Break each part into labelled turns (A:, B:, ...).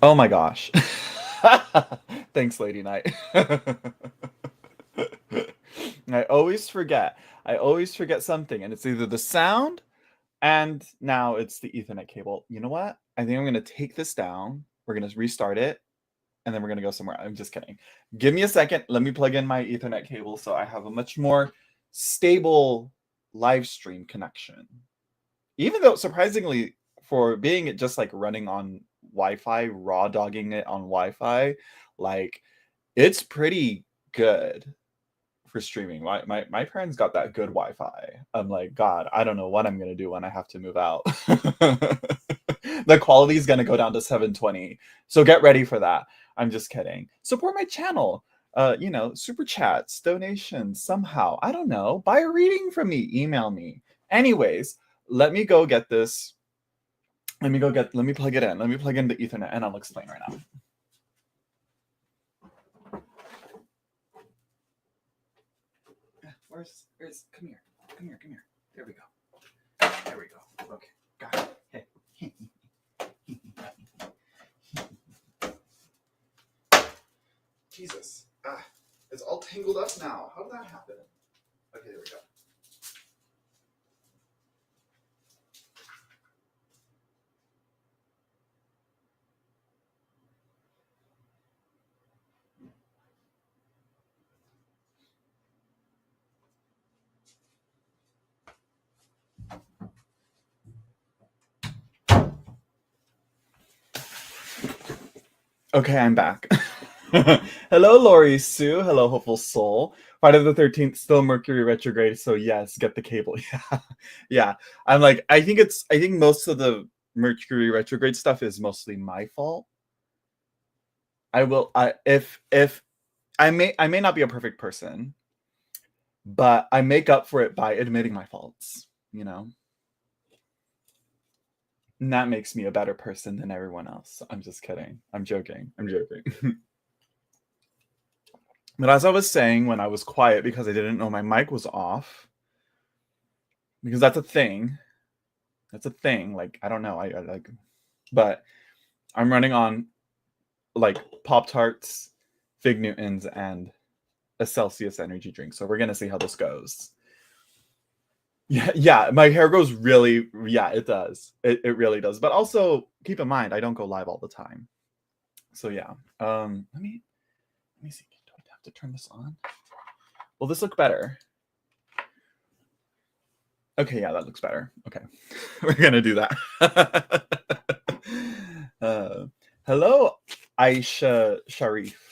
A: Oh my gosh. Thanks, Lady Knight. I always forget. I always forget something, and it's either the sound and now it's the Ethernet cable. You know what? I think I'm going to take this down. We're going to restart it, and then we're going to go somewhere. I'm just kidding. Give me a second. Let me plug in my Ethernet cable so I have a much more stable live stream connection. Even though, surprisingly, for being it just like running on Wi-Fi, raw dogging it on Wi-Fi, like it's pretty good for streaming. My parents got that good Wi-Fi. I'm like, God, I don't know what I'm gonna do when I have to move out. The quality is gonna go down to 720. So get ready for that. I'm just kidding. Support my channel. Super chats, donations, somehow. I don't know. Buy a reading from me, email me. Anyways, let me go get this. Let me plug it in. Let me plug in the Ethernet and I'll explain right now. Come here. There we go. Okay, got it. Hey. Jesus. It's all tangled up now. How did that happen? Okay, there we go. Okay, I'm back. Hello, Lori Sue. Hello, Hopeful Soul. Friday the 13th, still Mercury retrograde, so yes, get the cable. Yeah. Yeah. I think most of the Mercury retrograde stuff is mostly my fault. If I may not be a perfect person, but I make up for it by admitting my faults, you know? And that makes me a better person than everyone else. I'm just kidding. I'm joking. But as I was saying when I was quiet because I didn't know my mic was off, because that's a thing. That's a thing. Like, I don't know. I like, but I'm running on like Pop Tarts, Fig Newtons, and a Celsius energy drink. So we're gonna see how this goes. Yeah, my hair goes really, yeah, it does. It really does. But also keep in mind, I don't go live all the time. So yeah. Let me see. Do I have to turn this on? Will this look better? Okay, yeah, that looks better. Okay. We're gonna do that. Hello, Aisha Sharif.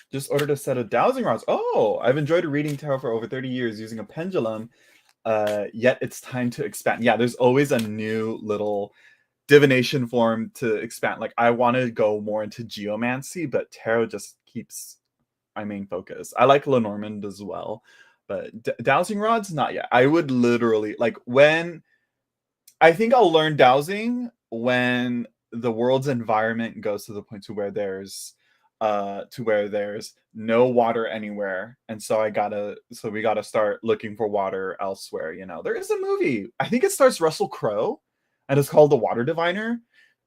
A: Just ordered a set of dowsing rods. Oh, I've enjoyed reading tarot for over 30 years using a pendulum. Yet it's time to expand. Yeah, there's always a new little divination form to expand. Like I want to go more into geomancy, but tarot just keeps my main focus. I like Lenormand as well, but dowsing rods, not yet. I would literally like when I think I'll learn dowsing when the world's environment goes to the point to where there's no water anywhere, and so we gotta start looking for water elsewhere. There is a movie, I think it stars Russell Crowe, and it's called The Water Diviner.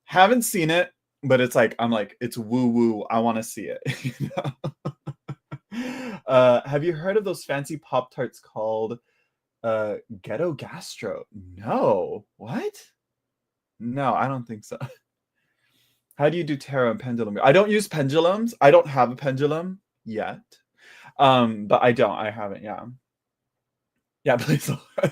A: Haven't seen it, but I'm like, it's woo woo, I want to see it. Have you heard of those fancy Pop Tarts called Ghetto Gastro? No. What? No, I don't think so. How do you do tarot and pendulum? I don't use pendulums. I don't have a pendulum yet. But I haven't, yeah. Yeah, please.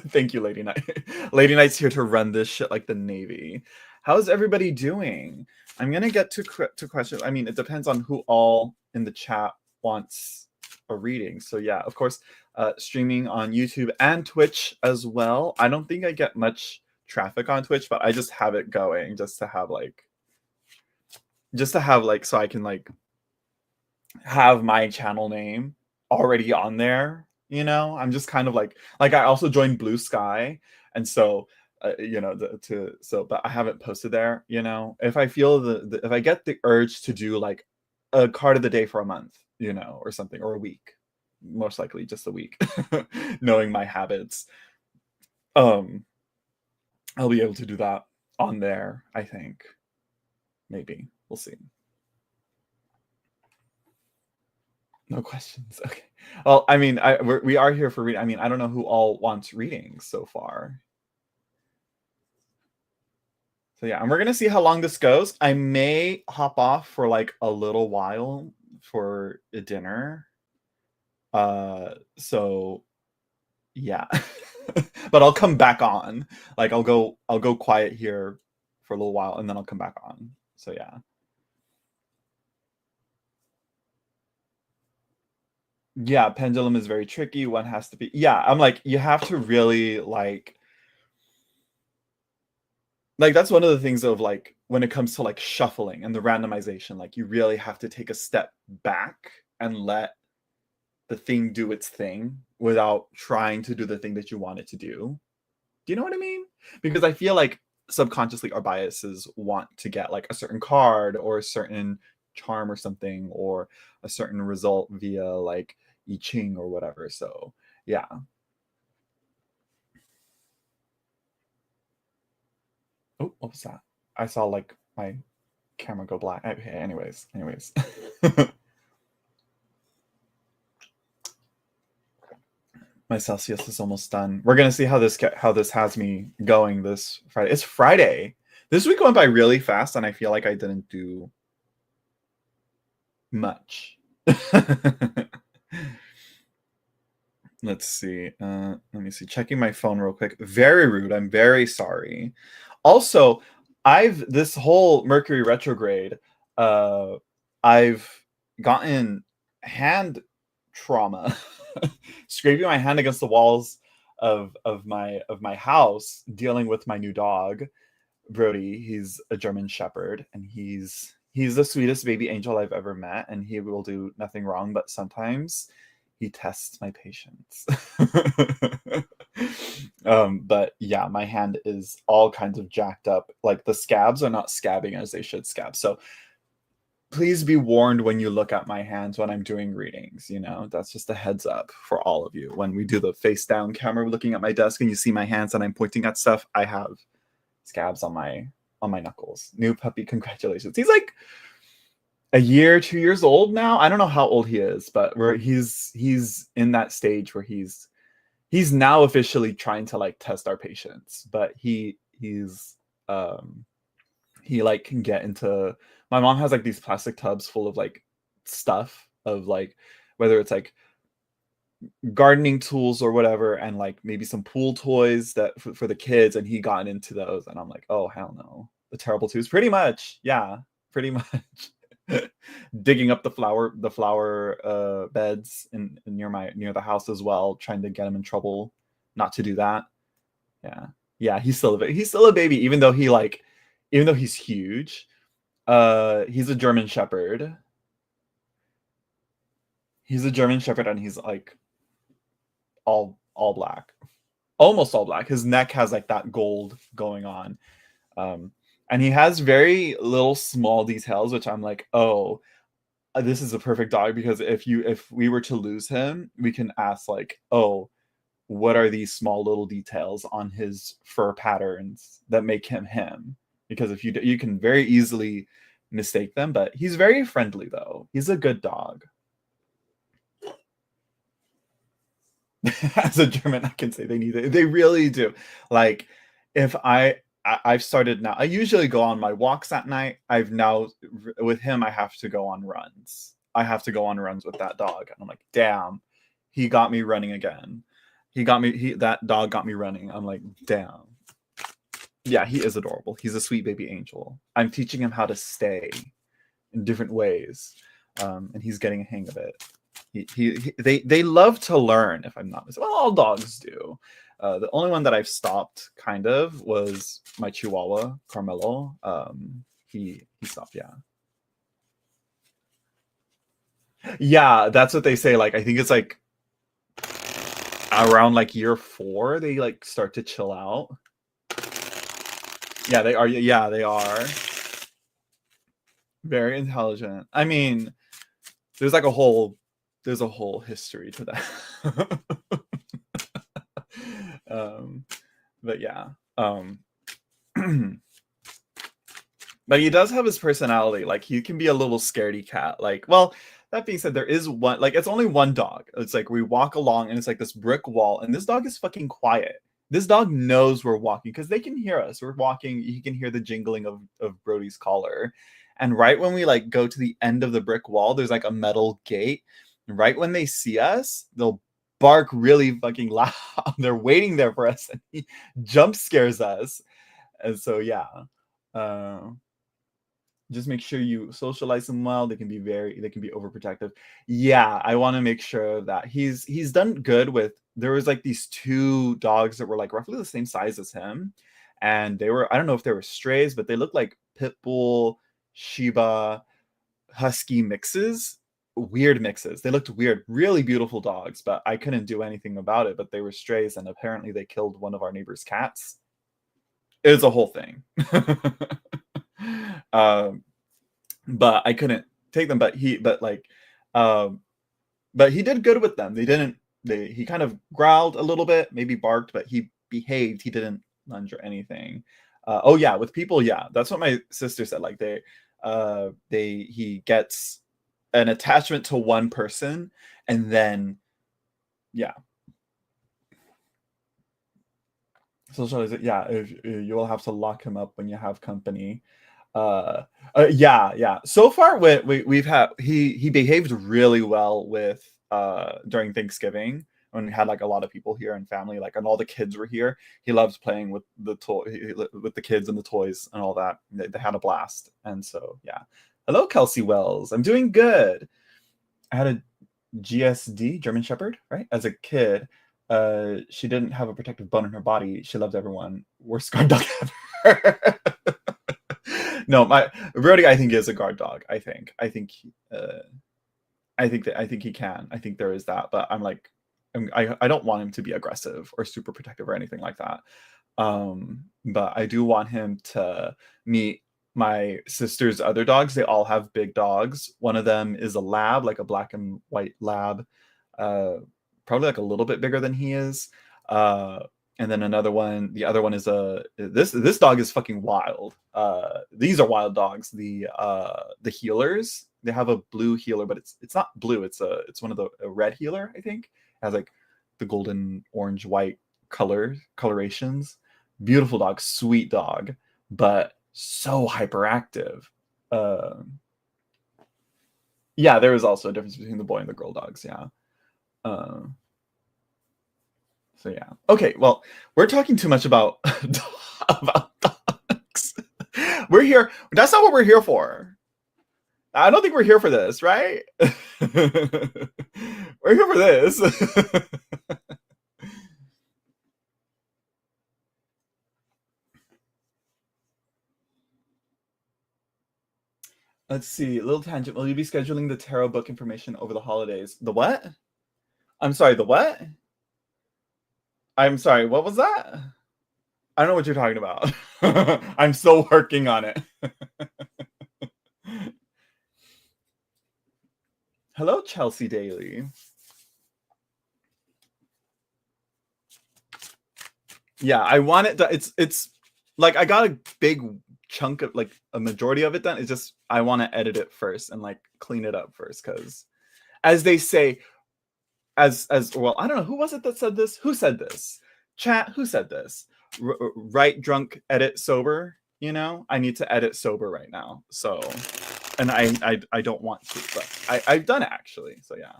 A: Thank you, Lady Knight. Lady Knight's here to run this shit like the Navy. How's everybody doing? I'm gonna get to questions. I mean, it depends on who all in the chat wants a reading. So yeah, of course, streaming on YouTube and Twitch as well. I don't think I get much traffic on Twitch, but I just have it going just to have so I can have my channel name already on there. I'm just kind of like I also joined Blue Sky, and so but I haven't posted there. If I feel if I get the urge to do like a card of the day for a month, or something, or a week, most likely just a week, knowing my habits, I'll be able to do that. on there, I think. Maybe. We'll see. No questions. Okay. Well, I mean, we are here for reading. I mean, I don't know who all wants readings so far. So yeah, and we're gonna see how long this goes. I may hop off for like a little while for a dinner. So yeah. But I'll come back on. Like I'll go quiet here for a little while and then I'll come back on. So yeah. Yeah, pendulum is very tricky. One has to be, yeah, I'm like, you have to really like that's one of the things of like when it comes to like shuffling and the randomization, like you really have to take a step back and let the thing do its thing without trying to do the thing that you want it to do. Do you know what I mean? Because I feel like subconsciously our biases want to get like a certain card or a certain charm or something or a certain result via like I Ching or whatever. So yeah. Oh, what was that? I saw like my camera go black. Okay, anyways. My Celsius is almost done. We're gonna see how this has me going this Friday. It's Friday. This week went by really fast, and I feel like I didn't do much. Let's see. Let me see. Checking my phone real quick. Very rude. I'm very sorry. Also, I've this whole Mercury retrograde. Uh, I've gotten hand trauma, scraping my hand against the walls of my house, dealing with my new dog, Brody. He's a German Shepherd, and he's the sweetest baby angel I've ever met, and he will do nothing wrong. But sometimes he tests my patience. But yeah, my hand is all kinds of jacked up. Like the scabs are not scabbing as they should scab. So please be warned when you look at my hands when I'm doing readings. You know, that's just a heads up for all of you. When we do the face down camera looking at my desk and you see my hands and I'm pointing at stuff, I have scabs on my knuckles. New puppy, congratulations. He's like a year, 2 years old now. I don't know how old he is, but he's in that stage where he's now officially trying to like test our patience. But um he like can get into, my mom has like these plastic tubs full of like stuff of like whether it's like gardening tools or whatever and like maybe some pool toys that for the kids, and he gotten into those and I'm like, oh hell no, the terrible twos pretty much. Yeah, pretty much. Digging up the flower beds near the house as well, trying to get him in trouble not to do that. Yeah, yeah, he's still a baby, even though he's huge. He's a German Shepherd. He's a German Shepherd, and he's like all black, almost all black. His neck has like that gold going on, um, and he has very little small details, which I'm like, oh, this is a perfect dog because if we were to lose him, we can ask like, oh, what are these small little details on his fur patterns that make him him? Because if you can very easily mistake them, but he's very friendly though. He's a good dog. As a German, I can say they need it. They really do. Like if I've started now. I usually go on my walks at night. I've now with him. I have to go on runs. I have to go on runs with that dog, and I'm like, damn, he got me running again. That dog got me running. I'm like, damn. Yeah, he is adorable. He's a sweet baby angel. I'm teaching him how to stay in different ways, and he's getting a hang of it. They love to learn. If I'm not mistaken, well, all dogs do. The only one that I've stopped kind of was my Chihuahua Carmelo. He stopped. Yeah, yeah. That's what they say. Like I think it's like around like year 4 they like start to chill out. Yeah, they are. Yeah, they are very intelligent. I mean, there's like there's a whole history to that. um, but yeah. But he does have his personality, like, he can be a little scaredy cat, like well, that being said, there is one like, it's only one dog. It's like we walk along and it's like this brick wall, and this dog is fucking quiet. This dog knows we're walking because they can hear us. We're walking, he can hear the jingling of Brody's collar. And right when we, like, go to the end of the brick wall, there's, like, a metal gate. Right when they see us, they'll bark really fucking loud. They're waiting there for us, and he jump scares us. And so, yeah. Uh just make sure you socialize them well. They can be overprotective. Yeah, I want to make sure that he's done good with there was like these two dogs that were like roughly the same size as him. And they were, I don't know if they were strays, but they looked like pit bull, Shiba, husky mixes. Weird mixes. They looked weird, really beautiful dogs, but I couldn't do anything about it. But they were strays, and apparently they killed one of our neighbor's cats. It was a whole thing. um, but I couldn't take them. But um, but he did good with them. He kind of growled a little bit, maybe barked, but he behaved. He didn't lunge or anything. Oh yeah, with people, yeah, that's what my sister said. Like he gets an attachment to one person, and then yeah. Socialize it, yeah. If you will have to lock him up when you have company. Yeah. So far, we've had he behaved really well with during Thanksgiving when we had like a lot of people here and family, like and all the kids were here. He loves playing with the with the kids and the toys and all that. They had a blast, and so yeah. Hello, Kelsey Wells. I'm doing good. I had a GSD, German Shepherd, right? As a kid, she didn't have a protective bone in her body. She loved everyone. Worst guard dog ever. No, my Brody, I think, is a guard dog. I think he can. I think there is that, but I don't want him to be aggressive or super protective or anything like that. But I do want him to meet my sister's other dogs. They all have big dogs. One of them is a lab, like a black and white lab, probably like a little bit bigger than he is. And then the other one is this dog is fucking wild. These are wild dogs. The healers, they have a blue healer, but it's not blue. It's one of a red healer, I think. It has like the golden, orange, white colorations. Beautiful dog, sweet dog, but so hyperactive. Yeah, there is also a difference between the boy and the girl dogs. Yeah. So yeah. Okay. Well, we're talking too much about about dogs. We're here. That's not what we're here for. I don't think we're here for this, right? We're here for this. Let's see. A little tangent. Will you be scheduling the tarot book information over the holidays? The what? I'm sorry. The what? I'm sorry. What was that? I don't know what you're talking about. I'm still working on it. Hello, Chelsea Daly. Yeah, I want it. It's like I got a big chunk of like a majority of it done. It's just I want to edit it first and like clean it up first, because as they say, as well, I don't know who was it that said this. Who said this? Chat. Who said this? Write drunk, edit sober. You know, I need to edit sober right now. So, and I don't want to, but I've done it actually. So yeah.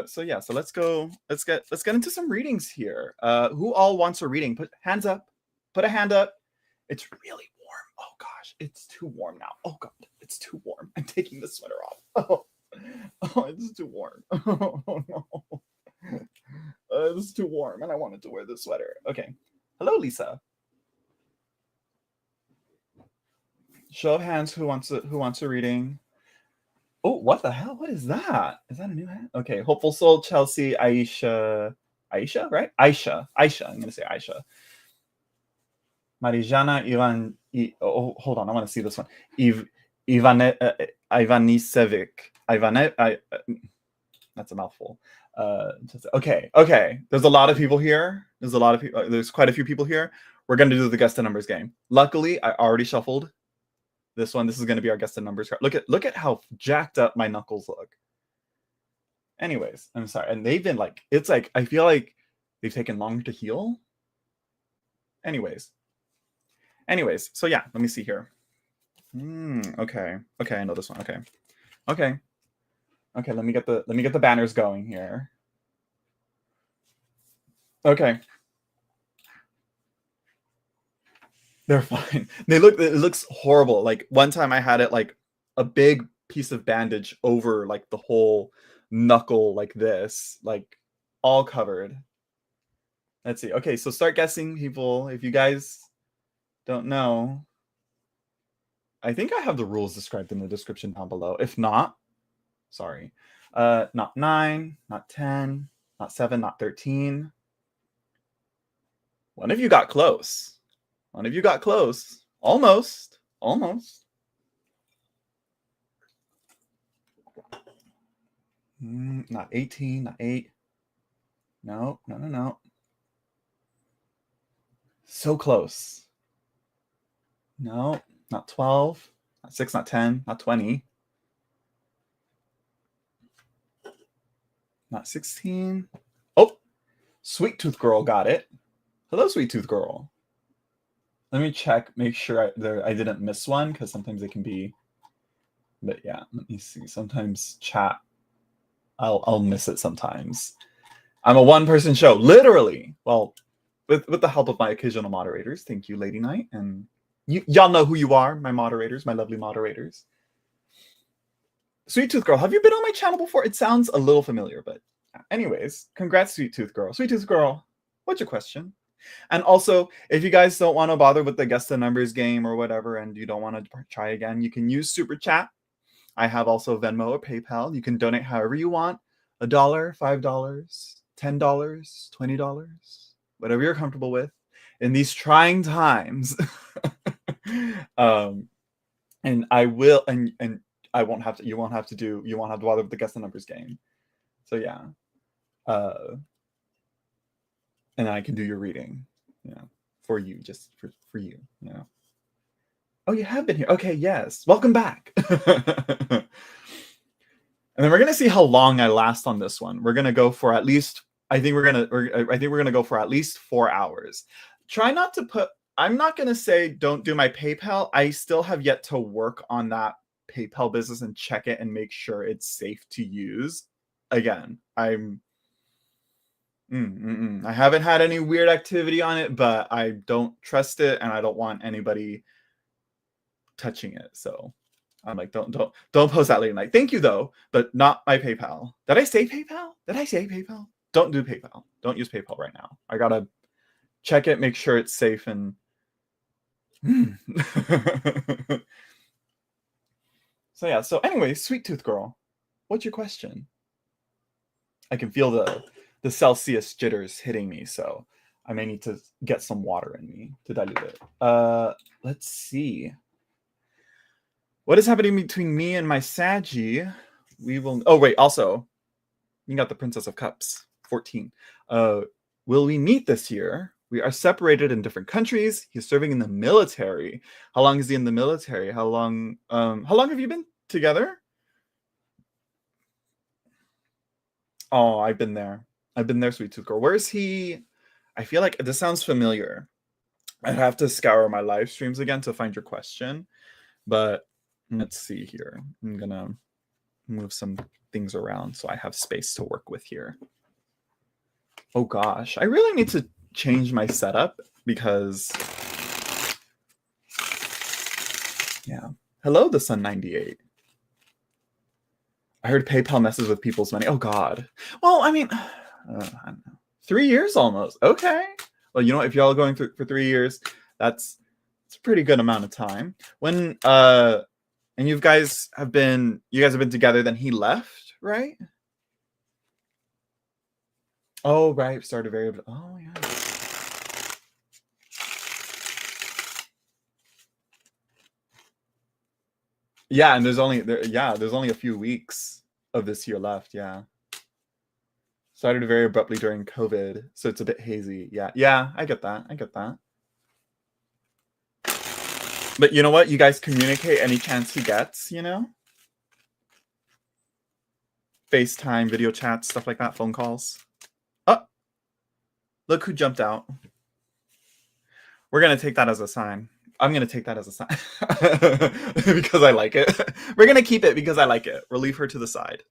A: So yeah, so let's get into some readings here. Who all wants a reading? Put hands up. Put a hand up. It's really warm. Oh gosh, it's too warm now. Oh god, it's too warm. I'm taking the sweater off. Oh, it's too warm. Oh no. It's too warm and I wanted to wear this sweater. Okay. Hello, Lisa. Show of hands, who wants a reading? Oh, what the hell? What is that? Is that a new hat? Okay, Hopeful Soul, Chelsea, Aisha, right? Aisha. I'm gonna say Aisha. Marijana, oh, hold on, I want to see this one. Ivanisevic. That's a mouthful. Okay. There's a lot of people here. There's quite a few people here. We're gonna do the guess the numbers game. Luckily, I already shuffled This one, this is going to be our guess the numbers card. Look at how jacked up my knuckles look. Anyways, I'm sorry. And they've been like, it's like, I feel like they've taken longer to heal. Anyways, so yeah, let me see here. Okay, I know this one. Okay, let me get the banners going here. Okay. They're fine. It looks horrible. Like one time I had it like a big piece of bandage over like the whole knuckle like this, like all covered. Let's see. Okay, so start guessing, people. If you guys don't know, I think I have the rules described in the description down below. If not, sorry. Not 9, not 10, not 7, not 13. One of you got close. Almost. Not 18, not 8. No. So close. No, not 12, not 6, not 10, not 20. Not 16. Oh, Sweet Tooth Girl got it. Hello, Sweet Tooth Girl. Let me check, make sure I didn't miss one, because sometimes it can be. But yeah, let me see. Sometimes chat, I'll miss it sometimes. I'm a one-person show, literally. Well, with the help of my occasional moderators. Thank you, Lady Knight, and y'all know who you are, my moderators, my lovely moderators. Sweet Tooth Girl, have you been on my channel before? It sounds a little familiar, but anyways, congrats, Sweet Tooth Girl. Sweet Tooth Girl, what's your question? And also, if you guys don't want to bother with the guess the numbers game or whatever, and you don't want to try again, you can use Super Chat. I have also Venmo or PayPal. You can donate however you want. $1, $5, $10, $20, whatever you're comfortable with in these trying times. And I will, and I won't have to, you won't have to bother with the guess the numbers game. So yeah. And I can do your reading, for you, just for you, Oh, you have been here. Okay, yes. Welcome back. And then we're gonna see how long I last on this one. We're gonna go for at least, I think we're gonna go for at least 4 hours. Try not to put, I'm not gonna say don't do my PayPal. I still have yet to work on that PayPal business and check it and make sure it's safe to use. Again, I haven't had any weird activity on it, but I don't trust it and I don't want anybody touching it. So I'm like, don't post that late night. Thank you though, but not my PayPal. Did I say PayPal? Don't do PayPal. Don't use PayPal right now. I gotta check it, make sure it's safe, and so yeah. So anyway, Sweet Tooth Girl, what's your question? I can feel the Celsius jitters hitting me, so I may need to get some water in me to dilute it. Let's see. What is happening between me and my Saggy? We will. Oh wait, also, you got the Princess of Cups, 14. Will we meet this year? We are separated in different countries. He's serving in the military. How long is he in the military? How long have you been together? Oh, I've been there, Sweet Tooth Girl. Where is he? I feel like this sounds familiar. I'd have to scour my live streams again to find your question, but let's see here. I'm gonna move some things around so I have space to work with here. Oh gosh, I really need to change my setup because, yeah. Hello, the Sun 98. I heard PayPal messes with people's money. Oh God. Well, I mean, I don't know. 3 years almost. Okay. Well, you know, if y'all are going through for 3 years, it's a pretty good amount of time. When and you guys have been together, then he left, right? Oh, right. Started very. Oh yeah. Yeah, and there's only a few weeks of this year left. Yeah. Started very abruptly during COVID, so it's a bit hazy. Yeah, I get that. But you know what? You guys communicate any chance he gets, you know? FaceTime, video chats, stuff like that, phone calls. Oh, look who jumped out. We're going to take that as a sign. I'm going to take that as a sign because I like it. We're going to keep it because I like it. We'll leave her to the side.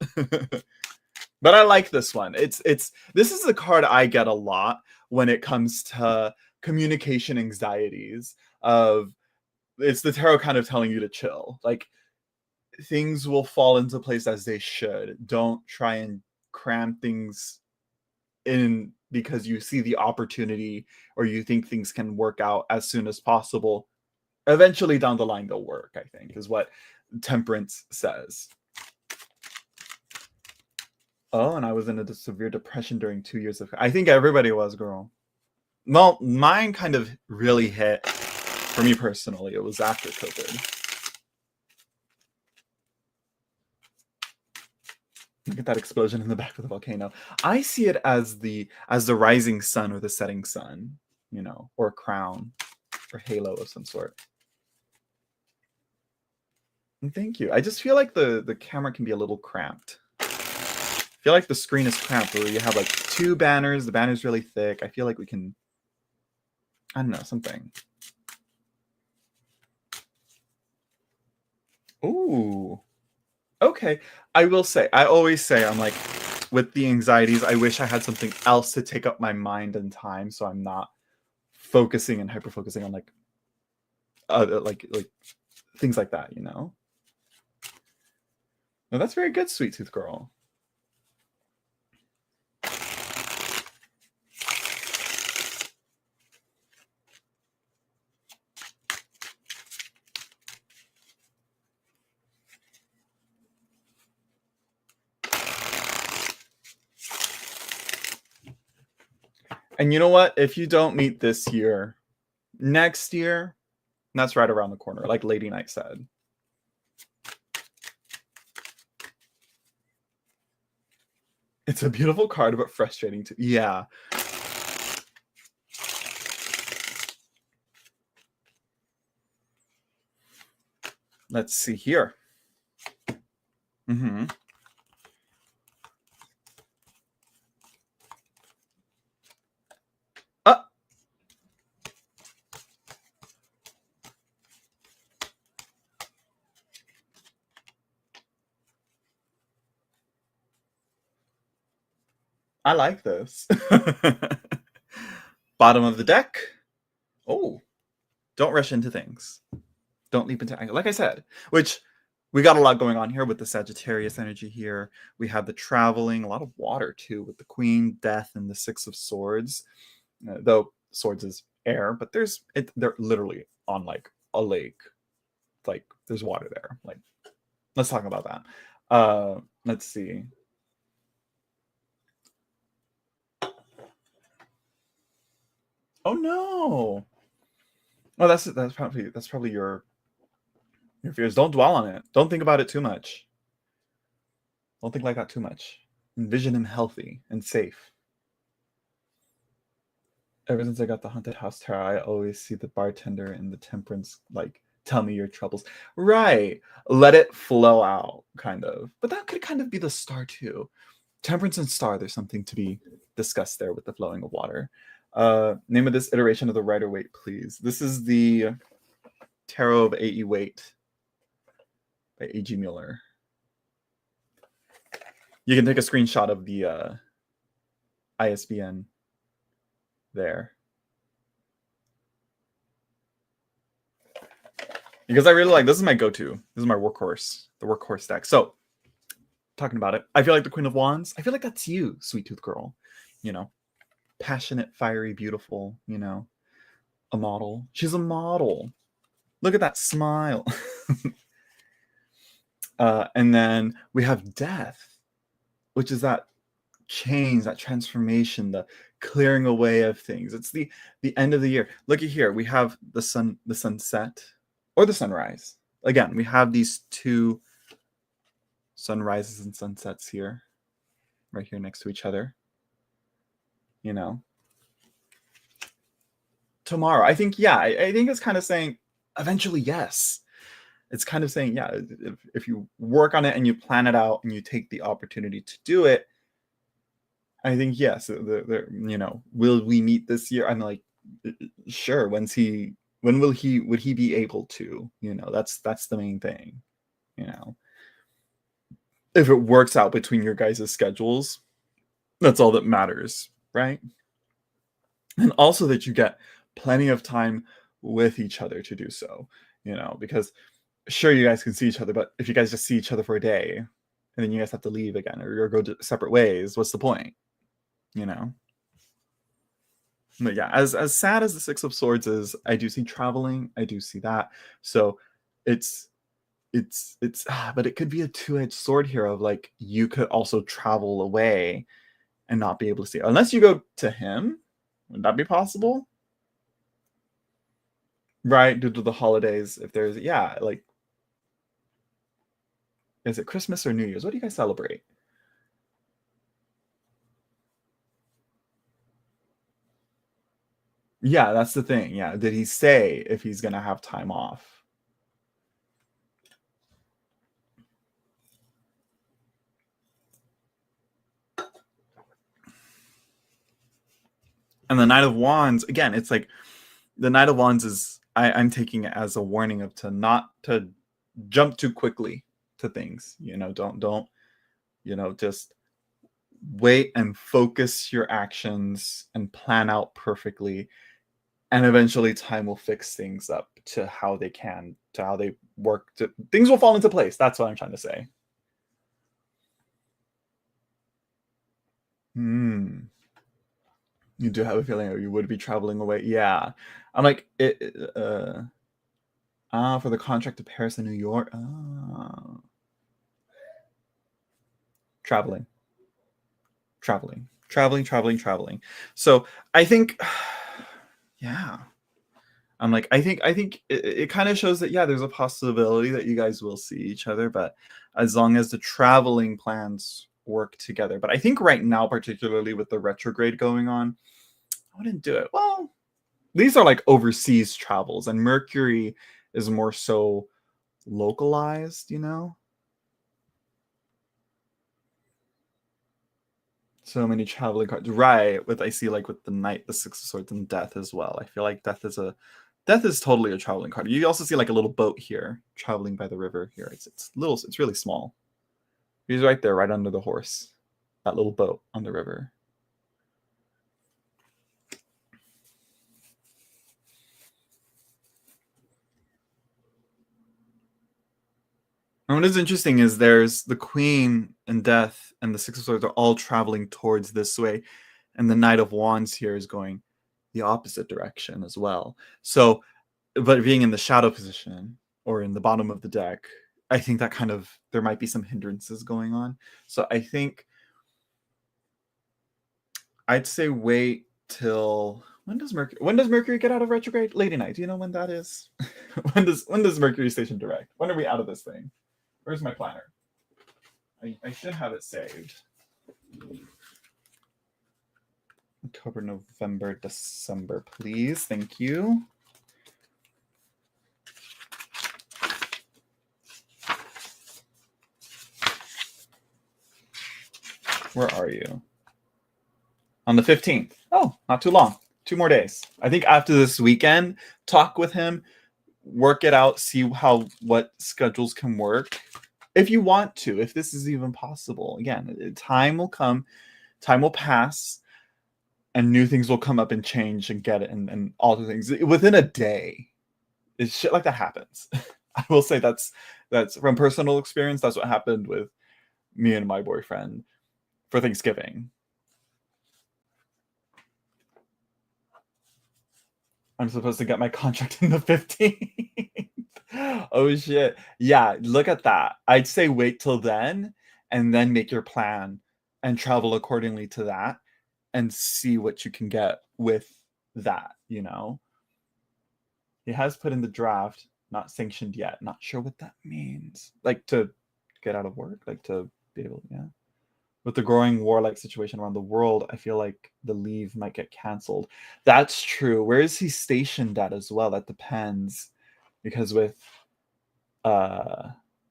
A: But I like this one. This is a card I get a lot when it comes to communication anxieties of it's the tarot kind of telling you to chill. Like things will fall into place as they should. Don't try and cram things in because you see the opportunity or you think things can work out as soon as possible. Eventually down the line they'll work, I think, is what Temperance says. Oh, and I was in a severe depression during 2 years of... I think everybody was, girl. Well, mine kind of really hit, for me personally, it was after COVID. Look at that explosion in the back of the volcano. I see it as the rising sun or the setting sun, you know, or a crown or halo of some sort. And thank you. I just feel like the camera can be a little cramped. I feel like the screen is cramped where you have like two banners. The banner's really thick. I feel like we can, I don't know, something. Ooh. Okay. I will say, I always say, I'm like, with the anxieties, I wish I had something else to take up my mind and time so I'm not focusing and hyper-focusing on like things like that, you know? No, that's very good, Sweet Tooth Girl. And you know what? If you don't meet this year, next year, that's right around the corner, like Lady Knight said. It's a beautiful card, but frustrating too. Yeah. Let's see here. Mm-hmm. I like this. Bottom of the deck. Oh, don't rush into things. Don't leap into anger. Like I said, which we got a lot going on here with the Sagittarius energy here. We have the traveling, a lot of water too, with the Queen, Death, and the Six of Swords. Though Swords is air, but they're literally on like a lake. Like there's water there. Like, let's talk about that. Let's see. Oh no. Oh, that's probably your fears. Don't dwell on it. Don't think about it too much. Don't think like that too much. Envision him healthy and safe. Ever since I got the haunted house tarot, I always see the bartender and the temperance like tell me your troubles. Right. Let it flow out, kind of. But that could kind of be the star too. Temperance and star, there's something to be discussed there with the flowing of water. Name of this iteration of the Rider-Waite, please. This is the Tarot of A.E. Waite by A.G. Mueller. You can take a screenshot of the ISBN there. Because I really like, this is my go-to. This is my workhorse, the workhorse deck. So, talking about it, I feel like the Queen of Wands, I feel like that's you, Sweet Tooth Girl. You know, passionate, fiery, beautiful, you know, a model. She's a model. Look at that smile. And then we have Death, which is that change, that transformation, the clearing away of things. It's the end of the year. Look at here. We have the sunset or the sunrise. Again, we have these two sunrises and sunsets here, right here next to each other. You know, tomorrow, I think, yeah, I think it's kind of saying eventually, yes. It's kind of saying, yeah, if you work on it and you plan it out and you take the opportunity to do it, I think yes, will we meet this year? I'm like, sure. When would he be able to? That's the main thing. You know, if it works out between your guys' schedules, that's all that matters, right? And also that you get plenty of time with each other to do so, because sure you guys can see each other, but if you guys just see each other for a day and then you guys have to leave again or go separate ways, what's the point? You know? But yeah, as sad as the Six of Swords is, I do see traveling. I do see that. So it's but it could be a two-edged sword here of like you could also travel away and not be able to see it. Unless you go to him. Would that be possible? Right, due to the holidays, if there's like is it Christmas or New Year's? What do you guys celebrate? Yeah, that's the thing. Yeah, did he say if he's gonna have time off? And the Knight of Wands, again, it's like the Knight of Wands is I'm taking it as a warning of to not to jump too quickly to things. Don't just wait and focus your actions and plan out perfectly, and eventually time will fix things up to how they work. Things will fall into place. That's what I'm trying to say. Hmm. You do have a feeling you would be traveling away. Yeah. I'm like, for the contract to Paris and New York. Traveling, traveling. So I think, yeah. I'm like, I think it kind of shows that, yeah, there's a possibility that you guys will see each other, but as long as the traveling plans work together. But I think right now, particularly with the retrograde going on, I wouldn't do it. Well, these are like overseas travels, and Mercury is more so localized. So many traveling cards, right? With I see like with the Knight, the Six of Swords, and Death as well. I feel like Death is totally a traveling card. You also see like a little boat here traveling by the river here. It's little. It's really small. He's right there, right under the horse. That little boat on the river. And what is interesting is there's the Queen and Death and the Six of Swords are all traveling towards this way, and the Knight of Wands here is going the opposite direction as well. So, but being in the shadow position or in the bottom of the deck, I think that kind of there might be some hindrances going on. So I think I'd say wait till when does Mercury get out of retrograde? Lady Night. Do you know when that is? when does Mercury station direct? When are we out of this thing? Where's my planner? I should have it saved. October, November, December, please. Thank you. Where are you? On the 15th. Oh, not too long. 2 more days. I think after this weekend, talk with him, work it out, see what schedules can work. If you want to, if this is even possible. Again, time will come, time will pass, and new things will come up and change and get it and alter things within a day. It's shit like that happens. I will say that's from personal experience. That's what happened with me and my boyfriend for Thanksgiving. I'm supposed to get my contract in the 15th. Oh shit. Yeah, look at that. I'd say wait till then and then make your plan and travel accordingly to that and see what you can get with that. He has put in the draft, not sanctioned yet. Not sure what that means. Like to get out of work, like to be able, yeah. With the growing warlike situation around the world, I feel like the leave might get canceled. That's true. Where is he stationed at as well? That depends. because with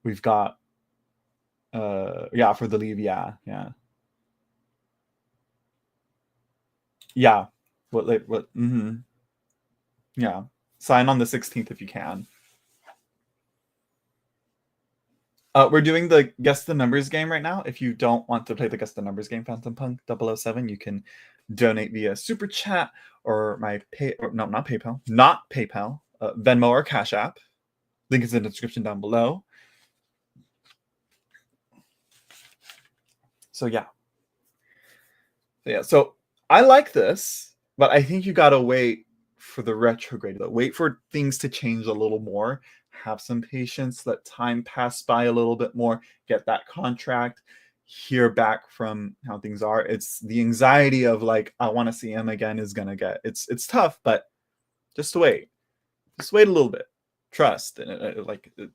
A: we've got yeah, for the leave, yeah. What yeah, sign on the 16th if you can. We're doing the guess the numbers game right now. If you don't want to play the guess the numbers game, Phantom Punk 007, you can donate via super chat or my not PayPal, Venmo or Cash App. Link is in the description down below. So yeah. So I like this, but I think you gotta wait for the retrograde though. Wait for things to change a little more. Have some patience, let time pass by a little bit more, get that contract, hear back from how things are. It's the anxiety of like, I want to see him again is gonna get it's tough, but just wait. Just wait a little bit. Trust. And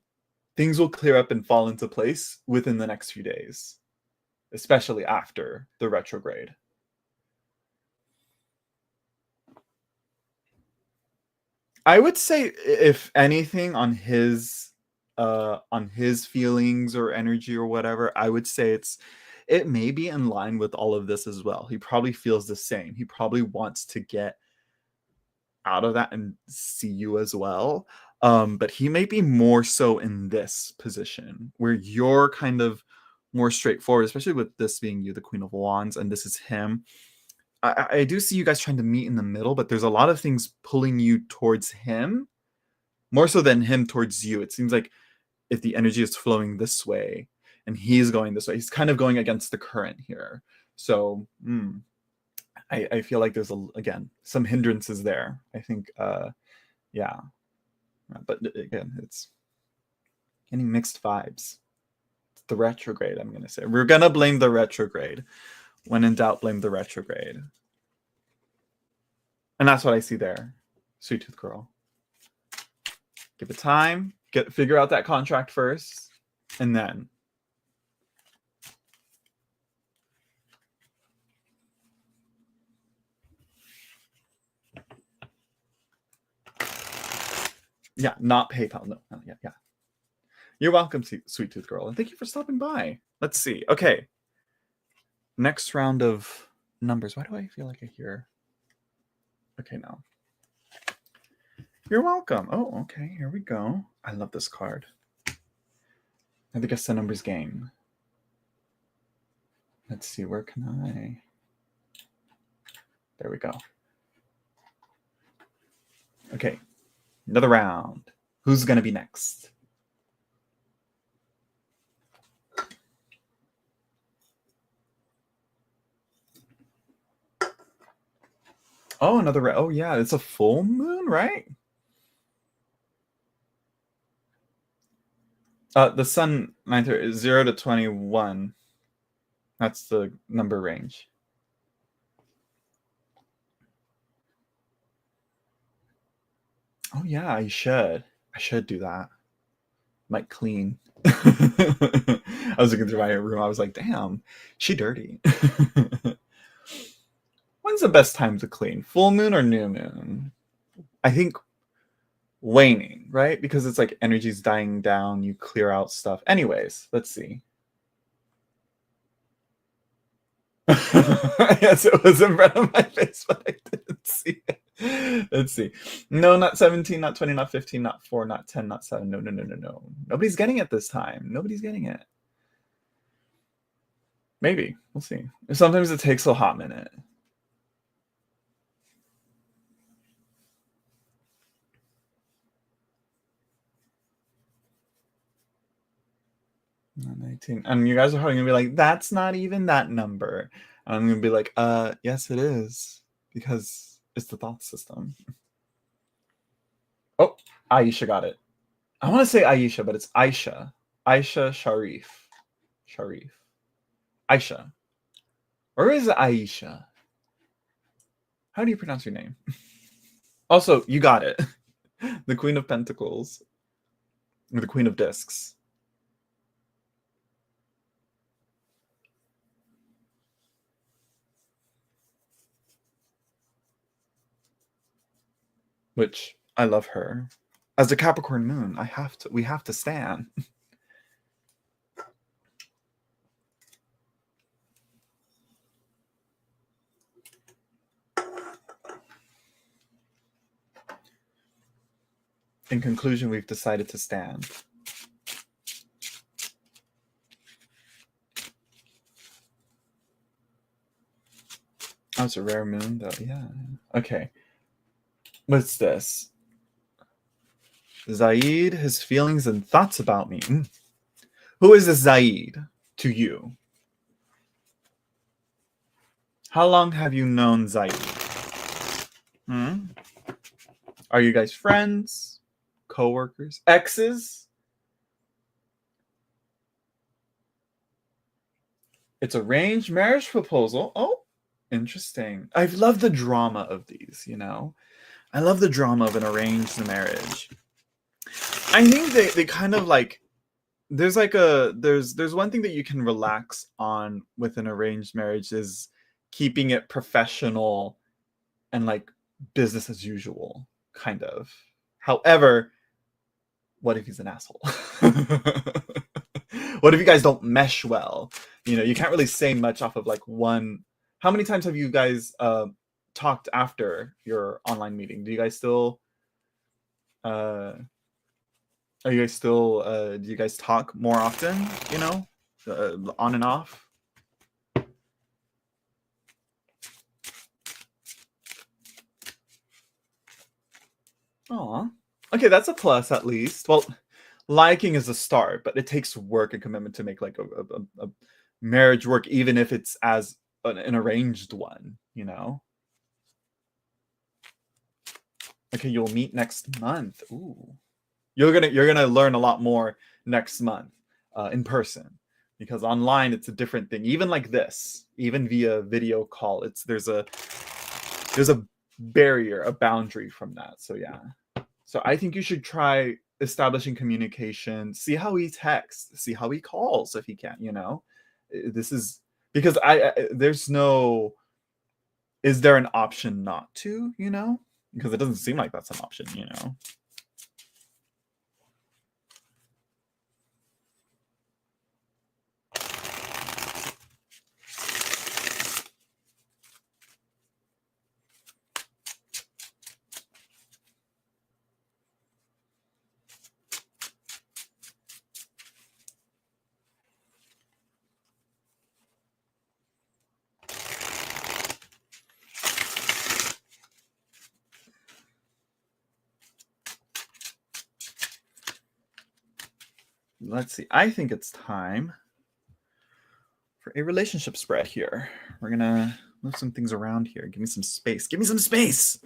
A: things will clear up and fall into place within the next few days, especially after the retrograde. I would say if anything on his feelings or energy or whatever, I would say it may be in line with all of this as well. He probably feels the same. He probably wants to get out of that and see you as well. But he may be more so in this position where you're kind of more straightforward, especially with this being you, the Queen of Wands, and this is him. I do see you guys trying to meet in the middle, but there's a lot of things pulling you towards him more so than him towards you. It seems like if the energy is flowing this way and he's going this way, he's kind of going against the current here. So I feel like there's again some hindrances there. I think yeah, but again, it's getting mixed vibes. It's the retrograde. I'm gonna say we're gonna blame the retrograde. When in doubt, blame the retrograde. And that's what I see there. Sweet Tooth Girl. Give it time. Figure out that contract first. And then. Yeah, not PayPal. No, yeah. You're welcome, Sweet Tooth Girl. And thank you for stopping by. Let's see. Okay. Next round of numbers. Why do I feel like I hear? Okay, no. You're welcome. Oh, okay. Here we go. I love this card. I think it's the numbers game. Let's see. Where can I? There we go. Okay. Another round. Who's going to be next? Oh, another. Oh, yeah. It's a full moon, right? The sun, 0 to 21. That's the number range. Oh, yeah, I should. I should do that. Might clean. I was looking through my room. I was like, damn, she dirty. When's the best time to clean? Full moon or new moon? I think waning, right? Because it's like energy's dying down. You clear out stuff. Anyways, let's see. Yes, it was in front of my face, but I didn't see it. Let's see. No, not 17, not 20, not 15, not 4, not 10, not 7. No. Nobody's getting it this time. Nobody's getting it. Maybe. We'll see. Sometimes it takes a hot minute. 19. And you guys are probably gonna be like, that's not even that number. And I'm gonna be like, yes, it is. Because it's the thought system. Oh, Aisha got it. I want to say Aisha, but it's Aisha. Aisha Sharif. Aisha. Or is it Aisha? How do you pronounce your name? Also, you got it. The Queen of Pentacles. Or the Queen of Discs. Which, I love her. As a Capricorn moon, we have to stand. In conclusion, we've decided to stand. Oh, it's a rare moon, though. Yeah. Okay. What's this? Zaid, his feelings and thoughts about me. Who is this Zaid to you? How long have you known Zaid? Are you guys friends? Co-workers? Exes? It's arranged marriage proposal. Oh, interesting. I love the drama of these, you know? I love the drama of an arranged marriage. I think they kind of like there's one thing that you can relax on with an arranged marriage is keeping it professional and like business as usual, kind of. However, what if he's an asshole? What if you guys don't mesh well? You know, you can't really say much off of like one. How many times have you guys talked after your online meeting? Do you guys still do you guys talk more often, you know, on and off? Aw. Okay, that's a plus at least. Well, liking is a start, but it takes work and commitment to make like a marriage work, even if it's as an arranged one, you know? Okay, you'll meet next month. Ooh. You're gonna learn a lot more next month in person, because online it's a different thing. Even like this, even via video call, there's a barrier, a boundary from that. So yeah. So I think you should try establishing communication. See how he texts. See how he calls if he can. You know, this is because there's no. Is there an option not to? You know, because it doesn't seem like that's an option. You know. Let's see. I think it's time for a relationship spread here. We're gonna move some things around here. Give me some space. Give me some space.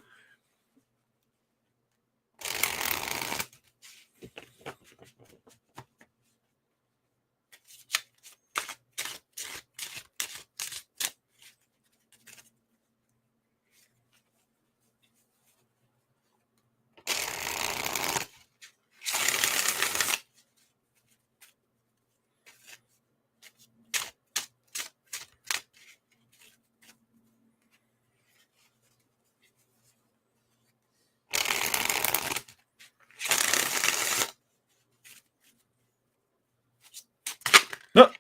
A: No,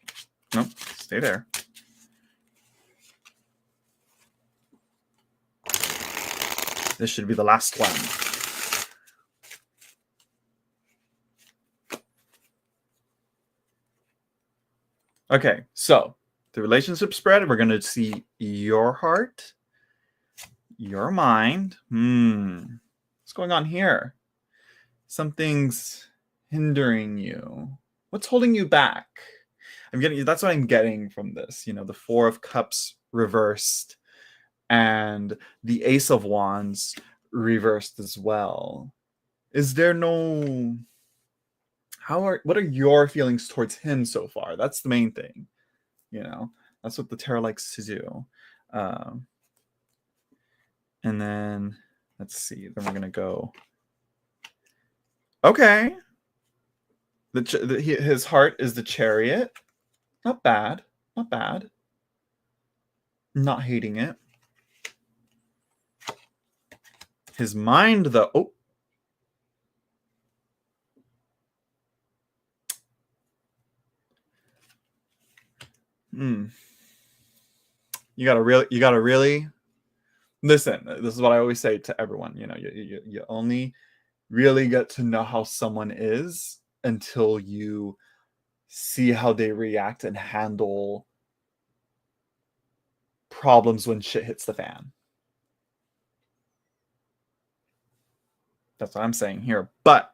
A: no, stay there. This should be the last one. Okay, so the relationship spread, we're going to see your heart, your mind. What's going on here? Something's hindering you. What's holding you back? That's what I'm getting from this. You know, the Four of Cups reversed and the Ace of Wands reversed as well. Is there no what are your feelings towards him so far? That's the main thing. You know, that's what the tarot likes to do. And then let's see. Then we're gonna go. Okay. His heart is the Chariot. Not bad. Not bad. Not hating it. His mind, though. Oh. You gotta really listen. This is what I always say to everyone. You only really get to know how someone is until you see how they react and handle problems when shit hits the fan. That's what I'm saying here. But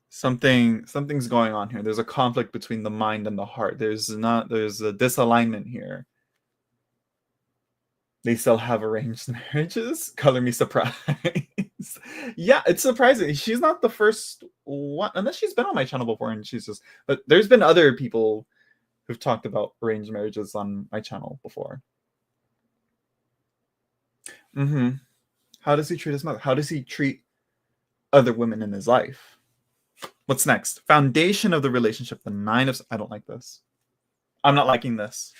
A: something's going on here. There's a conflict between the mind and the heart. There's a disalignment here. They still have arranged marriages? Color me surprised. Yeah, it's surprising. She's not the first one, unless she's been on my channel before and but there's been other people who've talked about arranged marriages on my channel before. How does he treat his mother? How does he treat other women in his life? What's next? Foundation of the relationship. The 9 of... I don't like this. I'm not liking this.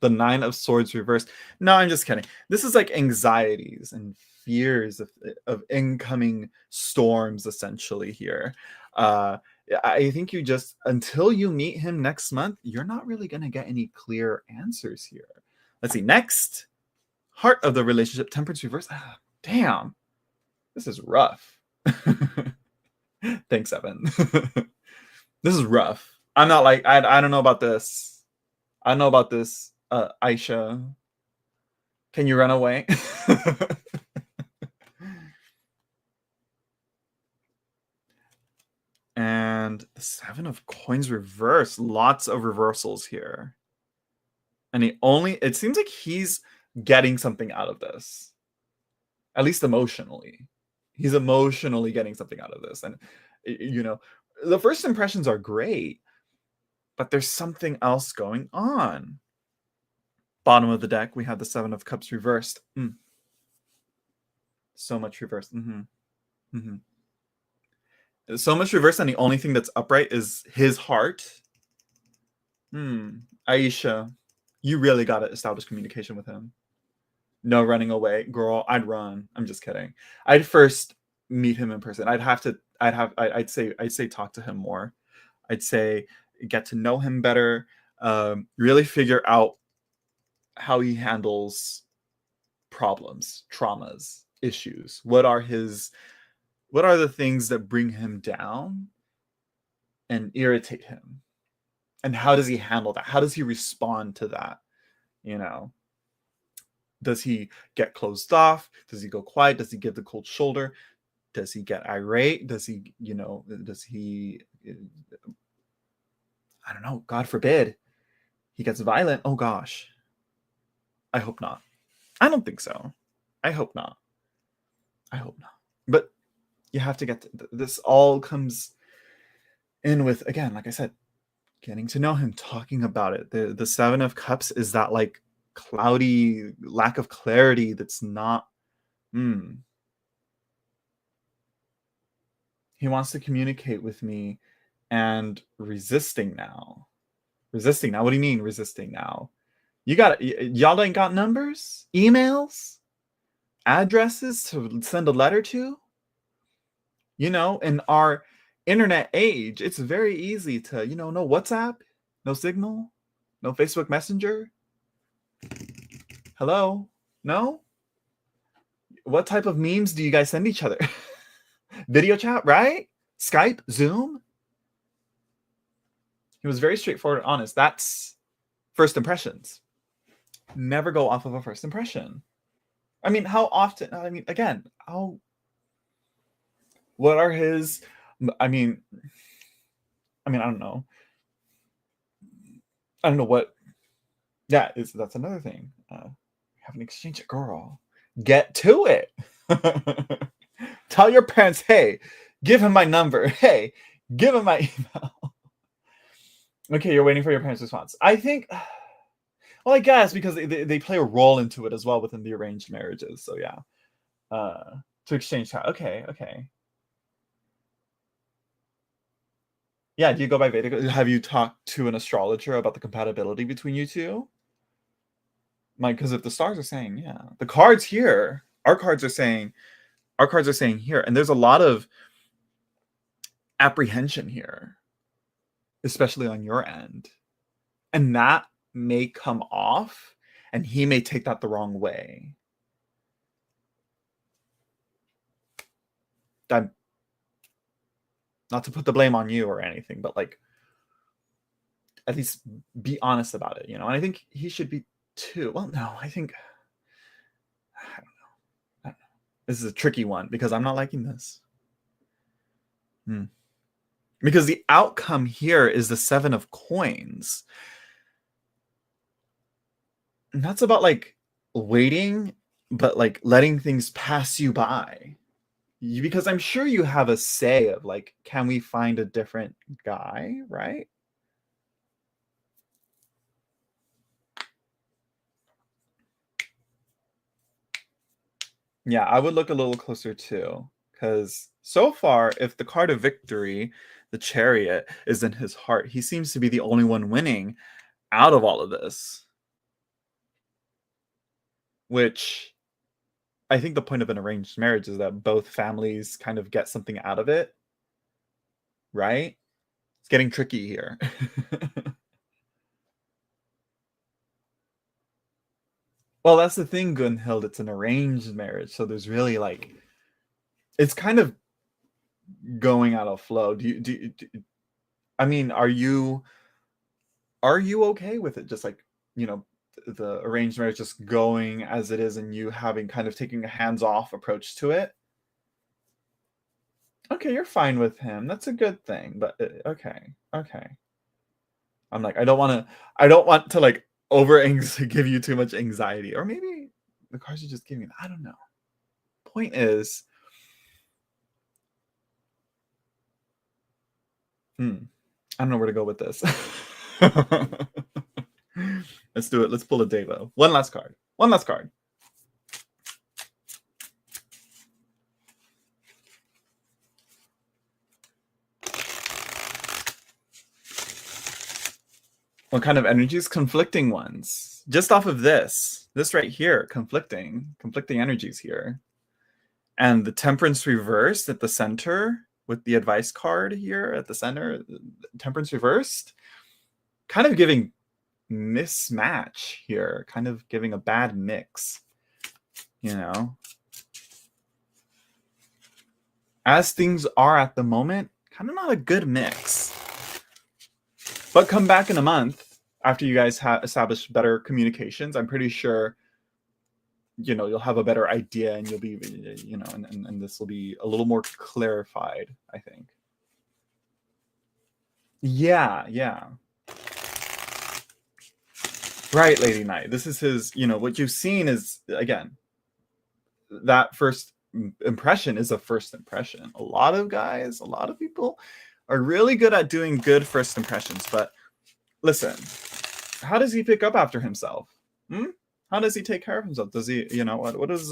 A: The 9 of Swords reversed. No, I'm just kidding. This is like anxieties and fears of incoming storms, essentially, here. I think you just, until you meet him next month, you're not really going to get any clear answers here. Let's see. Next, heart of the relationship. Temperance reverse. Damn. This is rough. Thanks, Evan. This is rough. I'm not like, I don't know about this. I don't know about this, Aisha. Can you run away? And the 7 of Coins reverse. Lots of reversals here. And it seems like he's getting something out of this. At least emotionally. He's emotionally getting something out of this. And, the first impressions are great, but there's something else going on. Bottom of the deck, we have the 7 of Cups reversed. So much reversed. So much reversed, and the only thing that's upright is his heart. Aisha, you really got to establish communication with him. No running away. Girl, I'd run. I'm just kidding. I'd first meet him in person. I'd say talk to him more. I'd say get to know him better. Really figure out how he handles problems, traumas, issues. What are the things that bring him down and irritate him? And how does he handle that? How does he respond to that? Does he get closed off? Does he go quiet? Does he give the cold shoulder? Does he get irate? Does he, I don't know, God forbid, he gets violent? Oh gosh. I hope not. I don't think so. I hope not. But you have to get this all comes in with, again, like I said, getting to know him, talking about it. The 7 of Cups is that like cloudy lack of clarity that's not He wants to communicate with me and resisting now. What do you mean resisting now? Y'all ain't got numbers, emails, addresses to send a letter to? In our internet age, it's very easy to, no WhatsApp, no Signal, no Facebook Messenger. Hello? No? What type of memes do you guys send each other? Video chat, right? Skype, Zoom? He was very straightforward and honest. That's first impressions. Never go off of a first impression. I mean, how often? I mean, again, what are his? I mean, I don't know. I don't know what. Yeah, that's another thing. Have an exchange, girl. Get to it. Tell your parents, hey, give him my number. Hey, give him my email. Okay, you're waiting for your parents' response. I think, well, I guess because they play a role into it as well within the arranged marriages. So yeah, to exchange. Okay. Yeah, do you go by Vedic? Have you talked to an astrologer about the compatibility between you two? Because if the stars are saying, yeah, the cards here, our cards are saying here, and there's a lot of apprehension here, especially on your end. And that may come off, and he may take that the wrong way. That, not to put the blame on you or anything, but like, at least be honest about it, you know? And I think he should be too. Well, no, I think, I don't know. I don't know. This is a tricky one because I'm not liking this. Because the outcome here is the 7 of coins. And that's about like waiting, but like letting things pass you by. Because I'm sure you have a say of like, can we find a different guy, right? Yeah, I would look a little closer too. Because so far, if the card of victory, the Chariot, is in his heart, he seems to be the only one winning out of all of this. Which I think the point of an arranged marriage is that both families kind of get something out of it, right? It's getting tricky here. Well, that's the thing, Gunhild. It's an arranged marriage, so there's really like, it's kind of going out of flow. I mean, are you okay with it? Just like, you know, the arranged marriage just going as it is, and you having kind of taking a hands-off approach to it? Okay, you're fine with him. That's a good thing. But okay. I'm like, I don't want to like give you too much anxiety, or maybe the cards are just giving it. I don't know. Point is, I don't know where to go with this. Let's do it. Let's pull a Devo. One last card. What kind of energies? Conflicting ones. Just off of this right here, conflicting energies here. And the Temperance reversed at the center with the advice card here at the center, Temperance reversed, kind of giving mismatch here, kind of giving a bad mix, you know? As things are at the moment, kind of not a good mix. But come back in a month after you guys have established better communications. I'm pretty sure, you know, you'll have a better idea, and you'll be, you know, and this will be a little more clarified, I think. Yeah. Right, Lady Knight. This is his, you know, what you've seen is, again, that first impression is a first impression. A lot of people are really good at doing good first impressions, but listen, how does he pick up after himself? How does he take care of himself? Does he, you know, what is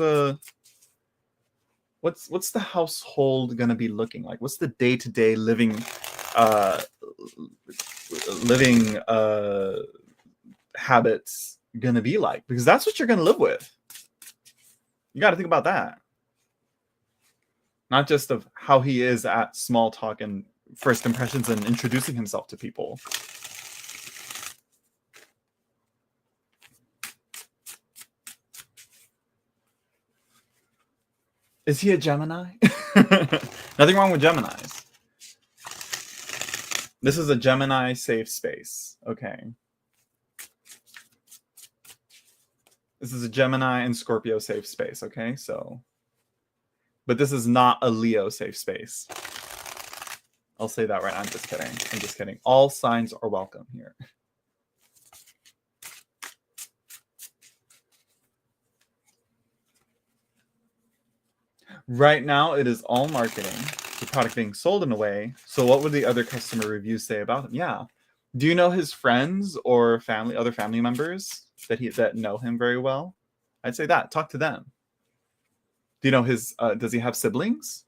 A: what's the household gonna be looking like? What's the day-to-day living habits gonna be like? Because that's what you're gonna live with. You got to think about that. Not just of how he is at small talk and first impressions and introducing himself to people. Is he a Gemini? Nothing wrong with Geminis. This is a Gemini safe space. Okay. This is a Gemini and Scorpio safe space. Okay, so. But this is not a Leo safe space. I'll say that right. I'm just kidding. All signs are welcome here. Right now, it is all marketing. The product being sold in a way. So what would the other customer reviews say about him? Yeah. Do you know his friends or other family members that know him very well? I'd say that. Talk to them. Do you know his, does he have siblings?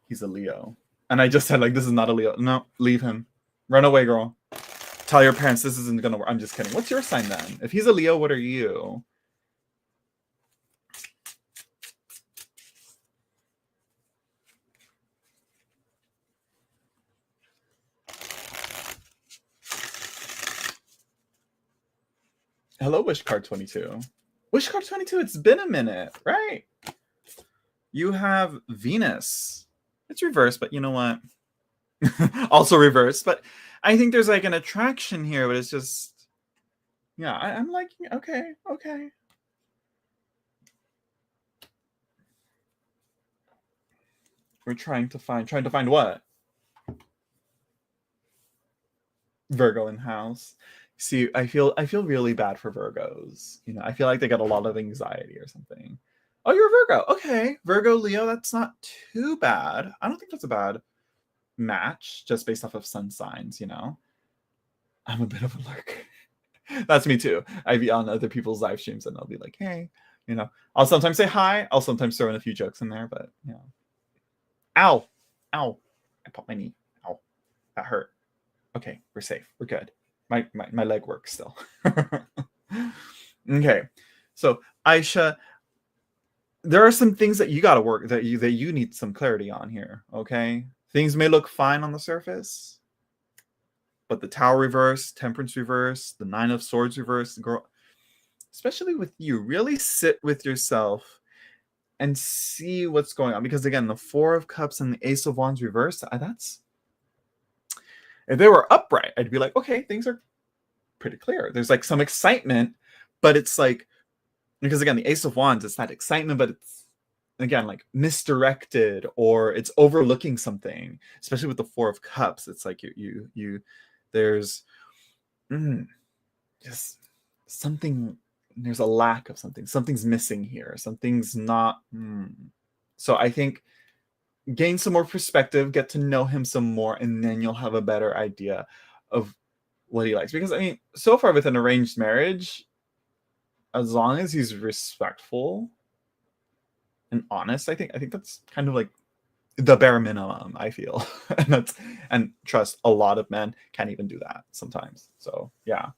A: He's a Leo. And I just said, like, this is not a Leo. No, leave him. Run away, girl. Tell your parents this isn't gonna work. I'm just kidding. What's your sign then? If he's a Leo, what are you? Hello, Wish Card 22. Wish Card 22, it's been a minute, right? You have Venus. It's reversed, but you know what? Also reversed, but I think there's like an attraction here, but it's just, yeah, I'm liking, okay. We're trying to find what? Virgo in house. See, I feel really bad for Virgos. You know, I feel like they got a lot of anxiety or something. Oh, you're a Virgo. Okay. Virgo, Leo, that's not too bad. I don't think that's a bad match just based off of sun signs, you know. I'm a bit of a lurker. That's me too. I'd be on other people's live streams and I'll be like, hey, you know, I'll sometimes say hi. I'll sometimes throw in a few jokes in there, but you know. Ow. I popped my knee. Ow. That hurt. Okay, we're safe. We're good. My leg works still. Okay. So Aisha, there are some things that you got to work that you need some clarity on here. Okay. Things may look fine on the surface, but the Tower reverse, Temperance reverse, the Nine of Swords reverse, girl, especially with you, really sit with yourself and see what's going on. Because again, the Four of Cups and the Ace of Wands reverse, that's, if they were upright, I'd be like, okay, things are pretty clear. There's like some excitement, but it's like, because again, the Ace of Wands, it's that excitement, but it's again like misdirected, or it's overlooking something. Especially with the Four of Cups, it's like you there's just something. There's a lack of something. Something's missing here. Something's not. So I think gain some more perspective, get to know him some more, and then you'll have a better idea of what he likes. Because I mean, so far with an arranged marriage, as long as he's respectful and honest, I think that's kind of like the bare minimum, I feel. And trust, a lot of men can't even do that sometimes. So yeah.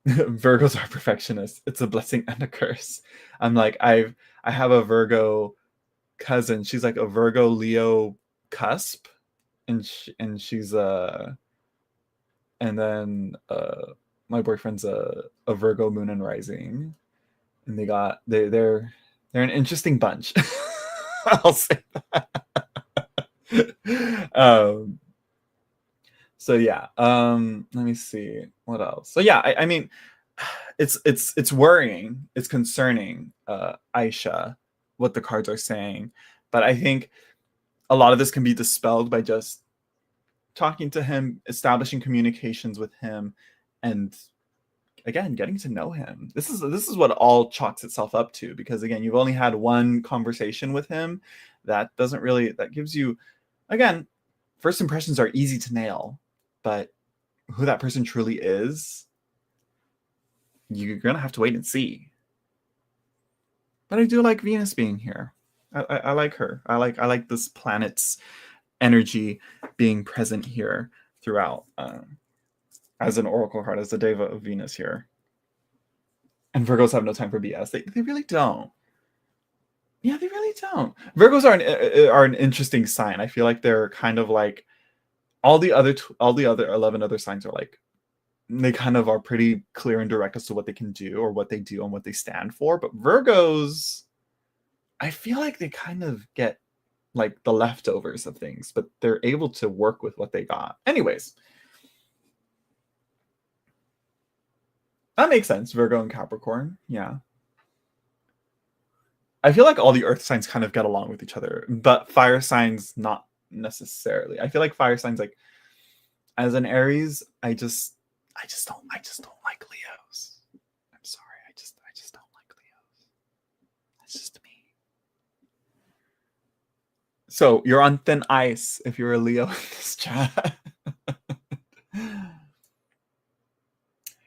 A: Virgos are perfectionists. It's a blessing and a curse. I'm like, I have a Virgo cousin. She's like a Virgo Leo cusp, and she's and then my boyfriend's a Virgo moon and rising, and they're an interesting bunch. I'll say that. So yeah, let me see what else. So yeah, I mean, it's worrying, it's concerning, Aisha, what the cards are saying, but I think a lot of this can be dispelled by just talking to him, establishing communications with him, and again, getting to know him. This is what all chalks itself up to, because again, you've only had one conversation with him. That gives you, again, first impressions are easy to nail, but who that person truly is, you're gonna have to wait and see. But I do like Venus being here. I like her. I like this planet's energy being present here throughout, as an oracle card, as the Deva of Venus here. And Virgos have no time for BS. They really don't. Yeah, they really don't. Virgos are an interesting sign. I feel like they're kind of like all the other 11 other signs are like, they kind of are pretty clear and direct as to what they can do or what they do and what they stand for. But Virgos, I feel like they kind of get like the leftovers of things, but they're able to work with what they got. Anyways, that makes sense. Virgo and Capricorn. Yeah. I feel like all the earth signs kind of get along with each other, but fire signs not necessarily. I feel like fire signs, like as an Aries, I just don't like Leos. I'm sorry. I just don't like Leos. That's just me. So you're on thin ice if you're a Leo in this chat.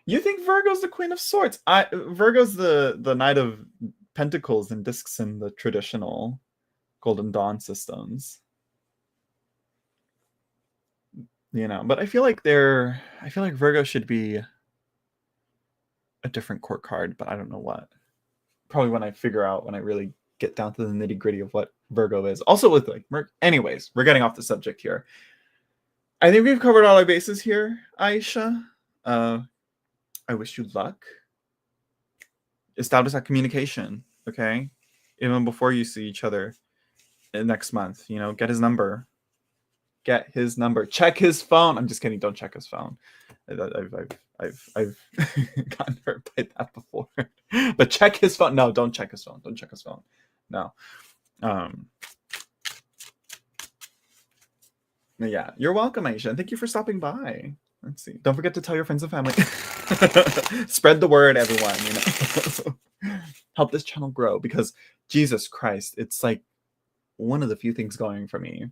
A: You think Virgo's the Queen of Swords? Virgo's the Knight of Pentacles and discs in the traditional Golden Dawn systems. You know, but I feel like Virgo should be a different court card, but I don't know what. Probably when I really get down to the nitty gritty of what Virgo is. Also with like anyways, we're getting off the subject here. I think we've covered all our bases here, Aisha. I wish you luck. Establish that communication, okay? Even before you see each other next month, you know, get his number. Get his number. Check his phone. I'm just kidding. Don't check his phone. I've gotten hurt by that before. But check his phone. No, don't check his phone. Don't check his phone. No. Yeah, you're welcome, Aisha. And thank you for stopping by. Let's see. Don't forget to tell your friends and family. Spread the word, everyone. You know, help this channel grow because Jesus Christ, it's like one of the few things going for me.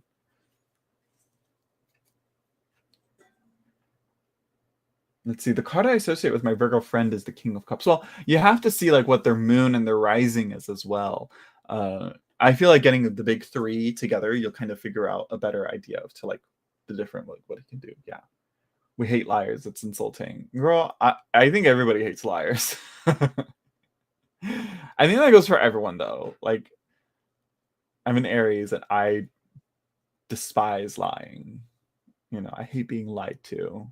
A: Let's see. The card I associate with my Virgo friend is the King of Cups. Well, you have to see like what their moon and their rising is as well. I feel like getting the big three together, you'll kind of figure out a better idea of to like the different like what it can do. Yeah. We hate liars. It's insulting. Girl, I think everybody hates liars. I think that goes for everyone though. Like I'm an Aries and I despise lying. You know, I hate being lied to.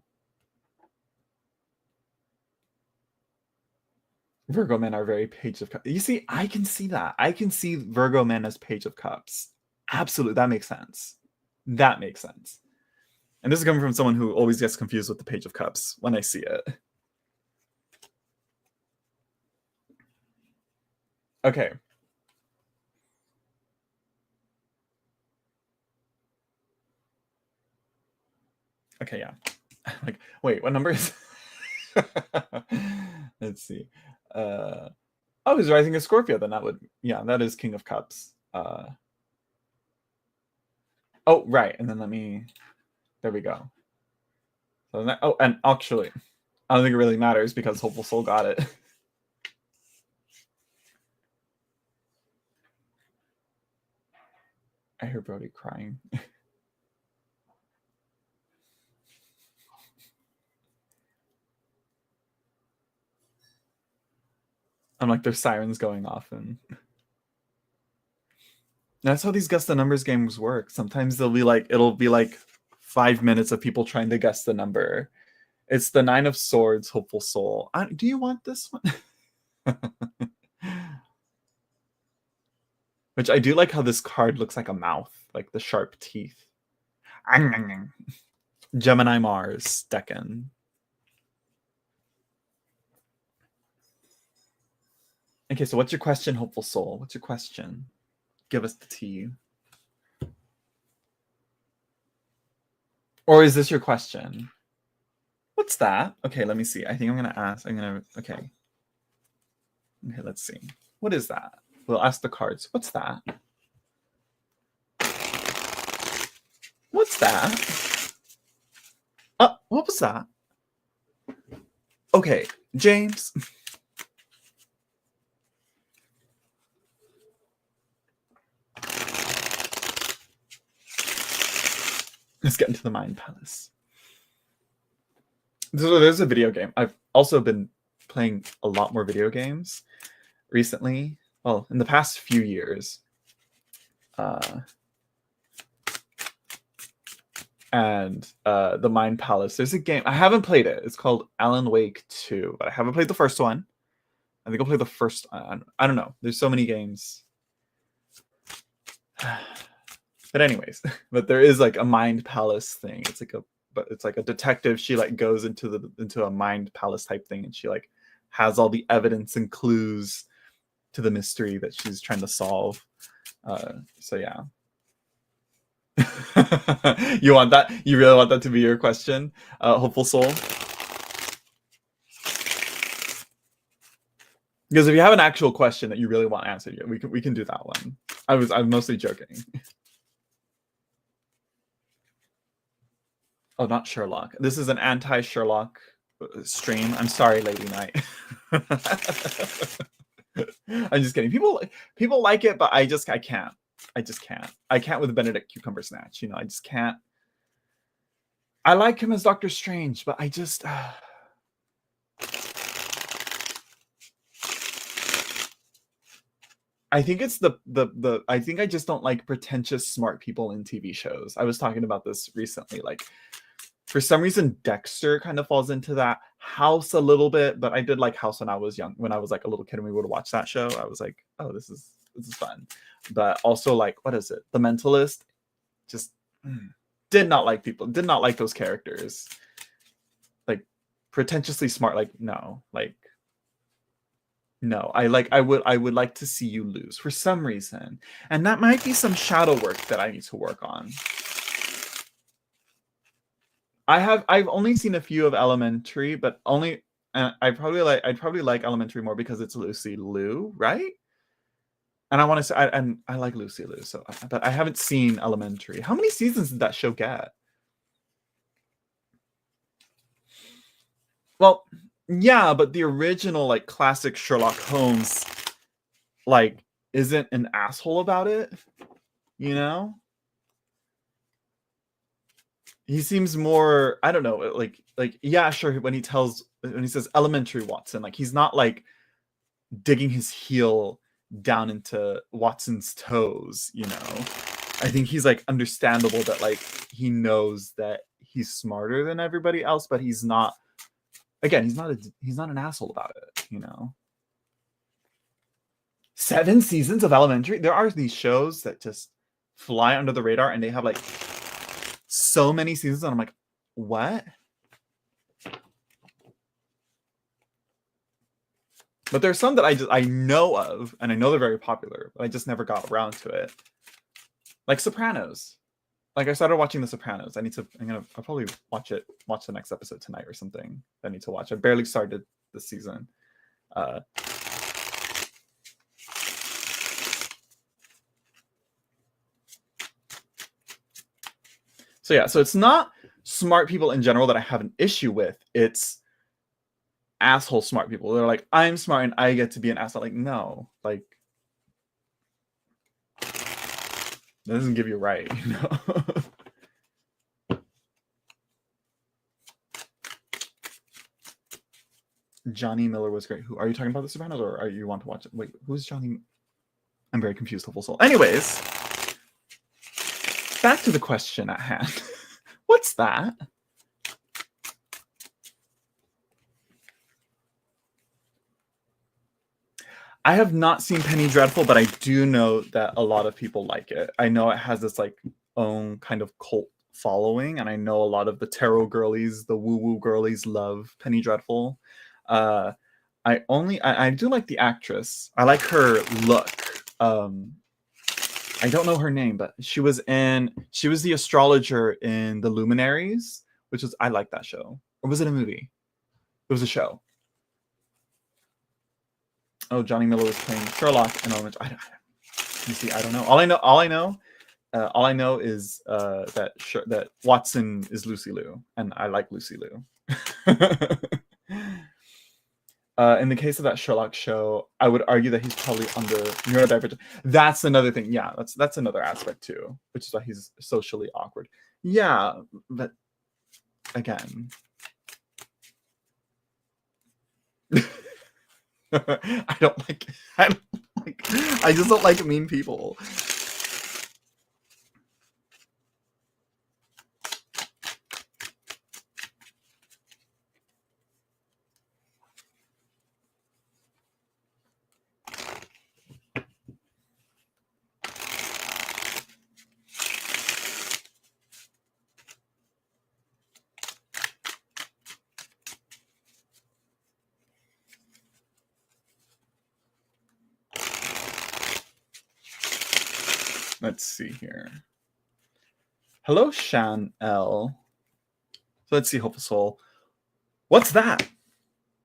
A: Virgo men are very Page of Cups. You see, I can see that. I can see Virgo men as Page of Cups. Absolutely. That makes sense. That makes sense. And this is coming from someone who always gets confused with the Page of Cups when I see it. Okay. Okay, yeah. Like, wait, what number is Let's see. Oh, he's rising a Scorpio, then that would, yeah, that is King of Cups. Oh, right. And then there we go. So oh, and actually, I don't think it really matters because Hopeful Soul got it. I hear Brody crying. I'm like, there's sirens going off, and that's how these guess the numbers games work. Sometimes it'll be like 5 minutes of people trying to guess the number. It's the 9 of Swords, Hopeful Soul. Do you want this one? Which I do like how this card looks like a mouth, like the sharp teeth. Gemini Mars, Decan. Okay, so what's your question, Hopeful Soul? What's your question? Give us the tea. Or is this your question? What's that? Okay, let me see. I think I'm going to ask. Okay. Okay, let's see. What is that? We'll ask the cards. What's that? What's that? What was that? Okay, James. Let's get into the Mind Palace. So there's a video game. I've also been playing a lot more video games recently. Well, in the past few years. And the Mind Palace. There's a game. I haven't played it. It's called Alan Wake 2, but I haven't played the first one. I think I'll play the first. I don't know. There's so many games. But anyways, but there is like a Mind Palace thing. It's like a detective. She like goes into a Mind Palace type thing, and she like has all the evidence and clues to the mystery that she's trying to solve. So yeah. You want that? You really want that to be your question, Hopeful Soul? Because if you have an actual question that you really want answered, we can do that one. I'm mostly joking. Oh, not Sherlock. This is an anti-Sherlock stream. I'm sorry, Lady Knight. I'm just kidding. People like it, but I can't. I just can't. I can't with Benedict Cucumber Snatch. You know, I just can't. I like him as Doctor Strange, but I just I think it's the I think I just don't like pretentious smart people in TV shows. I was talking about this recently. Like for some reason, Dexter kind of falls into that. House a little bit, but I did like House when I was young. When I was like a little kid and we would watch that show, I was like, oh, this is fun. But also like, what is it? The Mentalist. Just did not like people. Did not like those characters. Like pretentiously smart. Like no. Like no. I would like to see you lose for some reason, and that might be some shadow work that I need to work on. I've only seen a few of Elementary, but only I'd probably like Elementary more because it's Lucy Liu, right? And I want to say I like Lucy Liu, so but I haven't seen Elementary. How many seasons did that show get? Well, yeah, but the original like classic Sherlock Holmes like isn't an asshole about it, you know? He seems more, I don't know, like yeah, sure, when he says elementary Watson, like he's not like digging his heel down into Watson's toes, you know. I think he's like understandable that like he knows that he's smarter than everybody else, but he's not, again, he's not an asshole about it, you know. 7 seasons of Elementary. There are these shows that just fly under the radar and they have like so many seasons and I'm like, what? But there's some that I know of and I know they're very popular, but I just never got around to it. Like Sopranos. Like I started watching The Sopranos. I'll probably watch the next episode tonight or something. I need to watch. I barely started this season. So yeah, so it's not smart people in general that I have an issue with. It's asshole smart people. They're like, I'm smart and I get to be an asshole. Like, no, like that doesn't give you a right, you know. Johnny Miller was great. Who are you talking about? The Sopranos, or are you want to watch it? Wait, who's Johnny? I'm very confused, hopeful soul. Anyways, back to the question at hand. What's that? I have not seen Penny Dreadful, but I do know that a lot of people like it. I know it has this like own kind of cult following, and I know a lot of the tarot girlies, the woo-woo girlies love Penny Dreadful. I do like the actress. I like her look. I don't know her name, but she was the astrologer in The Luminaries, which was, I like that show. Or was it a movie? It was a show. Oh, Johnny Miller was playing Sherlock in Elementary. You see, I don't know. All I know is that Watson is Lucy Liu, and I like Lucy Liu. In the case of that Sherlock show, I would argue that he's probably under neurodivergent. That's another thing. Yeah, that's another aspect too, which is why he's socially awkward. Yeah, but again, I just don't like mean people. Let's see here. Hello, Shan L. So let's see, Hopeful Soul. What's that?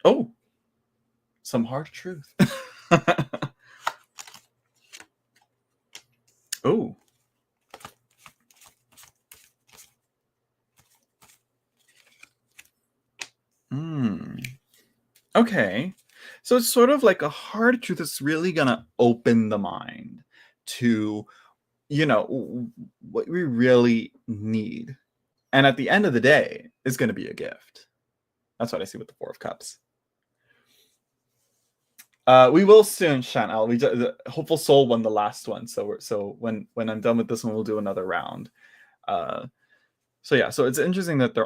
A: Oh, some hard truth. Oh. Okay. So it's sort of like a hard truth that's really gonna open the mind to, you know, what we really need. And at the end of the day, it's going to be a gift. That's what I see with the Four of Cups. We will soon, Chanel. The Hopeful Soul won the last one, so when I'm done with this one, we'll do another round. So yeah, so it's interesting that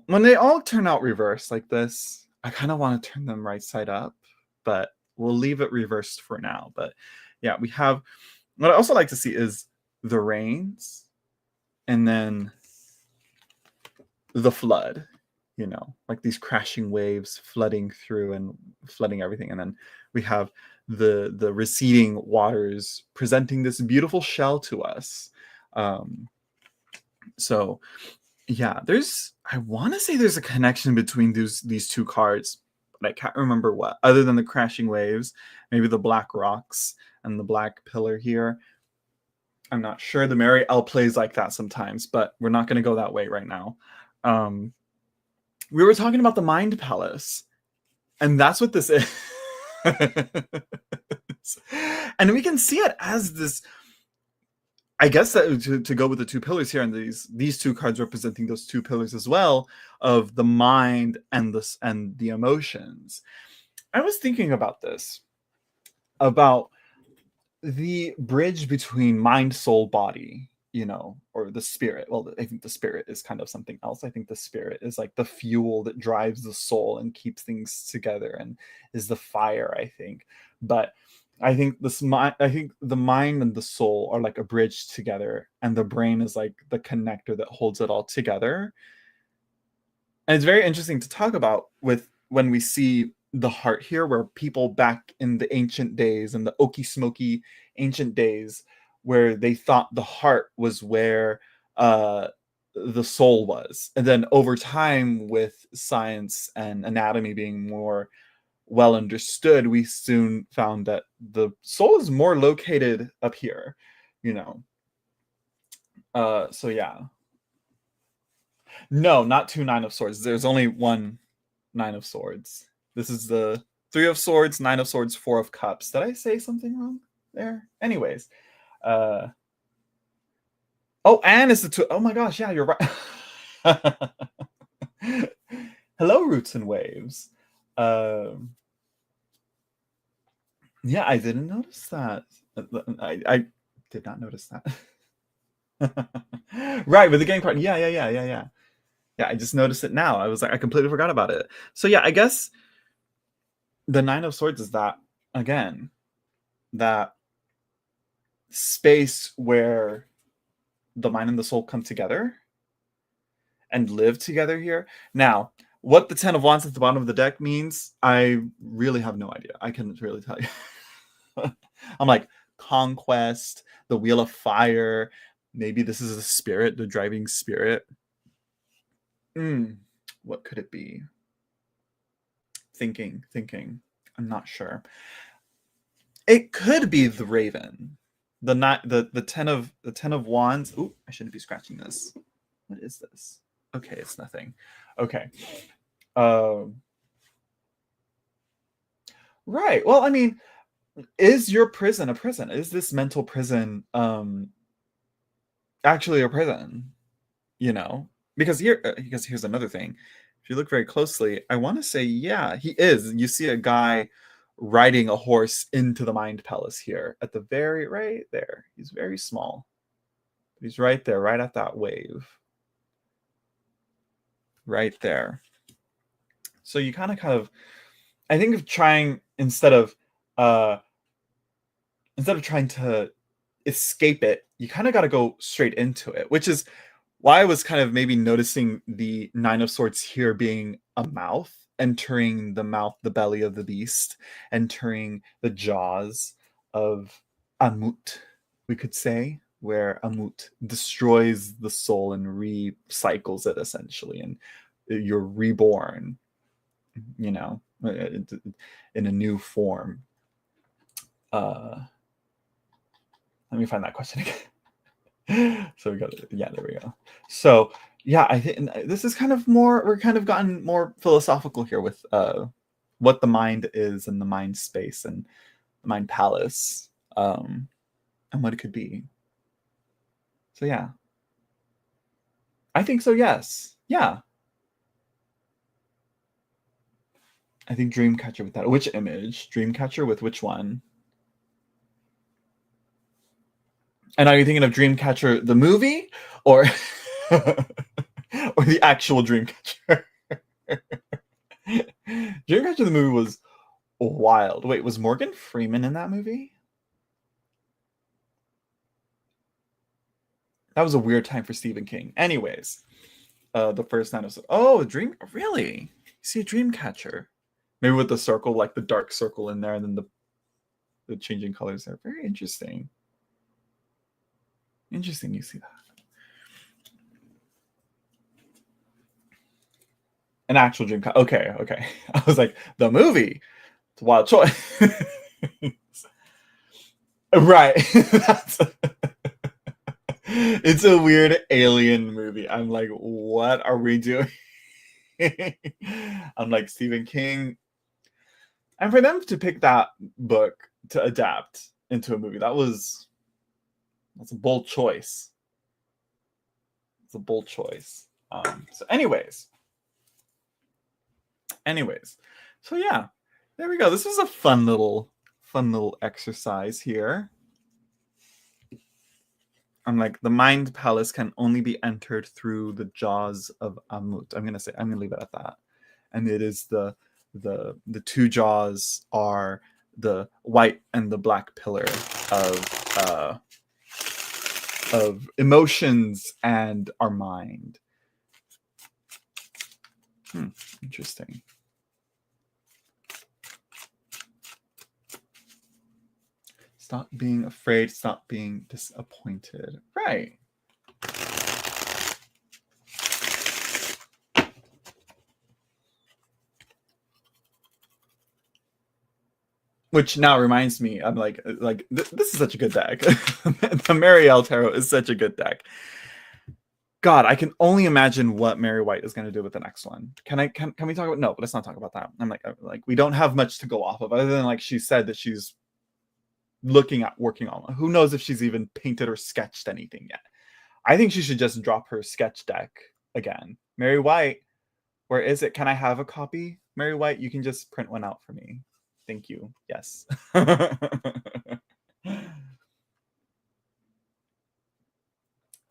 A: when they all turn out reversed like this, I kind of want to turn them right side up, but we'll leave it reversed for now. But yeah, we have, what I also like to see is the rains and then the flood, like these crashing waves flooding through and flooding everything. And then we have the receding waters presenting this beautiful shell to us. So yeah, I want to say there's a connection between these two cards, but I can't remember what, other than the crashing waves, maybe the black rocks and the black pillar here. I'm not sure. The Mary L plays like that sometimes, but we're not going to go that way right now. We were talking about the Mind Palace, and that's what this is. And we can see it as this, I guess that to go with the two pillars here, and these two cards representing those two pillars as well, of the mind and the emotions. I was thinking about this, about the bridge between mind, soul, body, or the spirit. Well, I think the spirit is kind of something else. I think the spirit is like the fuel that drives the soul and keeps things together and is the fire, I think. But I think the mind and the soul are like a bridge together, and the brain is like the connector that holds it all together. And it's very interesting to talk about when we see the heart here, where people back in the ancient days, and the okie smoky ancient days, where they thought the heart was where the soul was. And then over time, with science and anatomy being more well understood, we soon found that the soul is more located up here, so yeah. No, not two Nine of Swords. There's only one Nine of Swords. This is the Three of Swords, Nine of Swords, Four of Cups. Did I say something wrong there? Anyways. Oh, and it's the two. Oh my gosh, yeah, you're right. Hello, Roots and Waves. Yeah, I didn't notice that. I did not notice that. Right, with the game card. Yeah. Yeah, I just noticed it now. I was like, I completely forgot about it. So yeah, I guess the Nine of Swords is that, again, that space where the mind and the soul come together and live together here. Now, what the Ten of Wands at the bottom of the deck means, I really have no idea. I couldn't really tell you. I'm like, conquest, the Wheel of Fire. Maybe this is the spirit, the driving spirit. What could it be? Thinking. I'm not sure. It could be the Raven. The ten of Wands. Ooh, I shouldn't be scratching this. What is this? Okay, it's nothing. Okay. Right. Well, I mean, is your prison a prison? Is this mental prison actually a prison? Because here's another thing. If you look very closely, I want to say, yeah, he is. You see a guy riding a horse into the Mind Palace here at the very right there. He's very small. He's right there, right at that wave. Right there. So you kind of, I think of trying, instead of trying to escape it, you kind of got to go straight into it, which is why I was kind of maybe noticing the Nine of Swords here being a mouth, entering the mouth, the belly of the beast, entering the jaws of Amut, we could say, where Amut destroys the soul and recycles it, essentially, and you're reborn, in a new form. Let me find that question again. So we got it. Yeah, there we go. So yeah, I think this is kind of more, we're kind of gotten more philosophical here with what the mind is, and the mind space, and the mind palace, and what it could be. So yeah, I think so, yes. Yeah. I think Dreamcatcher with that. Which image? Dreamcatcher with which one? And are you thinking of Dreamcatcher the movie or or the actual Dreamcatcher? Dreamcatcher the movie was wild. Wait, was Morgan Freeman in that movie? That was a weird time for Stephen King. Anyways, the first time I was really? You see a Dreamcatcher. Maybe with the circle, like the dark circle in there, and then the changing colors there. Very interesting. Interesting you see that. An actual dream. Okay. I was like, the movie. It's a wild choice. Right. It's a weird alien movie. I'm like, what are we doing? I'm like, Stephen King. And for them to pick that book to adapt into a movie, that's a bold choice. It's a bold choice. So anyways. So yeah, there we go. This was a fun little exercise here. I'm like, the mind palace can only be entered through the jaws of Amut. I'm gonna leave it at that. And it is the two jaws are the white and the black pillar of emotions and our mind. Interesting. Stop being afraid. Stop being disappointed. Right. Which now reminds me, I'm like this is such a good deck. The Marielle Tarot is such a good deck. God, I can only imagine what Mary White is going to do with the next one. Can we talk about? No, but let's not talk about that. I'm like we don't have much to go off of, other than like she said that she's looking at working on. Who knows if she's even painted or sketched anything yet? I think she should just drop her sketch deck again. Mary White, where is it? Can I have a copy? Mary White, you can just print one out for me. Thank you. Yes. The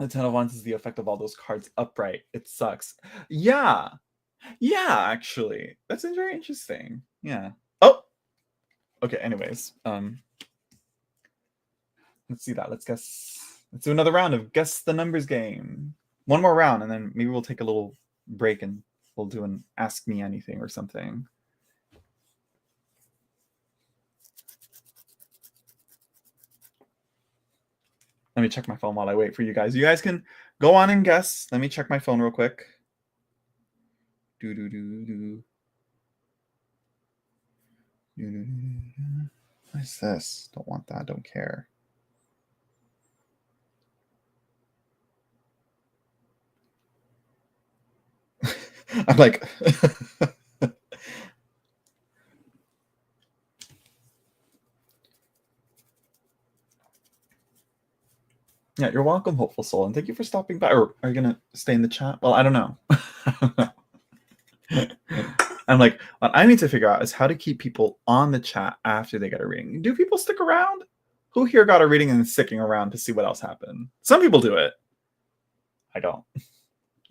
A: Ten of Wands is the effect of all those cards upright. It sucks. Yeah. Actually. That's very interesting. Yeah. Oh! Okay, anyways. Let's see that. Let's do another round of guess the numbers game. One more round, and then maybe we'll take a little break and we'll do an ask me anything or something. Let me check my phone while I wait for you guys. You guys can go on and guess. Let me check my phone real quick. What is this? Don't want that. Don't care. I'm like... Yeah, you're welcome, Hopeful Soul, and thank you for stopping by. Or are you gonna stay in the chat? Well, I don't know. I'm like, what I need to figure out is how to keep people on the chat after they get a reading. Do people stick around? Who here got a reading and is sticking around to see what else happened? Some people do it. I don't.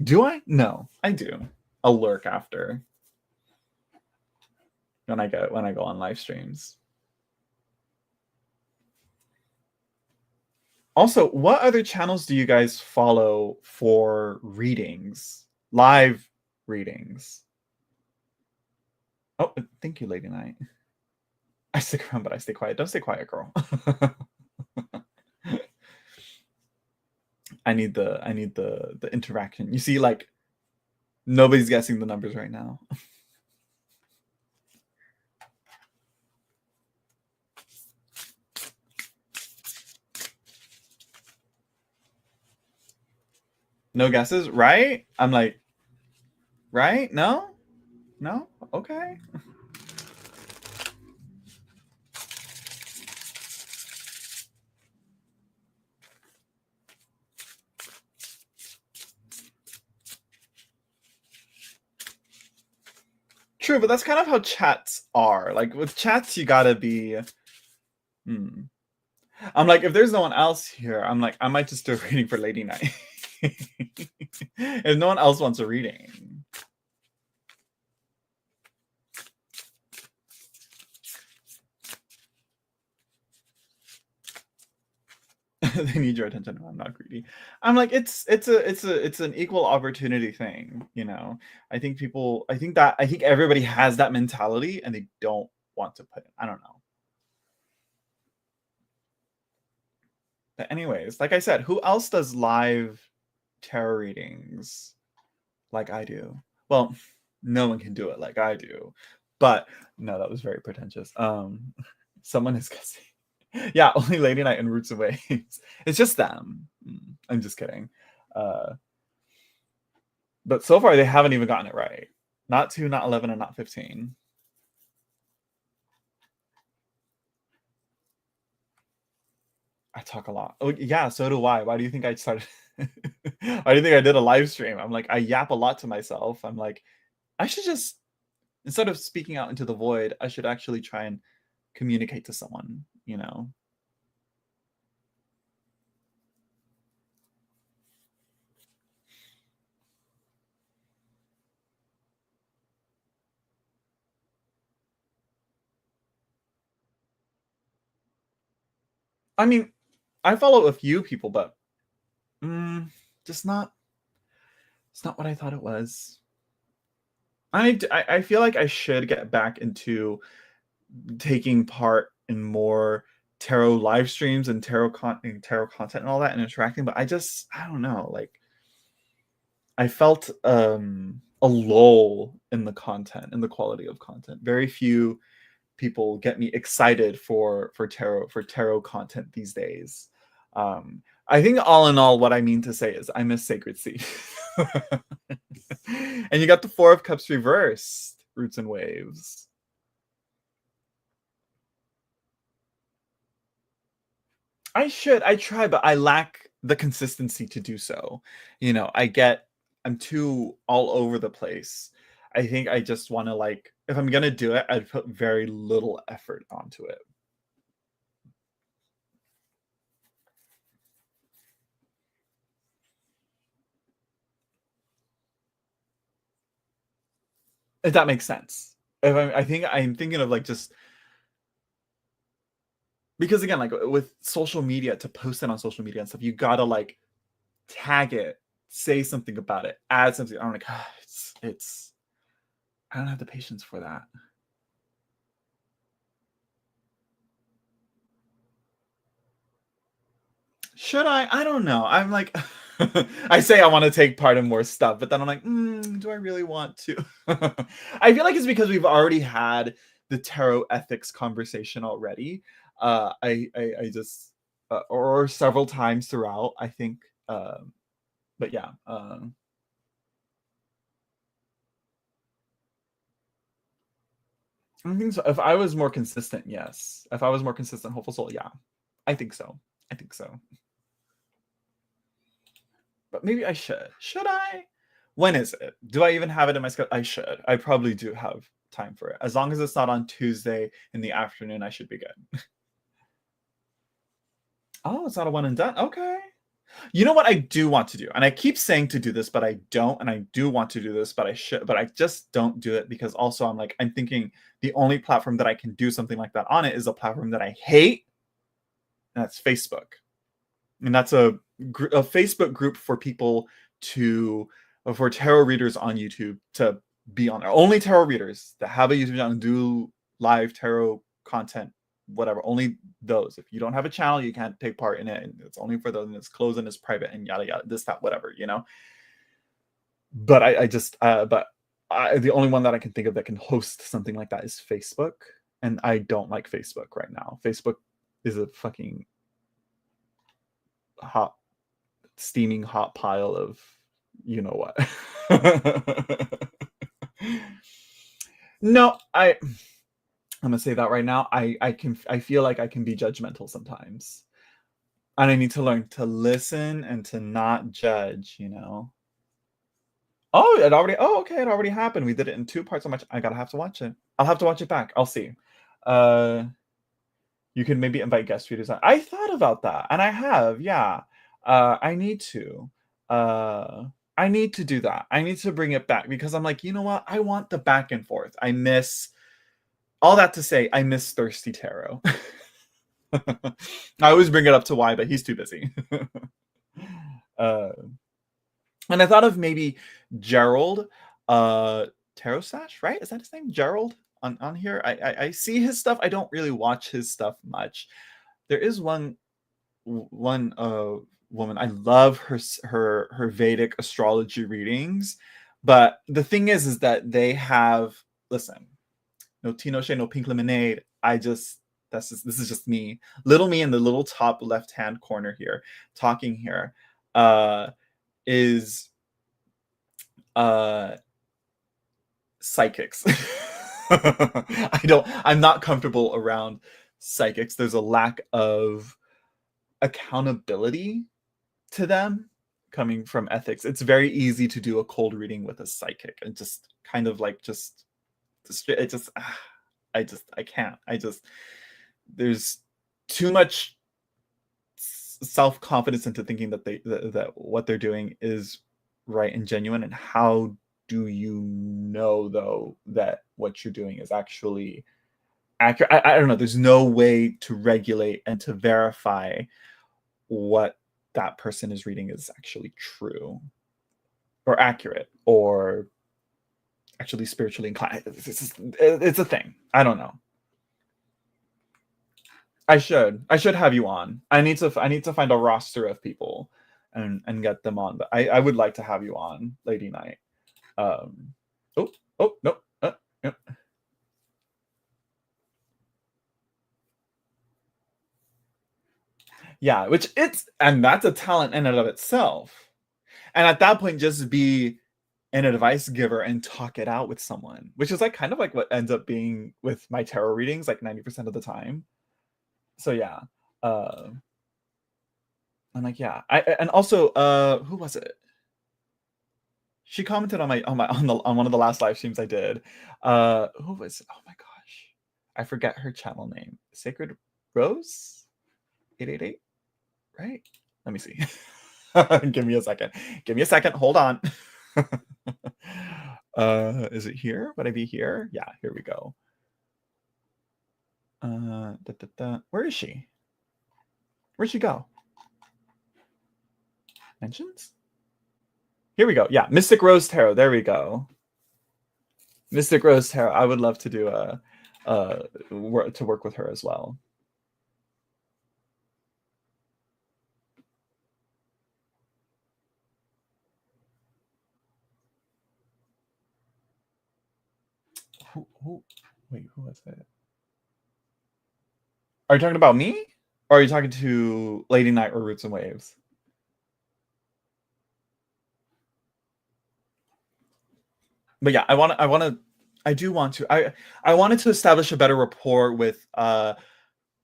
A: Do I? No, I do. I'll lurk after when I go on live streams. Also, what other channels do you guys follow for readings? Live readings? Oh, thank you, Lady Knight. I stick around, but I stay quiet. Don't stay quiet, girl. I need the interaction. You see, like, nobody's guessing the numbers right now. No guesses, right? I'm like, right? No? Okay. True, but that's kind of how chats are. Like with chats, you gotta be. Hmm. I'm like, if there's no one else here, I'm like, I might just do a reading for Lady Night. If no one else wants a reading. They need your attention. No, I'm not greedy. I'm like, it's an equal opportunity thing, you know. I think everybody has that mentality and they don't want to put it. I don't know. But anyways, like I said, who else does live tarot readings like I do? Well, no one can do it like I do. But no, that was very pretentious. Someone is guessing. Yeah, only Lady Night and Roots and Waves. It's just them. I'm just kidding. Uh, but so far they haven't even gotten it right. Not 2, not 11, and not 15. I talk a lot. Oh, yeah, so do I. Why do you think I started? Why do you think I did a live stream? I'm like, I yap a lot to myself. I'm like, I should just, instead of speaking out into the void, I should actually try and communicate to someone, you know? I mean, I follow a few people, but just not, it's not what I thought it was. I feel like I should get back into taking part in more tarot live streams and tarot content and all that and interacting, but I don't know, like I felt a lull in the content, in the quality of content. Very few people get me excited for tarot content these days. I think all in all, what I mean to say is I miss Sacred Seed. And you got the Four of Cups reversed, Roots and Waves. I try, but I lack the consistency to do so. You know, I'm too all over the place. I think I just want to like, if I'm gonna do it, I'd put very little effort onto it. If that makes sense. I think I'm thinking of like just because again, like with social media, to post it on social media and stuff, you gotta like tag it, say something about it, add something. I'm like, it's I don't have the patience for that. Should I? I don't know. I'm like, I say I want to take part in more stuff, but then I'm like, do I really want to? I feel like it's because we've already had the tarot ethics conversation already. I just, or several times throughout, I think. But yeah. I think so. If I was more consistent, yes. If I was more consistent, hopeful soul, yeah. I think so. I think so. But maybe I should. Should I? When is it? Do I even have it in my schedule? I should. I probably do have time for it. As long as it's not on Tuesday in the afternoon, I should be good. Oh, it's not a one and done. Okay. You know what I do want to do? And I keep saying to do this, but I don't. And I do want to do this, but I should, but I just don't do it because also I'm like, I'm thinking the only platform that I can do something like that on it is a platform that I hate. And that's Facebook. And that's a Facebook group for people to for tarot readers on YouTube to be on there. Only tarot readers that have a YouTube channel and do live tarot content, whatever. Only those. If you don't have a channel, you can't take part in it. And it's only for those, and it's closed and it's private and yada yada. This, that, whatever, you know. But I just the only one that I can think of that can host something like that is Facebook. And I don't like Facebook right now. Facebook is a fucking hot steaming hot pile of you know what. No, I'm gonna say that right now. I feel like I can be judgmental sometimes. And I need to learn to listen and to not judge, you know. Oh, it already oh, okay, it already happened. We did it in 2 parts. I gotta have to watch it. I'll have to watch it back. I'll see. Uh, you can maybe invite guest readers on. I thought about that, and I have, yeah. I need to. Uh, I need to do that. I need to bring it back because I'm like, you know what? I want the back and forth. I miss all that to say, I miss Thirsty Tarot. I always bring it up to Y, but he's too busy. uh, and I thought of maybe Gerald, Tarot Stash, right? Is that his name? Gerald on here. I see his stuff. I don't really watch his stuff much. There is one woman. I love her Vedic astrology readings, but the thing is that they have listen. No tea, no shade, no pink lemonade. This is just me. Little me in the little top left hand corner here, talking here, is uh psychics. I'm not comfortable around psychics. There's a lack of accountability to them coming from ethics. It's very easy to do a cold reading with a psychic and just kind of like it just I can't. There's too much self-confidence into thinking that that what they're doing is right and genuine. And how do you know though that what you're doing is actually accurate? I don't know. There's no way to regulate and to verify what that person is reading is actually true or accurate or actually spiritually inclined. It's a thing. I don't know. I should have you on. I need to find a roster of people and get them on. But I would like to have you on, Lady Night. Oh, no. Yeah. Yeah, and that's a talent in and of itself. And at that point, just be an advice giver and talk it out with someone, which is like kind of like what ends up being with my tarot readings, like 90% of the time. So yeah. I'm like, yeah. And also, who was it? She commented on on one of the last live streams I did. Who was it? Oh my gosh. I forget her channel name. Sacred Rose? 888? Right? Let me see. Give me a second. Give me a second. Hold on. Is it here? Would I be here? Yeah, here we go. Where is she? Where'd she go? Mentions? Here we go. Yeah, Mystic Rose Tarot. There we go. Mystic Rose Tarot. I would love to do to work with her as well. Wait, who was it? Are you talking about me? Or are you talking to Lady Night or Roots and Waves? But yeah, I do want to. I wanted to establish a better rapport with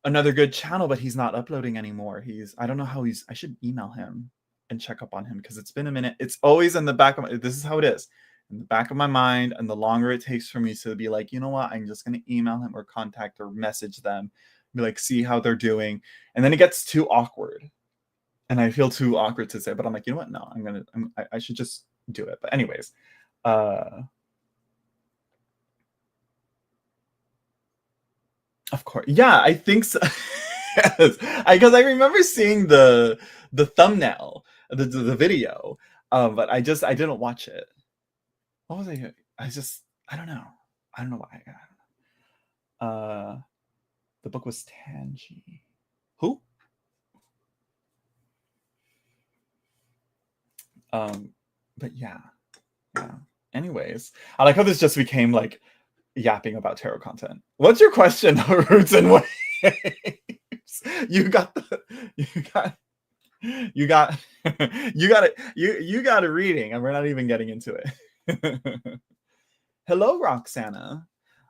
A: another good channel, but he's not uploading anymore. I don't know how I should email him and check up on him because it's been a minute. It's always in the back of this is how it is. In the back of my mind, and the longer it takes for me to be like, you know what, I'm just gonna email him or contact or message them, be like, see how they're doing, and then it gets too awkward, and I feel too awkward to say, but I'm like, you know what, no, I should just do it. But anyways, of course, yeah, I think so. Yes, because I remember seeing the thumbnail, the video, but I didn't watch it. What was I? I don't know. I don't know why. The book was Tangy. Who? But yeah. Anyways, I like how this just became like yapping about tarot content. What's your question, Roots and Waves? You got you got a reading, and we're not even getting into it. Hello, Roxana.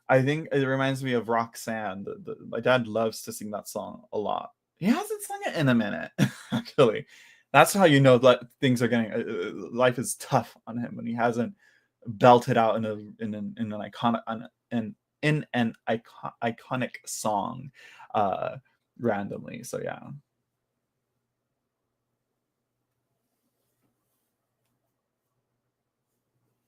A: I think it reminds me of Roxanne. My dad loves to sing that song a lot. He hasn't sung it in a minute, actually. That's how you know that things are getting life is tough on him when he hasn't belted out in an iconic in an iconic song uh randomly. So yeah.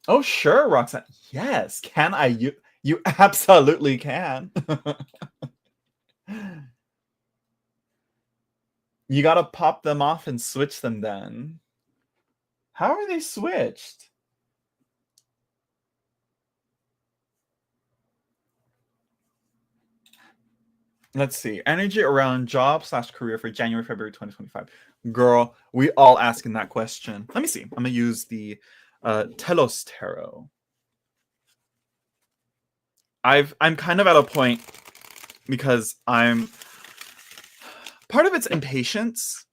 A: Oh sure, Roxanne. Yes. Can I you absolutely can. You gotta pop them off and switch them then. How are they switched? Let's see. Energy around job/career for January, February 2025. Girl, we all asking that question. Let me see. I'm gonna use the Telos Tarot. I'm kind of at a point because I'm part of it's impatience.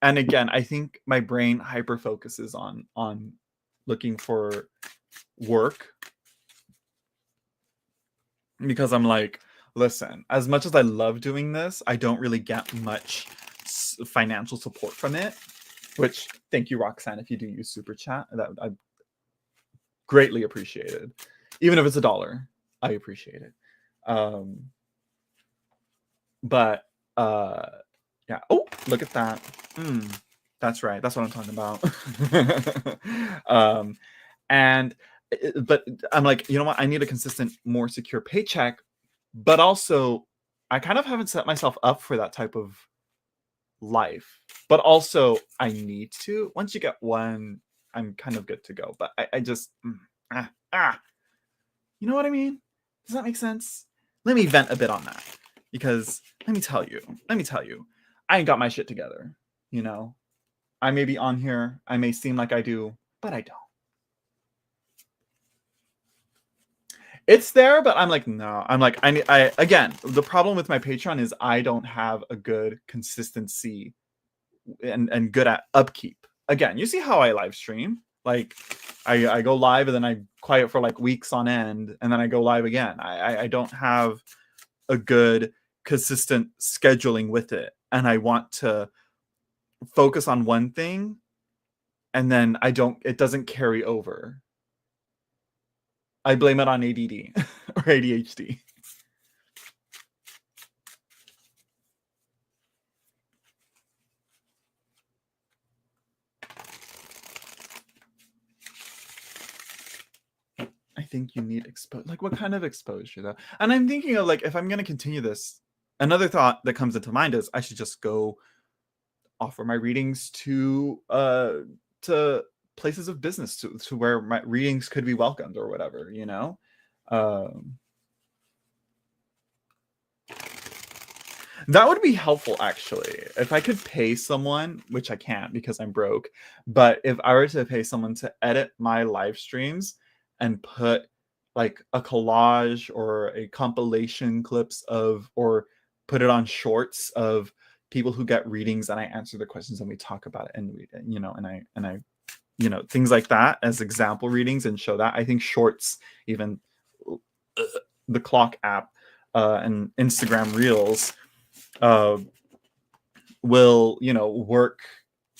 A: And again, I think my brain hyper focuses on looking for work because I'm like, listen, as much as I love doing this, I don't really get much financial support from it. Which, thank you, Roxanne, if you do use Super Chat, that I greatly appreciated. Even if it's $1, I appreciate it. But yeah. Oh, look at that. That's right. That's what I'm talking about. And but I'm like, you know what? I need a consistent, more secure paycheck. But also, I kind of haven't set myself up for that type of life. But also, I need to. Once you get one, I'm kind of good to go. But I just you know what I mean? Does that make sense? Let me vent a bit on that because let me tell you, I ain't got my shit together. You know, I may be on here, I may seem like I do, but I don't. It's there, but I'm like, no. I'm like, I again, the problem with my Patreon is I don't have a good consistency and good at upkeep. Again, you see how I live stream. Like I go live and then I quiet for like weeks on end and then I go live again. I don't have a good consistent scheduling with it. And I want to focus on one thing and then it doesn't carry over. I blame it on ADD or ADHD. I think you need like what kind of exposure though? And I'm thinking of like if I'm gonna continue this, another thought that comes into mind is I should just go offer my readings to places of business to where my readings could be welcomed or whatever, you know. That would be helpful actually. If I could pay someone, which I can't because I'm broke, but if I were to pay someone to edit my live streams and put like a collage or a compilation clips of or put it on shorts of people who get readings and I answer the questions and we talk about it and we you know and I you know things like that as example readings and show that. I think shorts, even the clock app and Instagram reels will, you know, work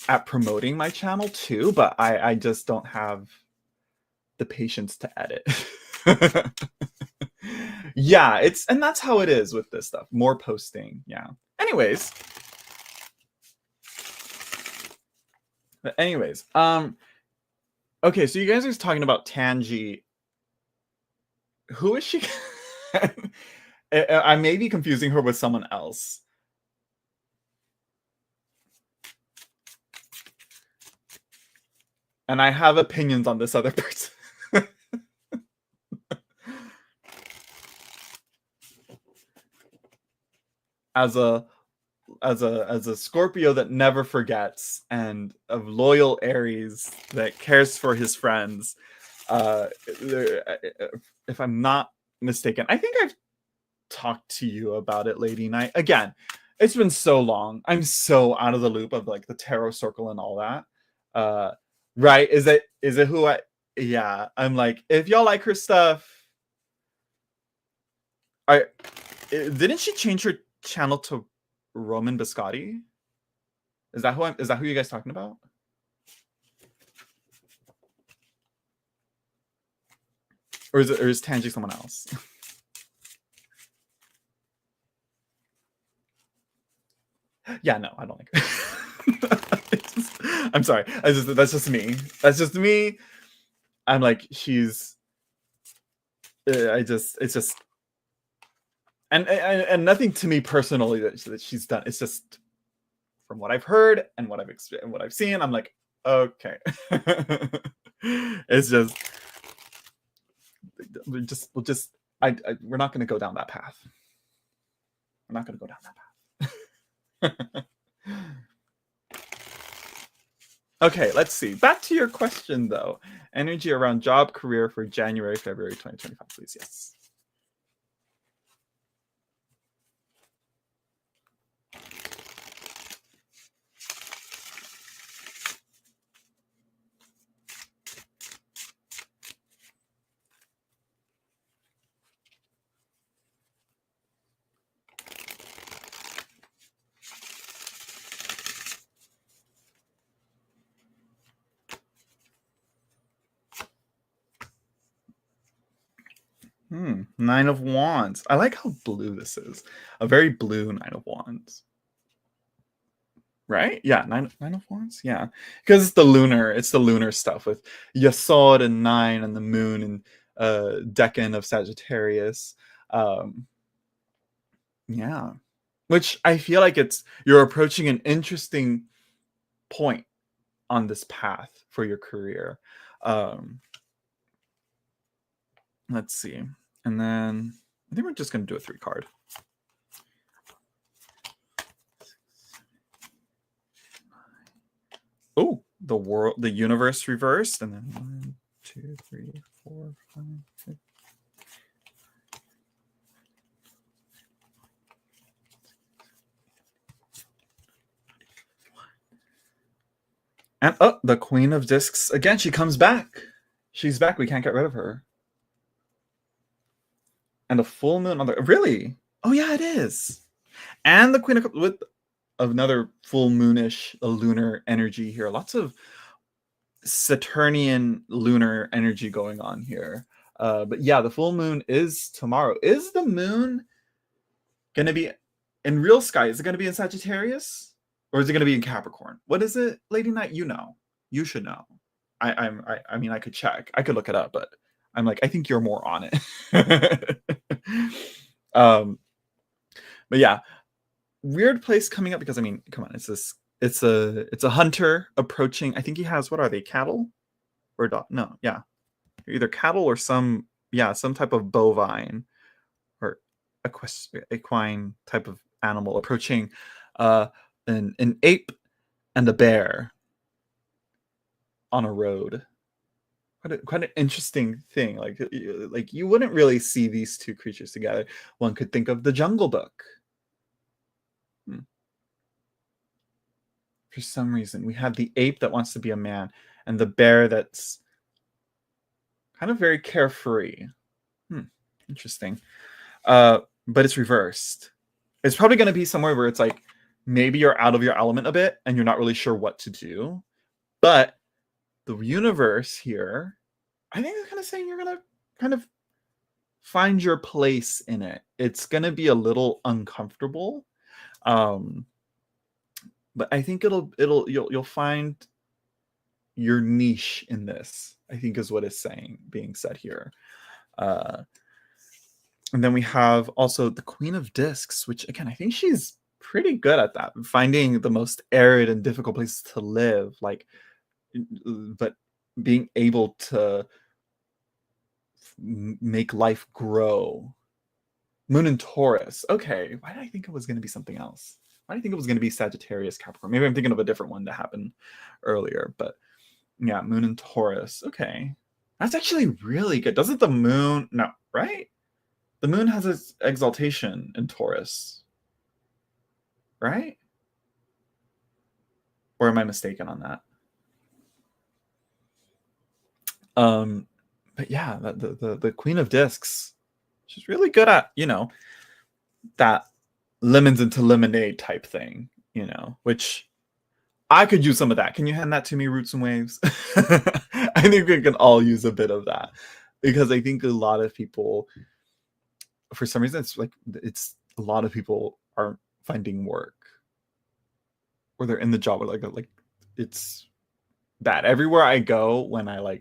A: at promoting my channel too, but I just don't have the patience to edit. Yeah, and that's how it is with this stuff. More posting, yeah. Anyways, okay, so you guys are talking about Tangi. Who is she? I may be confusing her with someone else. And I have opinions on this other person. as a Scorpio that never forgets and a loyal Aries that cares for his friends, if I'm not mistaken, I think I've talked to you about it, Lady Night. Again, it's been so long. I'm so out of the loop of like the tarot circle and all that. Right? Is it who I? Yeah, I'm like, if y'all like her stuff, didn't she change her channel to Roman Biscotti? Is that who you guys talking about? Or is Tanji someone else? Yeah, no, I don't like her. I'm sorry. That's just me. That's just me. I'm like, she's it's just and nothing to me personally that she's done. It's just from what I've heard and what I've seen, I'm like, okay. It's just we're not going to go down that path. We're not going to go down that path. Okay, let's see. Back to your question though. Energy around job career for January, February 2025, please. Yes. 9 of Wands. I like how blue this is. A very blue 9 of Wands. Right? Yeah, nine of Wands. Yeah, because it's the lunar stuff with Yasod and 9 and the moon and Decan of Sagittarius. Yeah, which I feel like you're approaching an interesting point on this path for your career. Let's see, and then I think we're just going to do a 3 card. Oh, the universe reversed, and then 1, 2, 3, 4, 5, 6. And the Queen of Discs again. She comes back. She's back. We can't get rid of her. And a full moon on the really. Oh yeah, it is. And the Queen of with another full moonish, a lunar energy here. Lots of Saturnian lunar energy going on here. But yeah, the full moon is tomorrow. Is the moon going to be in real sky? Is it going to be in Sagittarius? Or is it going to be in Capricorn? What is it, Lady Knight? You know. You should know. I mean, I could check. I could look it up, but I'm like, I think you're more on it. But yeah, weird place coming up because I mean, come on, it's a hunter approaching. I think he has, what are they, cattle or dog? No, yeah, either cattle or some type of bovine or equine type of animal approaching an ape and a bear on a road. Quite an interesting thing. Like you wouldn't really see these two creatures together. One could think of the Jungle Book. For some reason, we have the ape that wants to be a man and the bear that's kind of very carefree. Interesting. But it's reversed. It's probably going to be somewhere where it's like maybe you're out of your element a bit and you're not really sure what to do. But the universe here, I think it's kind of saying you're going to kind of find your place in it. It's going to be a little uncomfortable. But I think you'll find your niche in this, I think is what is being said here. And then we have also the Queen of Discs, which again, I think she's pretty good at that, finding the most arid and difficult places to live, like, but being able to make life grow. Moon in Taurus. Okay, why did I think it was going to be something else? Why do you think it was going to be Sagittarius, Capricorn? Maybe I'm thinking of a different one that happened earlier, but yeah, Moon in Taurus. Okay, that's actually really good. Doesn't the moon? No, right? The moon has its exaltation in Taurus, right? Or am I mistaken on that? But yeah, the Queen of Discs, she's really good at, that lemons into lemonade type thing, which I could use some of that. Can you hand that to me, Roots and Waves? I think we can all use a bit of that because I think a lot of people, for some reason, it's a lot of people aren't finding work or they're in the job or like it's bad. Everywhere I go when I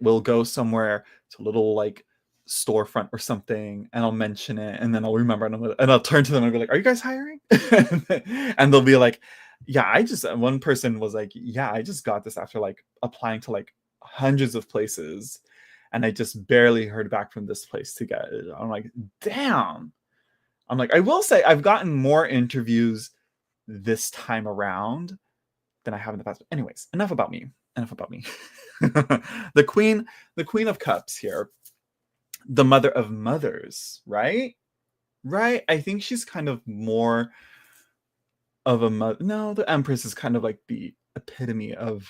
A: we'll go somewhere to a little like storefront or something and I'll mention it and then I'll remember and I'll turn to them and be like, "Are you guys hiring?" And they'll be like, "Yeah, I just," one person was like, "Yeah, I just got this after like applying to like hundreds of places and I just barely heard back from this place to get it." I'm like, "Damn." I'm like, I will say I've gotten more interviews this time around than I have in the past. But anyways, enough about me. Enough about me. the queen, the Queen of Cups here, the mother of mothers, right? Right? I think she's kind of more of a mother. No, the Empress is kind of like the epitome of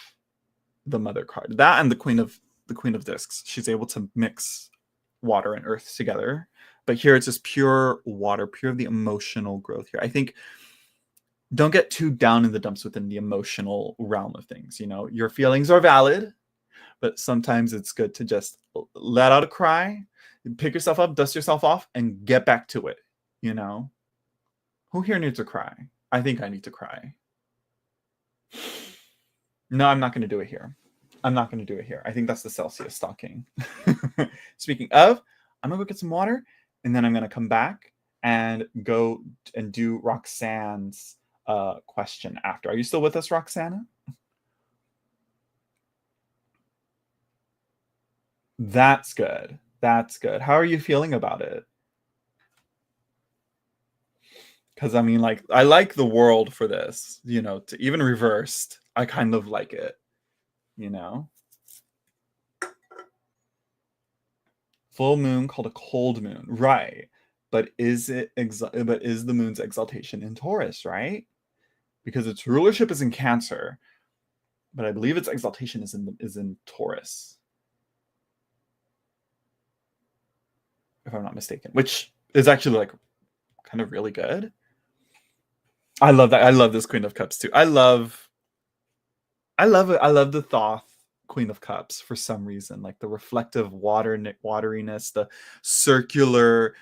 A: the mother card. That and the Queen of Discs. She's able to mix water and earth together. But here it's just pure water, pure the emotional growth here. I think don't get too down in the dumps within the emotional realm of things. You know, your feelings are valid, but sometimes it's good to just let out a cry, pick yourself up, dust yourself off, and get back to it. You know, who here needs to cry? I think I need to cry. No, I'm not going to do it here. I'm not going to do it here. I think that's the Celsius talking. Speaking of, I'm going to go get some water, and then I'm going to come back and go and do Roxanne's question after. Are you still with us, Roxana? That's good. That's good. How are you feeling about it? Because I mean, like, I like the world for this, you know, to even reversed. I kind of like it, you know? Full moon called a cold moon, right? But but is the moon's exaltation in Taurus, right? Because its rulership is in Cancer, but I believe its exaltation is in Taurus, if I'm not mistaken, which is actually like kind of really good. I love that. I love this Queen of Cups too. I love it. I love the Thoth Queen of Cups for some reason, like the reflective wateriness, the circular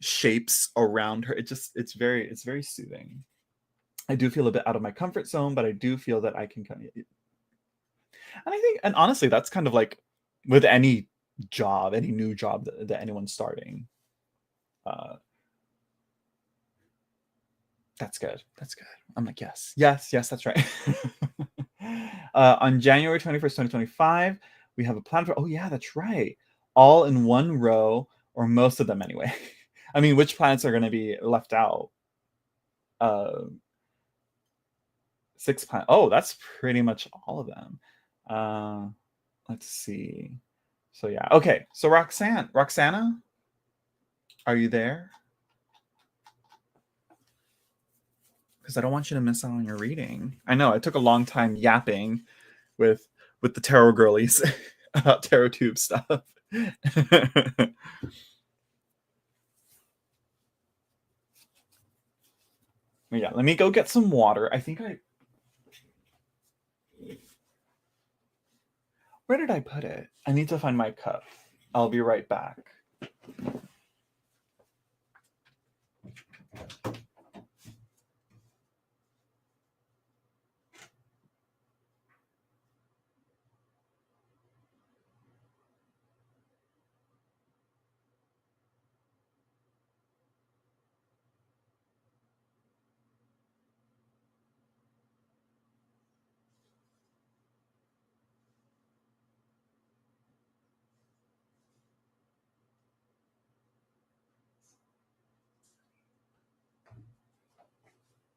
A: shapes around her. It's very soothing. I do feel a bit out of my comfort zone, but I do feel that I can kind of, and I think, and honestly, that's kind of like with any job, any new job that anyone's starting. Uh, that's good. That's good. I'm like, yes, yes, yes, that's right. On January 21st, 2025, we have a plan for, oh, yeah, that's right. All in one row, or most of them anyway. I mean, which planets are going to be left out? Uh, 6 planets. Oh, that's pretty much all of them. Let's see. So, yeah. Okay. So, Roxana, are you there? Because I don't want you to miss out on your reading. I know I took a long time yapping with the tarot girlies about tarot tube stuff. Yeah, let me go get some water. I think where did I put it? I need to find my cup. I'll be right back.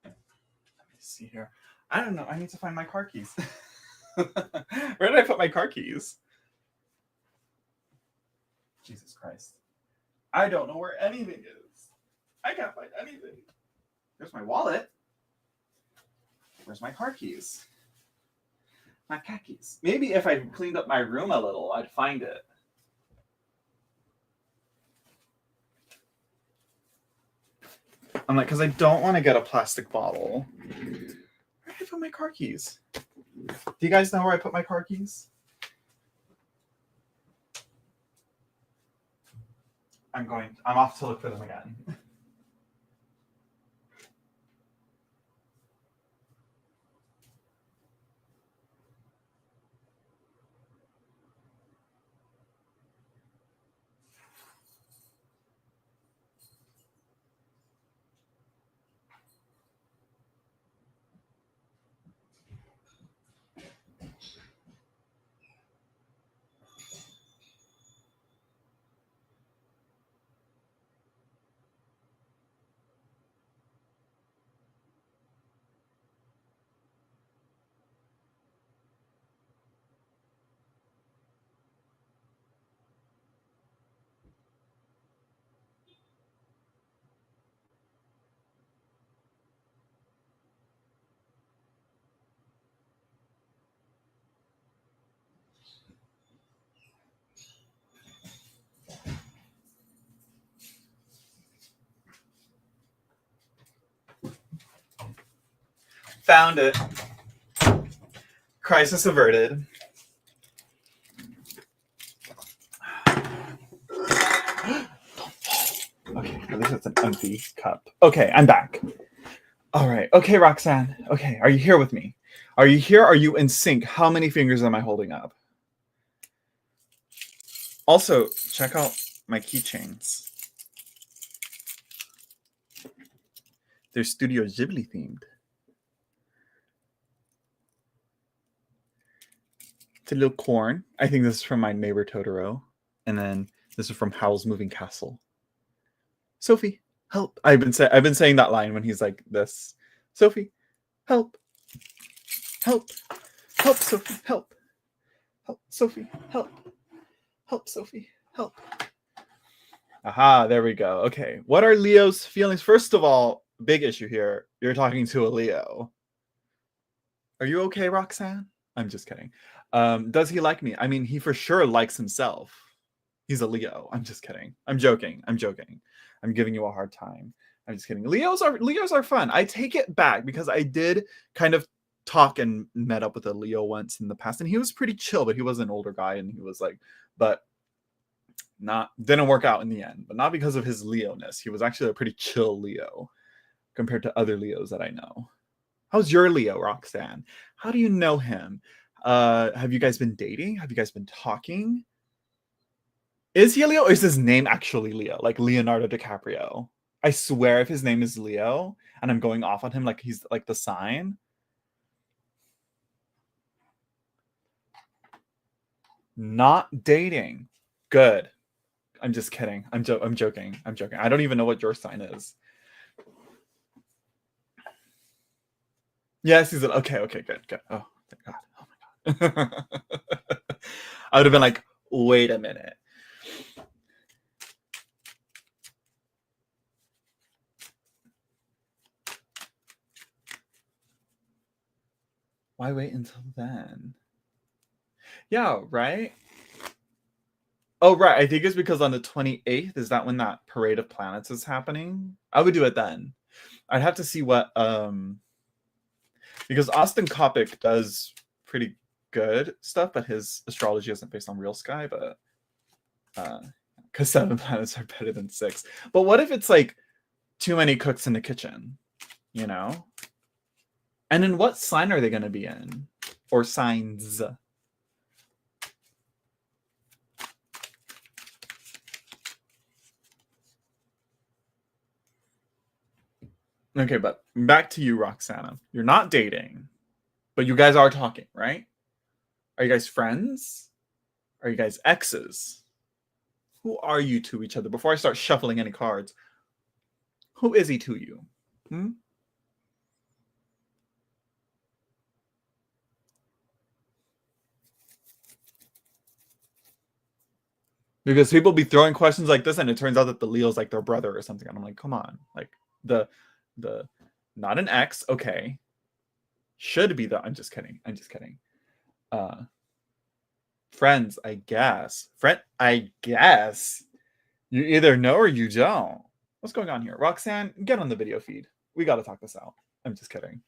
A: Let me see here. I don't know. I need to find my car keys. Where did I put my car keys? Jesus Christ. I don't know where anything is. I can't find anything. There's my wallet. Where's my car keys? My cat keys. Maybe if I cleaned up my room a little, I'd find it. I'm like, because I don't want to get a plastic bottle. Where did put my car keys? Do you guys know where I put my car keys? I'm off to look for them again. Found it. Crisis averted. Okay, at least it's an empty cup. Okay, I'm back. All right. Okay, Roxanne. Okay, are you here with me? Are you here? Are you in sync? How many fingers am I holding up? Also, check out my keychains. They're Studio Ghibli themed. It's a little corn. I think this is from My Neighbor Totoro. And then this is from Howl's Moving Castle. Sophie, help. I've been saying that line when he's like this. Sophie, help. Help. Help, Sophie, help. Help, Sophie, help. Help, Sophie, help. Aha, there we go. Okay, what are Leo's feelings? First of all, big issue here. You're talking to a Leo. Are you okay, Roxanne? I'm just kidding. Does he like me? I mean, he for sure likes himself. He's a Leo. I'm just kidding. I'm joking. I'm giving you a hard time. I'm just kidding. Leos are fun. I take it back because I did kind of talk and met up with a Leo once in the past, and he was pretty chill, but he was an older guy, and he was like, but didn't work out in the end, but not because of his Leo-ness. He was actually a pretty chill Leo compared to other Leos that I know. How's your Leo, Roxanne? How do you know him? Have you guys been dating? Have you guys been talking? Is he a Leo? Or is his name actually Leo? Like Leonardo DiCaprio? I swear if his name is Leo and I'm going off on him like he's like the sign. Not dating. Good. I'm just kidding. I'm joking. I don't even know what your sign is. Yes, he's okay, good. Oh, thank God. Oh my God. I would have been like, wait a minute. Why wait until then? Yeah, right? Oh, right. I think it's because on the 28th, is that when that Parade of Planets is happening? I would do it then. I'd have to see what because Austin Coppock does pretty good stuff, but his astrology isn't based on real sky, but because 7 planets are better than 6. But what if it's like too many cooks in the kitchen, you know? And then what sign are they going to be in? Or signs? Okay, but back to you, Roxana. You're not dating, but you guys are talking, right? Are you guys friends? Are you guys exes? Who are you to each other? Before I start shuffling any cards, who is he to you? Because people be throwing questions like this, and it turns out that the Leo's like their brother or something. And I'm like, come on, like the not an ex, okay. Should be the. I'm just kidding. Friends, I guess. I guess. You either know or you don't. What's going on here? Roxanne, get on the video feed. We got to talk this out. I'm just kidding.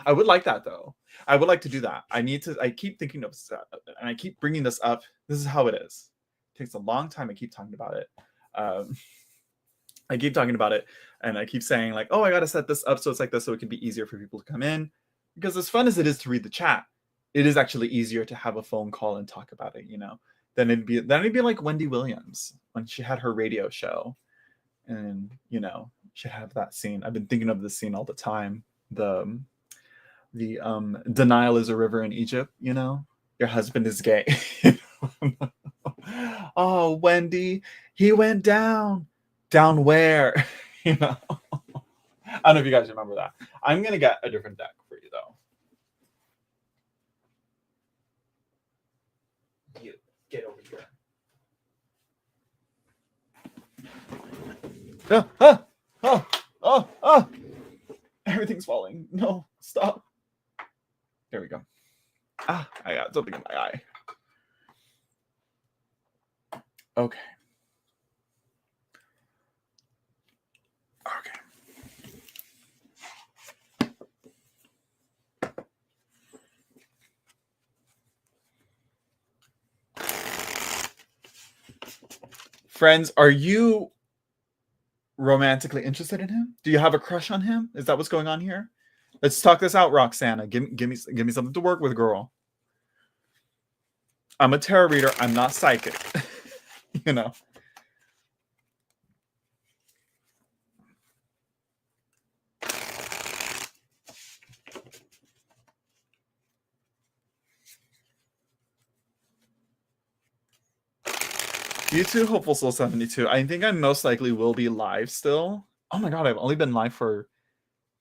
A: I would like that though. I would like to do that. I keep thinking of and I keep bringing this up. This is how it is. It takes a long time. I keep talking about it. Um, I keep talking about it and I keep saying like, oh, I got to set this up so it's like this so it can be easier for people to come in. Because as fun as it is to read the chat, it is actually easier to have a phone call and talk about it, then it'd be like Wendy Williams when she had her radio show and, she had that scene. I've been thinking of this scene all the time. The denial is a river in Egypt, your husband is gay. Oh, Wendy, he went down where? I don't know if you guys remember that. I'm gonna get a different deck for you though. You get over here. Oh. Everything's falling. No, stop. There we go. I got something in my eye. Okay. Friends, are you romantically interested in him? Do you have a crush on him? Is that what's going on here? Let's talk this out, Roxana. Give me something to work with, girl. I'm a tarot reader. I'm not psychic. You too, Hopeful Soul 72. I think I most likely will be live still. Oh my god, I've only been live for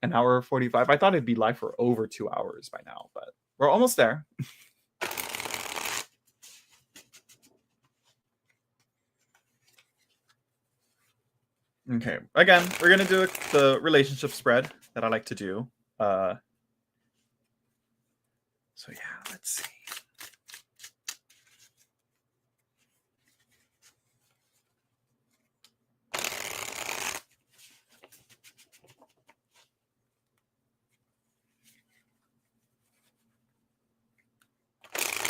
A: an hour 45. I thought it'd be live for over 2 hours by now, but we're almost there. Okay, again, we're gonna do the relationship spread that I like to do. So yeah, let's see.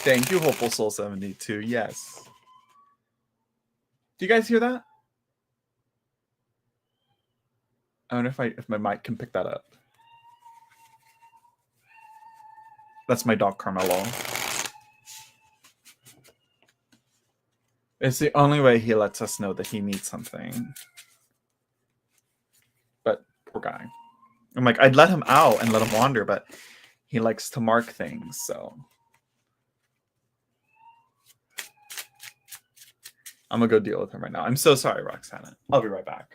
A: Thank you, Hopeful Soul 72. Yes. Do you guys hear that? I wonder if my mic can pick that up. That's my dog Carmelo. It's the only way he lets us know that he needs something. But poor guy. I'm like, I'd let him out and let him wander, but he likes to mark things, so I'm gonna go deal with him right now. I'm so sorry, Roxana. I'll be right back.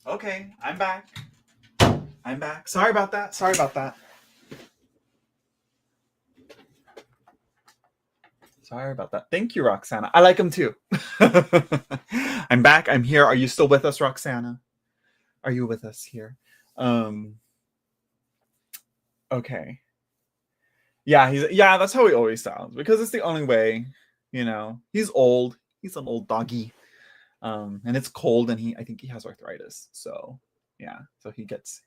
A: Okay, I'm back. I'm back. Sorry about that. Sorry about that. Sorry about that. Thank you, Roxana. I like him too. I'm back. I'm here. Are you still with us, Roxana? Are you with us here? Um okay. Yeah, that's how he always sounds because it's the only way, you know. He's old. He's an old doggy. And it's cold and I think he has arthritis. So, yeah. So he gets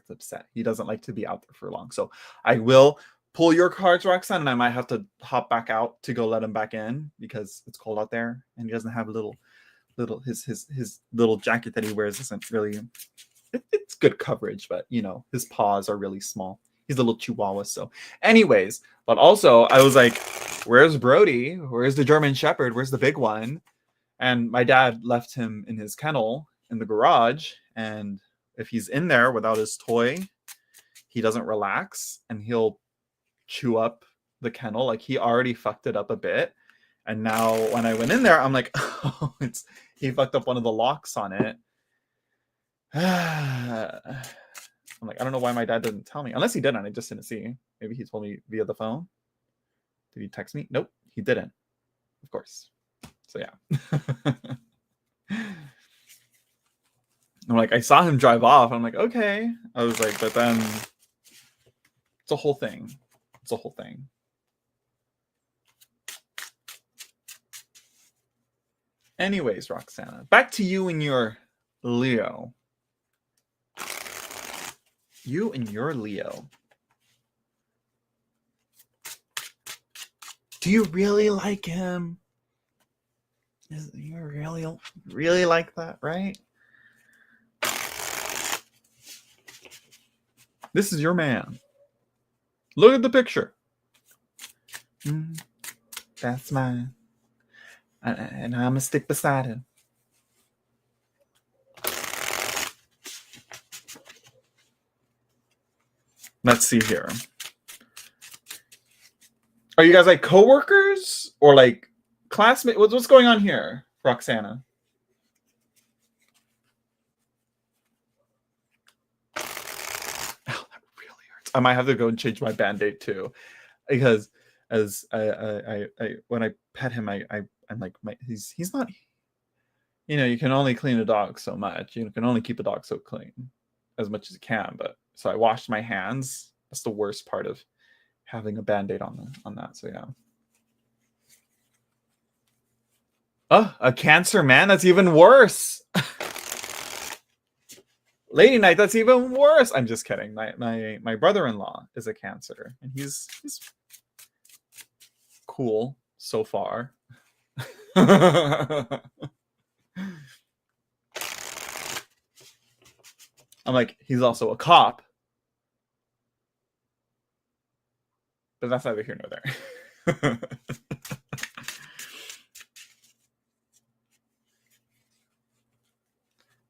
A: upset. He doesn't like to be out there for long. So, I will pull your cards, Roxanne, and I might have to hop back out to go let him back in because it's cold out there and he doesn't have a little his little jacket that he wears isn't really it's good coverage, but you know, his paws are really small. He's a little chihuahua. So, anyways, but also I was like, where's Brody? Where's the German Shepherd? Where's the big one? And my dad left him in his kennel in the garage. And if he's in there without his toy, he doesn't relax and he'll chew up the kennel. Like he already fucked it up a bit. And now when I went in there, I'm like, oh, he fucked up one of the locks on it. I'm like, I don't know why my dad didn't tell me. Unless he didn't, I just didn't see. Maybe he told me via the phone. Did he text me? Nope, he didn't. Of course. So yeah. I'm like, I saw him drive off. I'm like, okay. I was like, but then it's a whole thing. It's a whole thing. Anyways, Roxana, back to you and your Leo. You and your Leo. Do you really like him? You really like that, right? This is your man. Look at the picture. That's mine. And I'm gonna stick beside him. Let's see here. Are you guys like coworkers or like classmates? What's going on here, Roxana? Oh, that really hurts. I might have to go and change my Band-Aid too, because as I when I pet him, I'm like, he's not. You know, you can only clean a dog so much. You can only keep a dog so clean as much as you can. But so I washed my hands. That's the worst part of having a Band-Aid on that. So yeah. Oh, a Cancer man? That's even worse. Lady Night, that's even worse. I'm just kidding. My brother-in-law is a Cancer, and he's cool so far. I'm like, he's also a cop. But that's neither here nor there.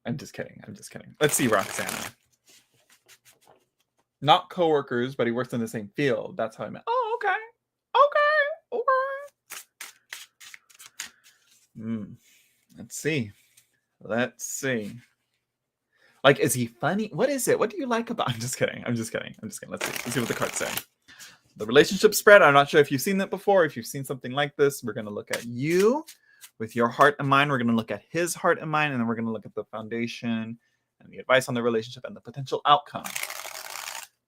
A: I'm just kidding. Let's see, Roxana. Not coworkers, but he works in the same field. That's how I meant. Oh, okay. Let's see. Like, is he funny? What is it? What do you like about? I'm just kidding. Let's see what the cards say. The relationship spread. I'm not sure if you've seen that before. If you've seen something like this, we're going to look at you with your heart and mind. We're going to look at his heart and mind, and then we're going to look at the foundation and the advice on the relationship and the potential outcome.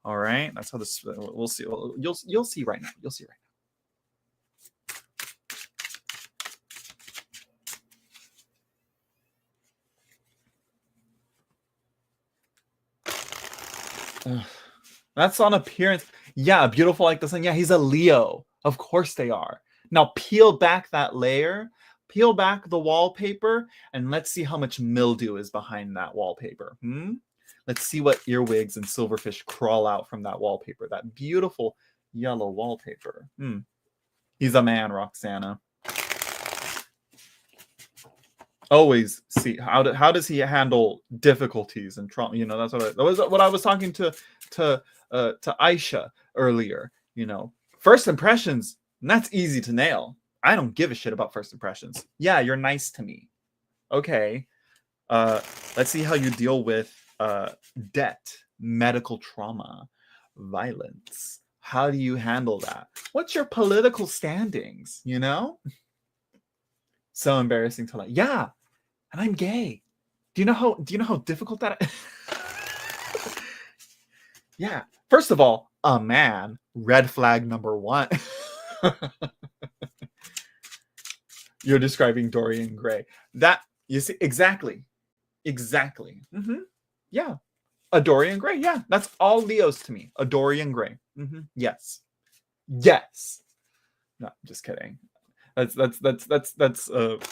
A: All right, that's how this. We'll see. You'll see right now. You'll see right now. Ugh. That's on appearance. Yeah, beautiful like the sun. Yeah, he's a Leo. Of course they are. Now peel back that layer, peel back the wallpaper, and let's see how much mildew is behind that wallpaper. Let's see what earwigs and silverfish crawl out from that wallpaper, that beautiful yellow wallpaper. He's a man, Roxana. Always see how does he handle difficulties and trauma. You know, that was what I was talking to Aisha earlier. You know, first impressions, that's easy to nail. I don't give a shit about first impressions. Yeah, you're nice to me. Okay. Let's see how you deal with debt, medical trauma, violence. How do you handle that? What's your political standings, you know? So embarrassing to like, yeah, and I'm gay. Do you know how difficult that is? Yeah. First of all, a man, red flag number 1. You're describing Dorian Gray. That, you see, exactly. Exactly. Yeah. A Dorian Gray. Yeah. That's all Leos to me. A Dorian Gray. Yes. Yes. No, I'm just kidding. That's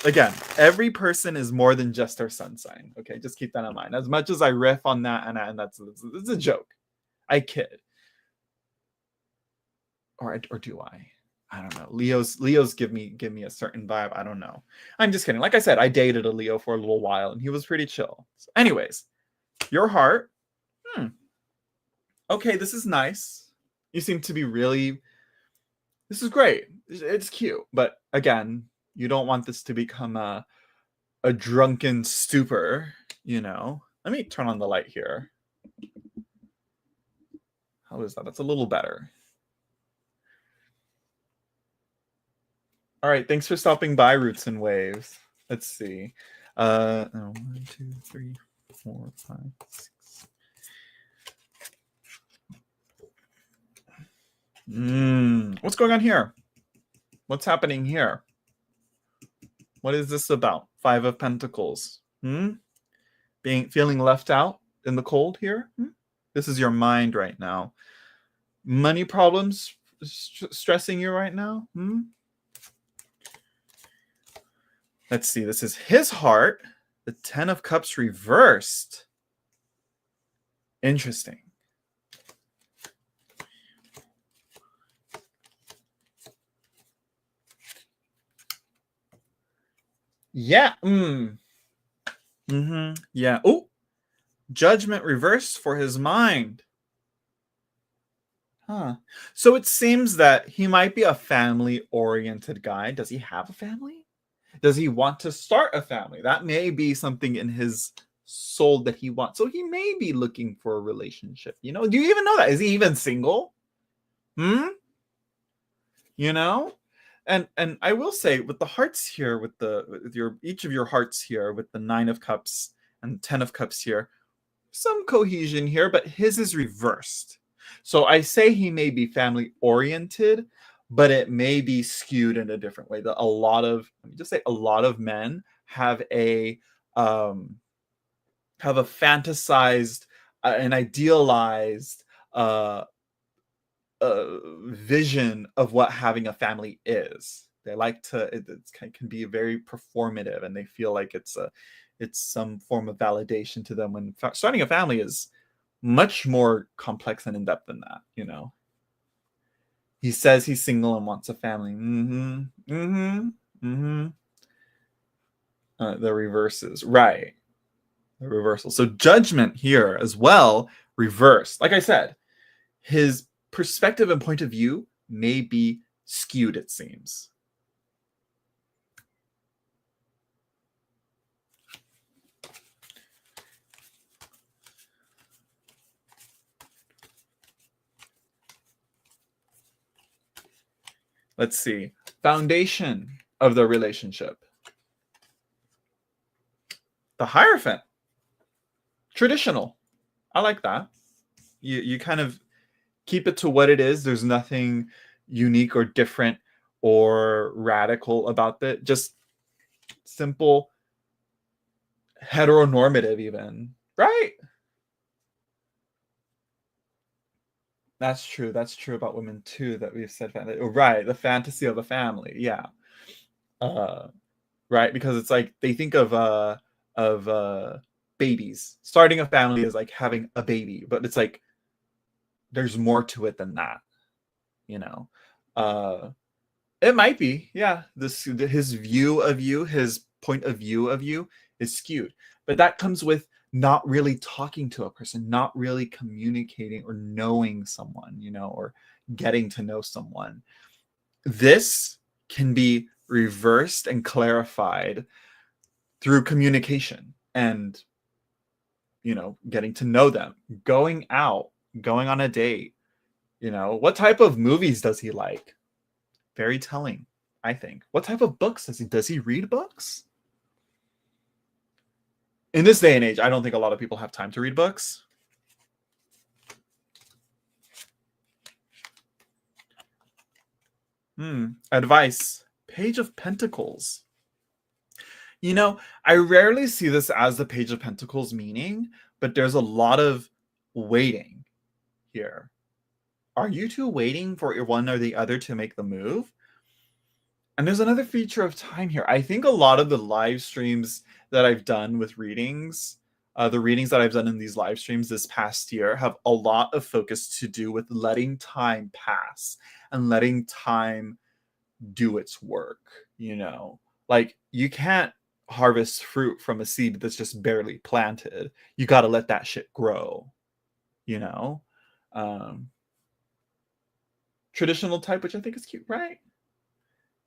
A: again, every person is more than just their sun sign. Okay, just keep that in mind. As much as I riff on that, and that's it's a joke. I kid. Or do I? I don't know. Leos give me a certain vibe. I don't know. I'm just kidding. Like I said, I dated a Leo for a little while and he was pretty chill. So anyways, your heart. Okay, this is nice. You seem to be really, this is great. It's cute. But again, you don't want this to become a drunken stupor, you know. Let me turn on the light here. How is that? That's a little better. All right, thanks for stopping by, Roots and Waves. Let's see. 1, 2, 3, 4, 5, 6. What's going on here? What's happening here? What is this about? 5 of Pentacles. Feeling left out in the cold here? This is your mind right now. Money problems stressing you right now? Let's see. This is his heart. The 10 of Cups reversed. Interesting. Yeah. Yeah. Oh, Judgment reversed for his mind. So it seems that he might be a family-oriented guy. Does he have a family? Does he want to start a family? That may be something in his soul that he wants. So he may be looking for a relationship. You know, do you even know that? Is he even single? You know? And I will say, with the hearts here, with each of your hearts here, with the 9 of Cups and 10 of Cups here, some cohesion here, but his is reversed. So I say he may be family oriented, but it may be skewed in a different way. That a lot of men have a fantasized, an idealized vision of what having a family is. They like to, it can be very performative, and they feel like it's some form of validation to them, when starting a family is much more complex and in-depth than that, you know. He says he's single and wants a family. The reverses, right? The reversal. So Judgment here as well, reversed. Like I said, his perspective and point of view may be skewed, it seems. Let's see. Foundation of the relationship. The Hierophant. Traditional. I like that. You kind of keep it to what it is. There's nothing unique or different or radical about it. Just simple, heteronormative even. Right? That's true. That's true about women too, that we've said. Right. The fantasy of a family. Yeah. Right. Because it's like they think of babies. Starting a family is like having a baby, but it's like there's more to it than that, you know. It might be, yeah. His view of you, his point of view of you is skewed, but that comes with not really talking to a person, not really communicating or knowing someone, you know, or getting to know someone. This can be reversed and clarified through communication and getting to know them, going out, going on a date. What type of movies does he like? Very telling, I think. What type of books does he read books? In this day and age, I don't think a lot of people have time to read books. Advice. Page of Pentacles. I rarely see this as the Page of Pentacles meaning, but there's a lot of waiting here. Are you two waiting for one or the other to make the move? And there's another feature of time here. I think a lot of the live streams that I've done with readings, the readings that I've done in these live streams this past year have a lot of focus to do with letting time pass and letting time do its work. Like, you can't harvest fruit from a seed that's just barely planted. You got to let that shit grow. Traditional type, which I think is cute, right?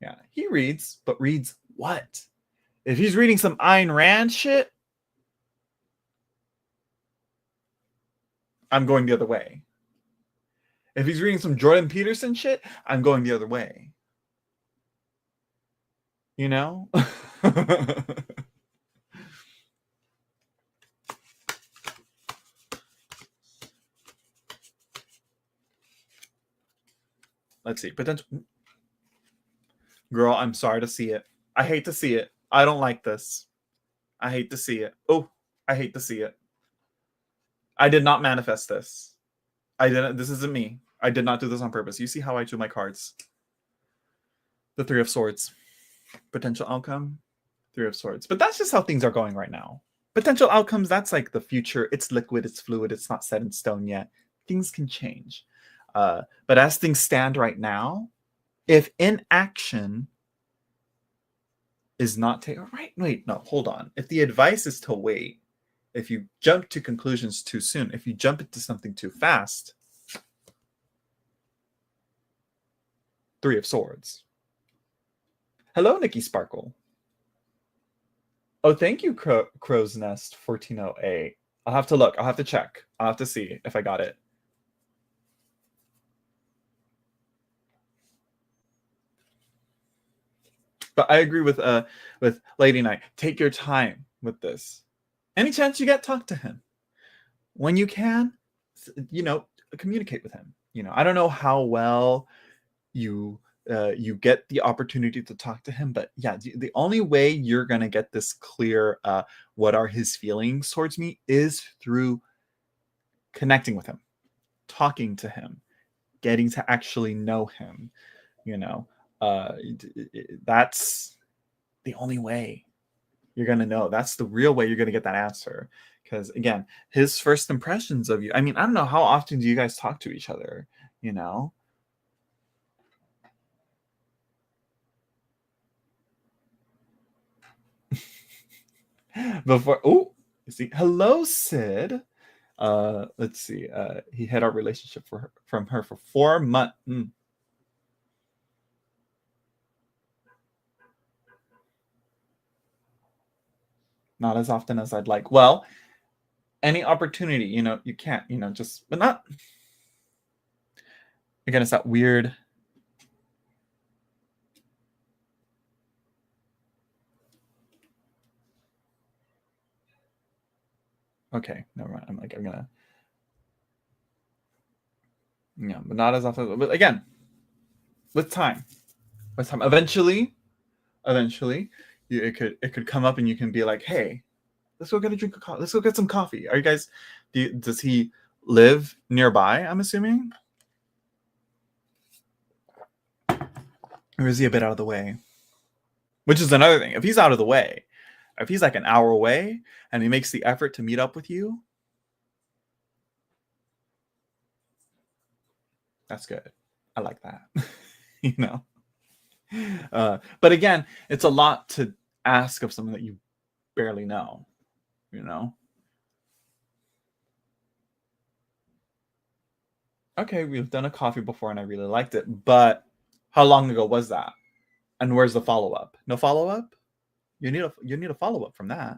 A: Yeah, he reads, but reads what? If he's reading some Ayn Rand shit, I'm going the other way. If he's reading some Jordan Peterson shit, I'm going the other way. Let's see. Potential. Girl, I'm sorry to see it. I hate to see it. I don't like this. I hate to see it. Oh, I hate to see it. I did not manifest this. I didn't. This isn't me. I did not do this on purpose. You see how I do my cards. The Three of Swords. Potential outcome. Three of Swords. But that's just how things are going right now. Potential outcomes, that's like the future. It's liquid. It's fluid. It's not set in stone yet. Things can change. But as things stand right now, if inaction is not taken, right? Wait, no, hold on. If the advice is to wait, if you jump to conclusions too soon, if you jump into something too fast, Three of Swords. Hello, Nikki Sparkle. Oh, thank you, Crow's Nest 1408. I'll have to look. I'll have to check. I'll have to see if I got it. But I agree with Lady Knight. Take your time with this. Any chance you get, talk to him. When you can, communicate with him. I don't know how well you get the opportunity to talk to him, but yeah, the only way you're gonna get this clear what are his feelings towards me is through connecting with him, talking to him, getting to actually know him. That's the only way you're gonna know. That's the real way you're gonna get that answer. Because again, his first impressions of you, I mean, I don't know, how often do you guys talk to each other? Before, oh, see, hello, Sid. Let's see. He had our relationship from her for 4 months. Not as often as I'd like. Well, any opportunity, you can't, just, but not. Again, it's that weird. Okay, never mind. I'm gonna. Yeah, but not as often. But again, with time, eventually, it could come up, and you can be like, hey, let's go get a drink of coffee. Let's go get some coffee. Are you guys? Does he live nearby? I'm assuming, or is he a bit out of the way? Which is another thing. If he's out of the way, if he's like an hour away, and he makes the effort to meet up with you, that's good. I like that. But again, it's a lot to ask of someone that you barely know. Okay, we've done a coffee before and I really liked it, but how long ago was that? And where's the follow-up? No follow-up? You need a follow-up from that.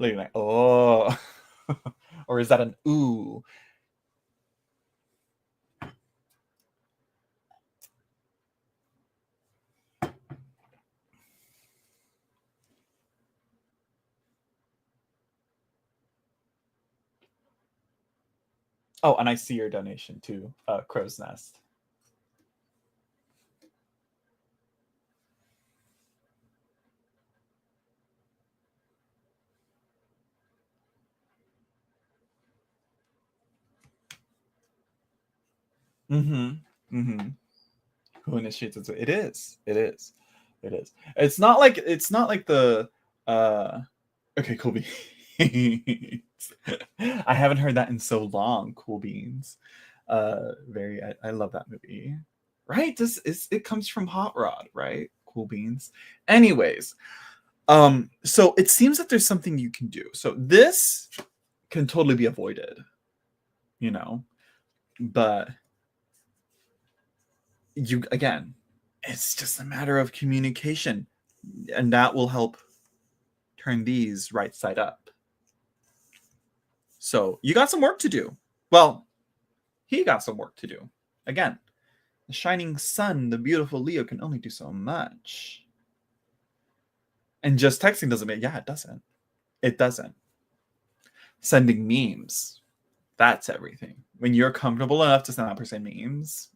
A: like, oh. Or is that an ooh? Oh, and I see your donation too, Crow's Nest. Mm-hmm. Mm-hmm. Who initiates it? It is. It is. It is. It's not like the okay, cool beans. I haven't heard that in so long. Cool beans. Very I love that movie. Right? This is it comes from Hot Rod, right? Cool beans. Anyways, so it seems that there's something you can do. So this can totally be avoided, you know, but you again, it's just a matter of communication, and that will help turn these right side up. So you got some work to do. Well, he got some work to do. Again, the shining sun, the beautiful Leo can only do so much. And just texting doesn't make, yeah, it doesn't. It doesn't. Sending memes, that's everything. When you're comfortable enough to send that person memes,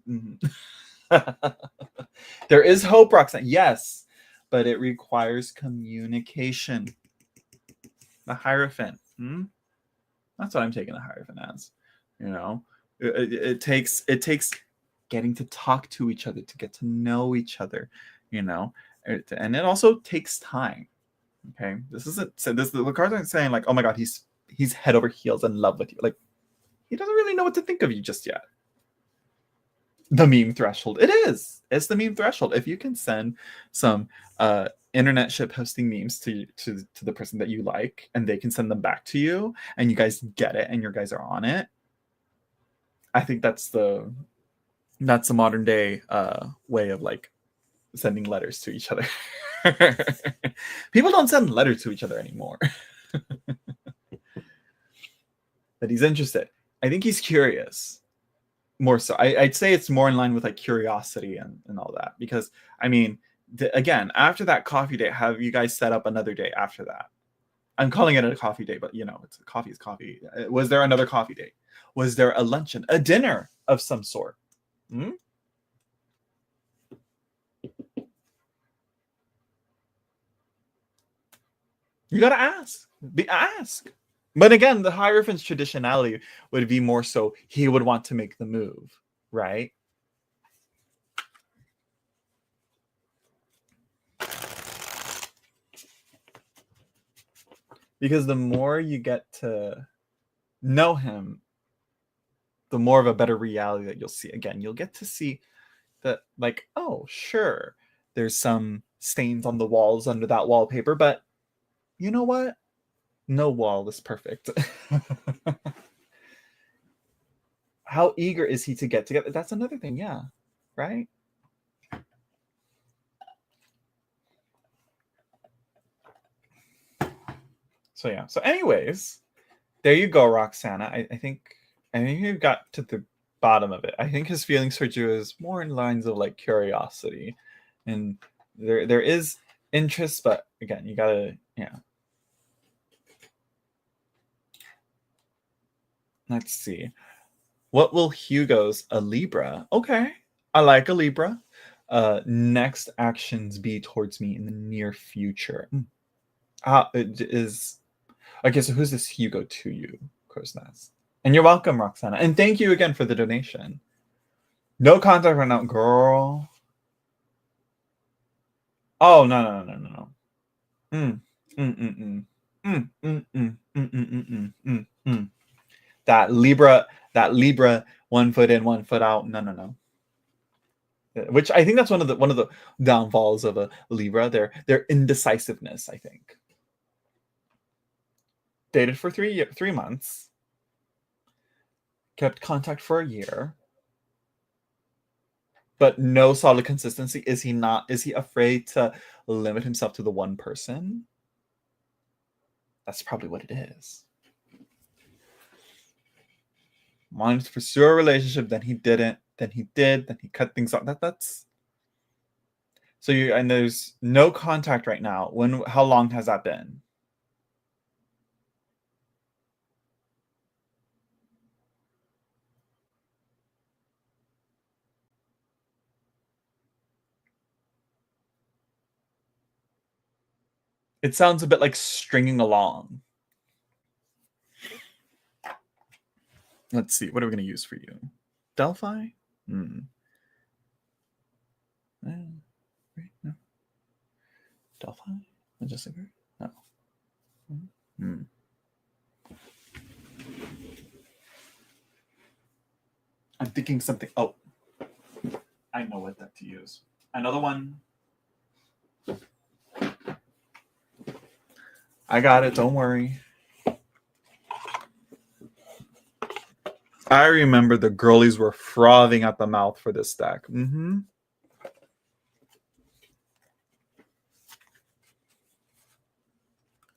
A: there is hope, Roxanne. Yes, but it requires communication. The Hierophant. That's what I'm taking the Hierophant as. You know, it takes getting to talk to each other, to get to know each other. You know, and it also takes time. Okay, this isn't so. The cards aren't saying like, oh my god, he's head over heels in love with you. Like, he doesn't really know what to think of you just yet. The meme threshold. It is. It's the meme threshold. If you can send some internet ship posting memes to the person that you like, and they can send them back to you, and you guys get it, and your guys are on it. I think that's the modern day way of like sending letters to each other. People don't send letters to each other anymore. But he's interested. I think he's curious. More so, I'd say it's more in line with like curiosity and all that, because I mean, again, after that coffee date, have you guys set up another date after that? I'm calling it a coffee date, but you know, it's coffee is coffee. Was there another coffee date? Was there a luncheon, a dinner of some sort? Hmm? You gotta ask. Ask. But again, the Hierophant's traditionality would be more so he would want to make the move, right? Because the more you get to know him, the more of a better reality that you'll see. Again, you'll get to see that, like, oh, sure, there's some stains on the walls under that wallpaper, but you know what? No wall is perfect. How eager is he to get together? That's another thing, yeah. Right? So yeah. So anyways, there you go, Roxana. I think you got to the bottom of it. I think his feelings for you is more in lines of like curiosity, and there is interest, but again, you gotta, yeah. Let's see. What will Hugo's a Libra? Okay, I like a Libra. Next actions be towards me in the near future. It is okay. So who's this Hugo to you, Crow's Nest? And you're welcome, Roxana. And thank you again for the donation. No contact right now, girl. Oh no. Mm, mm, mm, mm. Mm, mm, mm, mm, mm, mm, mm, mm. That Libra, 1 foot in, 1 foot out. No. Which I think that's one of the downfalls of a Libra. Their indecisiveness. I think dated for 3 months, kept contact for a year, but no solid consistency. Is he not? Is he afraid to limit himself to the one person? That's probably what it is. Wanted to pursue a relationship, then he didn't, then he did, then he cut things off. That's so you, and there's no contact right now. How long has that been? It sounds a bit like stringing along. Let's see. What are we going to use for you? Delphi? No. Delphi? Majestic? No. I'm thinking something. Oh, I know what that to use. Another one. I got it. Don't worry. I remember the girlies were frothing at the mouth for this deck.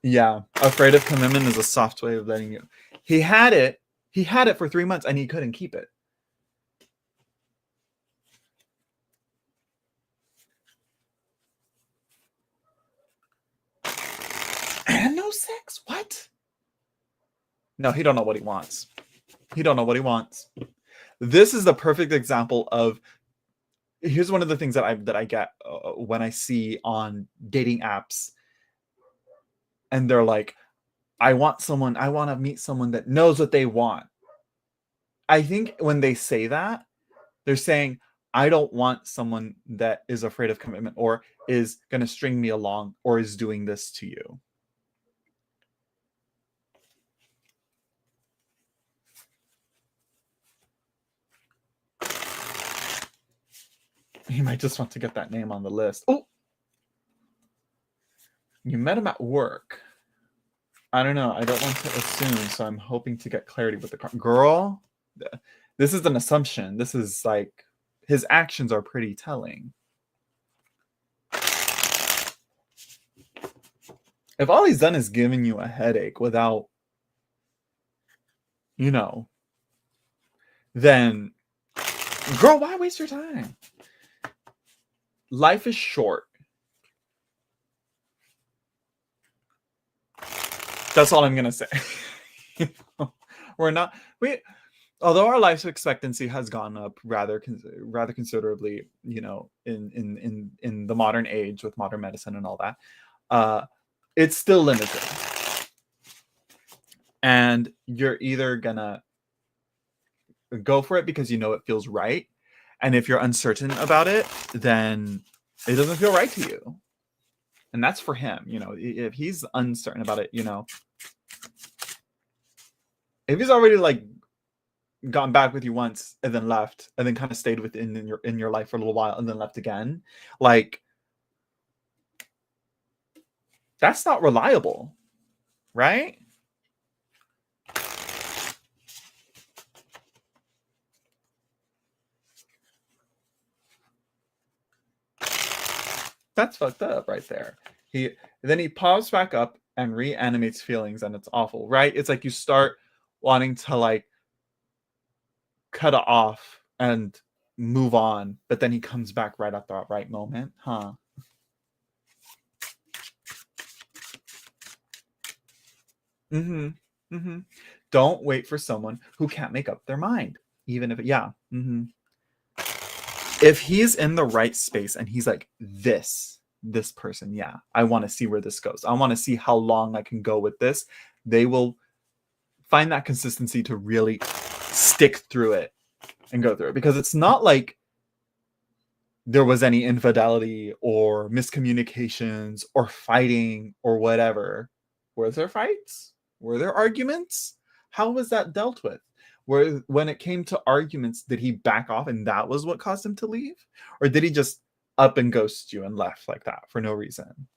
A: Yeah. Afraid of commitment is a soft way of letting you. He had it for 3 months and he couldn't keep it. And no sex? What? No, he don't know what he wants. He don't know what he wants. This is the perfect example of. Here's one of the things that I get when I see on dating apps, and they're like, I want to meet someone that knows what they want. I think when they say that, they're saying, I don't want someone that is afraid of commitment or is going to string me along or is doing this to you. He might just want to get that name on the list. Oh, you met him at work. I don't know. I don't want to assume, so I'm hoping to get clarity with the girl. This is an assumption. This is like his actions are pretty telling. If all he's done is giving you a headache without, then girl, why waste your time? Life is short. That's all I'm gonna say. Although our life expectancy has gone up rather considerably, in the modern age with modern medicine and all that, it's still limited. And you're either gonna go for it because it feels right, and if you're uncertain about it, then it doesn't feel right to you. And that's for him, if he's uncertain about it, if he's already like gotten back with you once and then left and then kind of stayed within in your life for a little while and then left again, like that's not reliable, right? That's fucked up right there. Then he pops back up and reanimates feelings, and it's awful, right? It's like you start wanting to like cut it off and move on, but then he comes back right at the right moment, huh? Don't wait for someone who can't make up their mind, even if if he's in the right space and he's like, this person, yeah, I want to see where this goes. I want to see how long I can go with this. They will find that consistency to really stick through it and go through it, because it's not like there was any infidelity or miscommunications or fighting or whatever. Were there fights? Were there arguments? How was that dealt with? When it came to arguments, did he back off and that was what caused him to leave? Or did he just up and ghost you and left like that for no reason?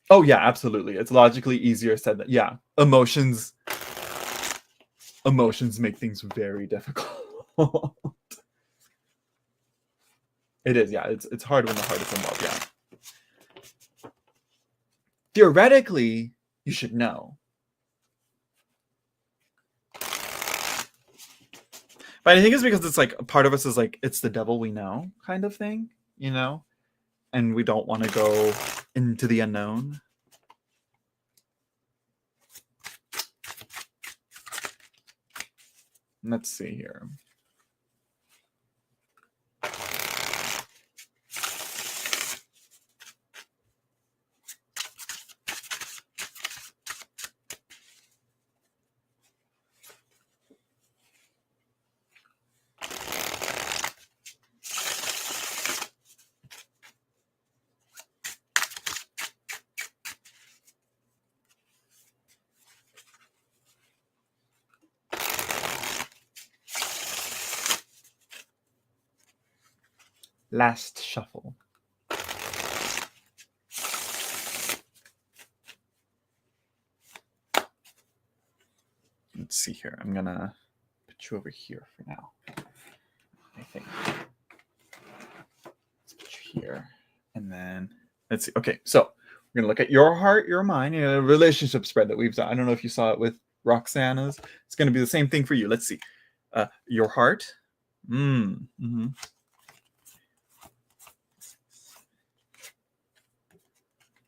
A: Oh yeah, absolutely. It's logically easier said that. Yeah, emotions make things very difficult. It is, yeah. It's hard when the heart is involved, yeah. Theoretically, you should know. But I think it's because it's like part of us is like it's the devil we know kind of thing, you know? And we don't want to go into the unknown. Let's see here. Last shuffle. Let's see here. I'm gonna put you over here for now. I think. Let's put you here. And then let's see. Okay, so we're gonna look at your heart, your mind, a relationship spread that we've done. I don't know if you saw it with Roxana's. It's gonna be the same thing for you. Let's see. Your heart. Mm-hmm.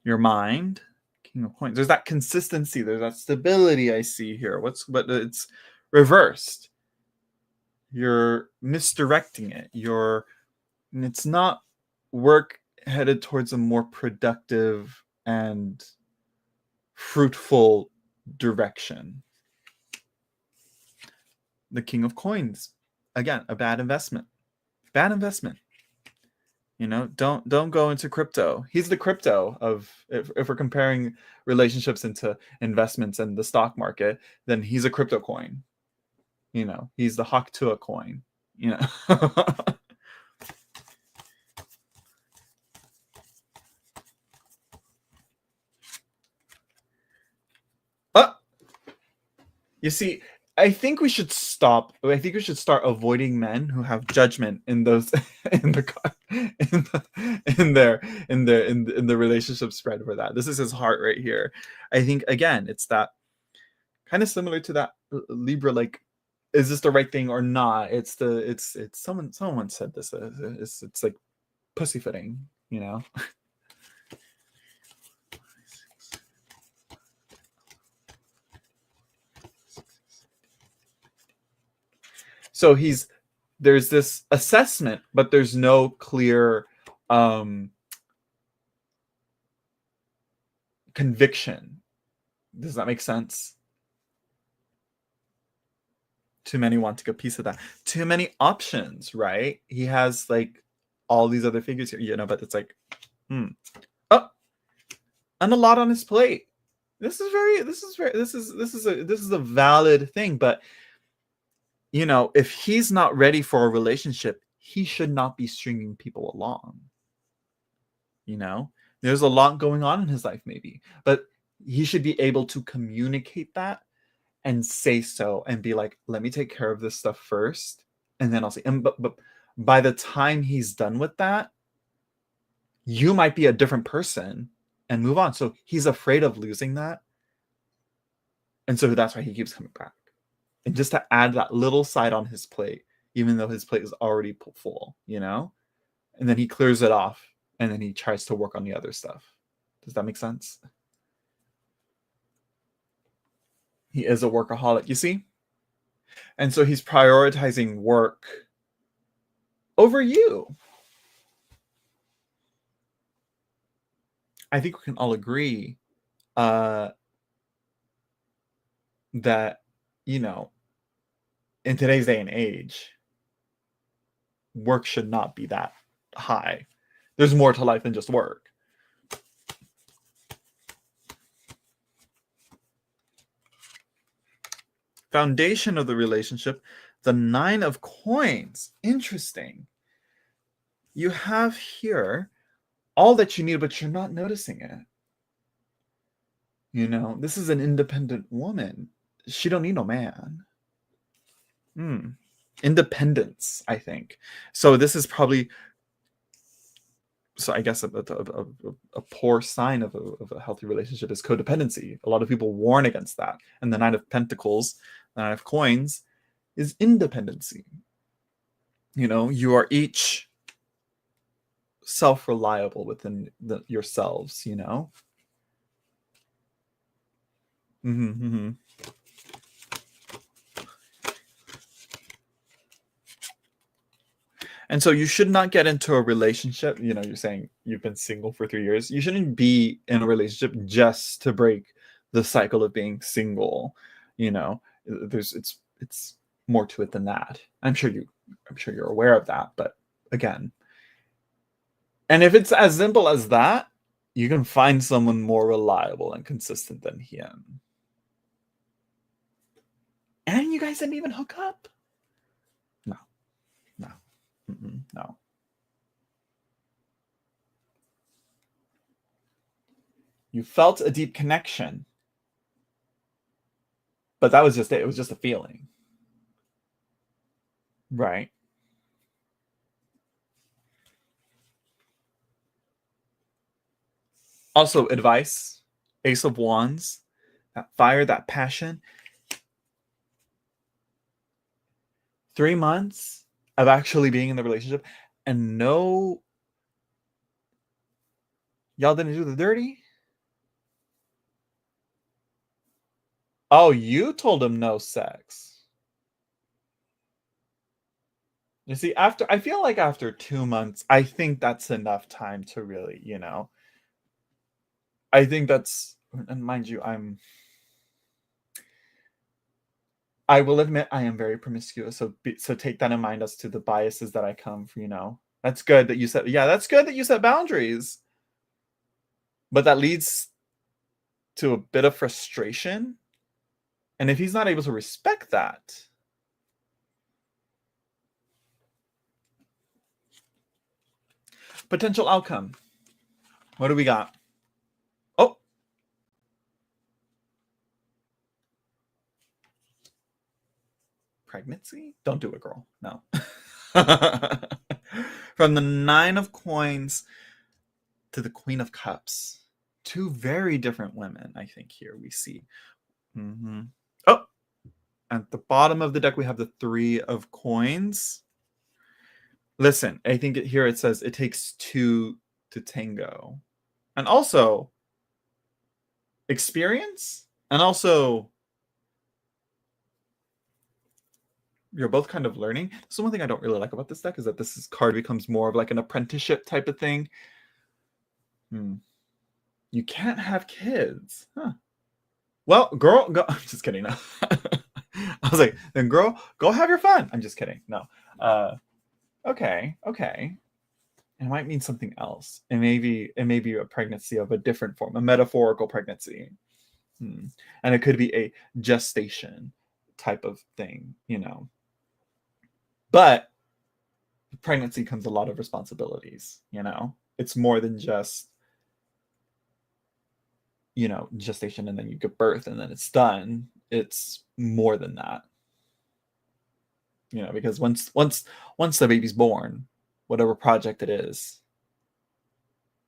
A: Your mind. King of Coins. There's that consistency. There's that stability I see here. But it's reversed. You're misdirecting it. It's not work headed towards a more productive and fruitful direction. The King of Coins. Again, a bad investment. Bad investment. You know, don't go into crypto. He's the crypto of if we're comparing relationships into investments and the stock market, then he's a crypto coin. You know, he's the Haktua coin. You know. You see, I think we should stop. I think we should start avoiding men who have judgment in those in the relationship spread for that. This is his heart right here. I think again, it's that kind of similar to that Libra. Like, is this the right thing or not? It's someone said this. It's like pussyfooting, you know. So there's this assessment, but there's no clear conviction. Does that make sense? Too many want to get a piece of that. Too many options, right? He has like all these other figures here, you know, but it's like, oh, and a lot on his plate. This is a valid thing, but you know, if he's not ready for a relationship, he should not be stringing people along. You know, there's a lot going on in his life, maybe, but he should be able to communicate that and say so and be like, let me take care of this stuff first, and then I'll see. And but by the time he's done with that, you might be a different person and move on. So he's afraid of losing that. And so that's why he keeps coming back. And just to add that little side on his plate, even though his plate is already full, you know? And then he clears it off and then he tries to work on the other stuff. Does that make sense? He is a workaholic, you see? And so he's prioritizing work over you. I think we can all agree that, you know, in today's day and age, work should not be that high. There's more to life than just work. Foundation of the relationship, the 9 of Coins. Interesting. You have here all that you need, but you're not noticing it. You know, this is an independent woman. She don't need no man. independence, I think. So this is probably, so I guess a poor sign of a healthy relationship is codependency. A lot of people warn against that. And the Nine of Pentacles, the Nine of Coins, is independency. You know, you are each self-reliable within yourselves, you know? Mm-hmm, mm-hmm. And so you should not get into a relationship. You know, you're saying you've been single for 3 years. You shouldn't be in a relationship just to break the cycle of being single. You know, it's more to it than that. I'm sure you're aware of that. But again, and if it's as simple as that, you can find someone more reliable and consistent than him. And you guys didn't even hook up? No, no, no. You felt a deep connection, but that was just it. It was just a feeling. Right. Also, advice, Ace of Wands, that fire, that passion. 3 months of actually being in the relationship and no, y'all didn't do the dirty? Oh, you told him no sex. You see, I feel like after 2 months, I think that's enough time to really, you know, I think that's, and mind you, I will admit I am very promiscuous, so take that in mind as to the biases that I come from, you know. That's good that you said, yeah, that's good that you set boundaries. But that leads to a bit of frustration. And if he's not able to respect that, potential outcome. What do we got? Oh, pregnancy? Don't do it, girl. No. From the Nine of Coins to the Queen of Cups. Two very different women, I think, here we see. Mm-hmm. Oh, at the bottom of the deck, we have the Three of Coins. Listen, I think here it says it takes two to tango. And also, experience, and also you're both kind of learning. So one thing I don't really like about this deck is that this card becomes more of like an apprenticeship type of thing. You can't have kids, huh? Well, girl, go. I'm just kidding. No. I was like, then girl, go have your fun. I'm just kidding. No. Okay. It might mean something else. It may be a pregnancy of a different form, a metaphorical pregnancy. And it could be a gestation type of thing, you know. But pregnancy comes a lot of responsibilities, you know. It's more than just, you know, gestation and then you give birth and then it's done. It's more than that. You know, because once the baby's born, whatever project it is,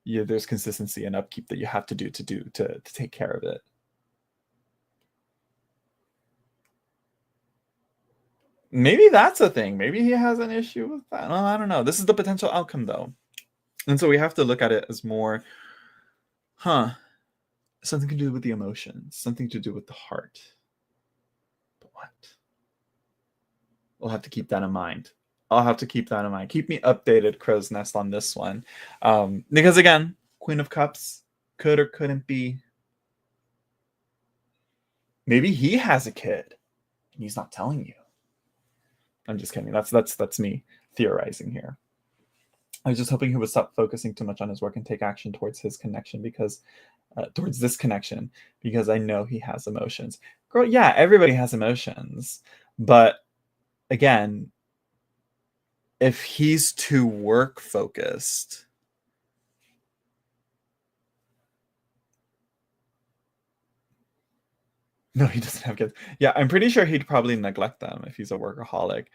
A: there's consistency and upkeep that you have to do to take care of it. Maybe that's a thing. Maybe he has an issue with that. I don't know. This is the potential outcome, though. And so we have to look at it as more, something to do with the emotions, something to do with the heart. But what? We'll have to keep that in mind. I'll have to keep that in mind. Keep me updated, Crow's Nest, on this one. Because again, Queen of Cups could or couldn't be. Maybe he has a kid and he's not telling you. I'm just kidding. That's me theorizing here. I was just hoping he would stop focusing too much on his work and take action towards his connection, because towards this connection, because I know he has emotions. Girl, yeah, everybody has emotions. But again, if he's too work focused, no, he doesn't have kids. Yeah, I'm pretty sure he'd probably neglect them if he's a workaholic.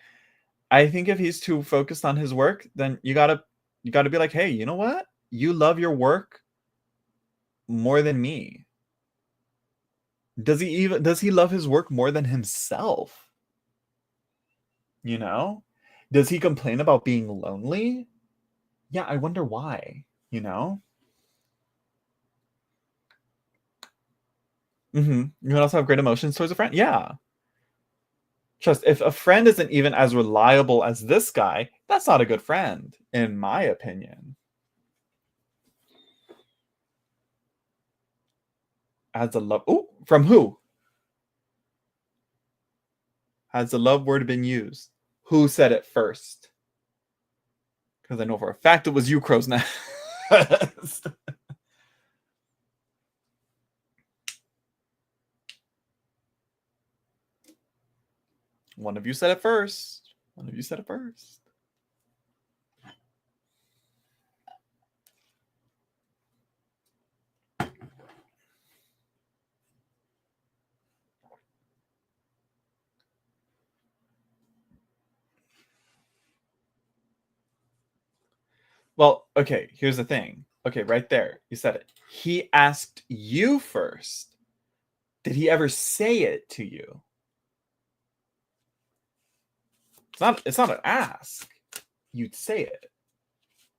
A: I think if he's too focused on his work, then you gotta be like, hey, you know what? You love your work more than me. Does he love his work more than himself? You know? Does he complain about being lonely? Yeah, I wonder why, you know? You can also have great emotions towards a friend. Yeah. Trust, if a friend isn't even as reliable as this guy, that's not a good friend, in my opinion. Has a love. Ooh, from who? Has the love word been used? Who said it first? Because I know for a fact it was you, Crow's Nest. One of you said it first. One of you said it first. Well, okay, here's the thing. Okay, right there. You said it. He asked you first. Did he ever say it to you? It's not an ask. You'd say it.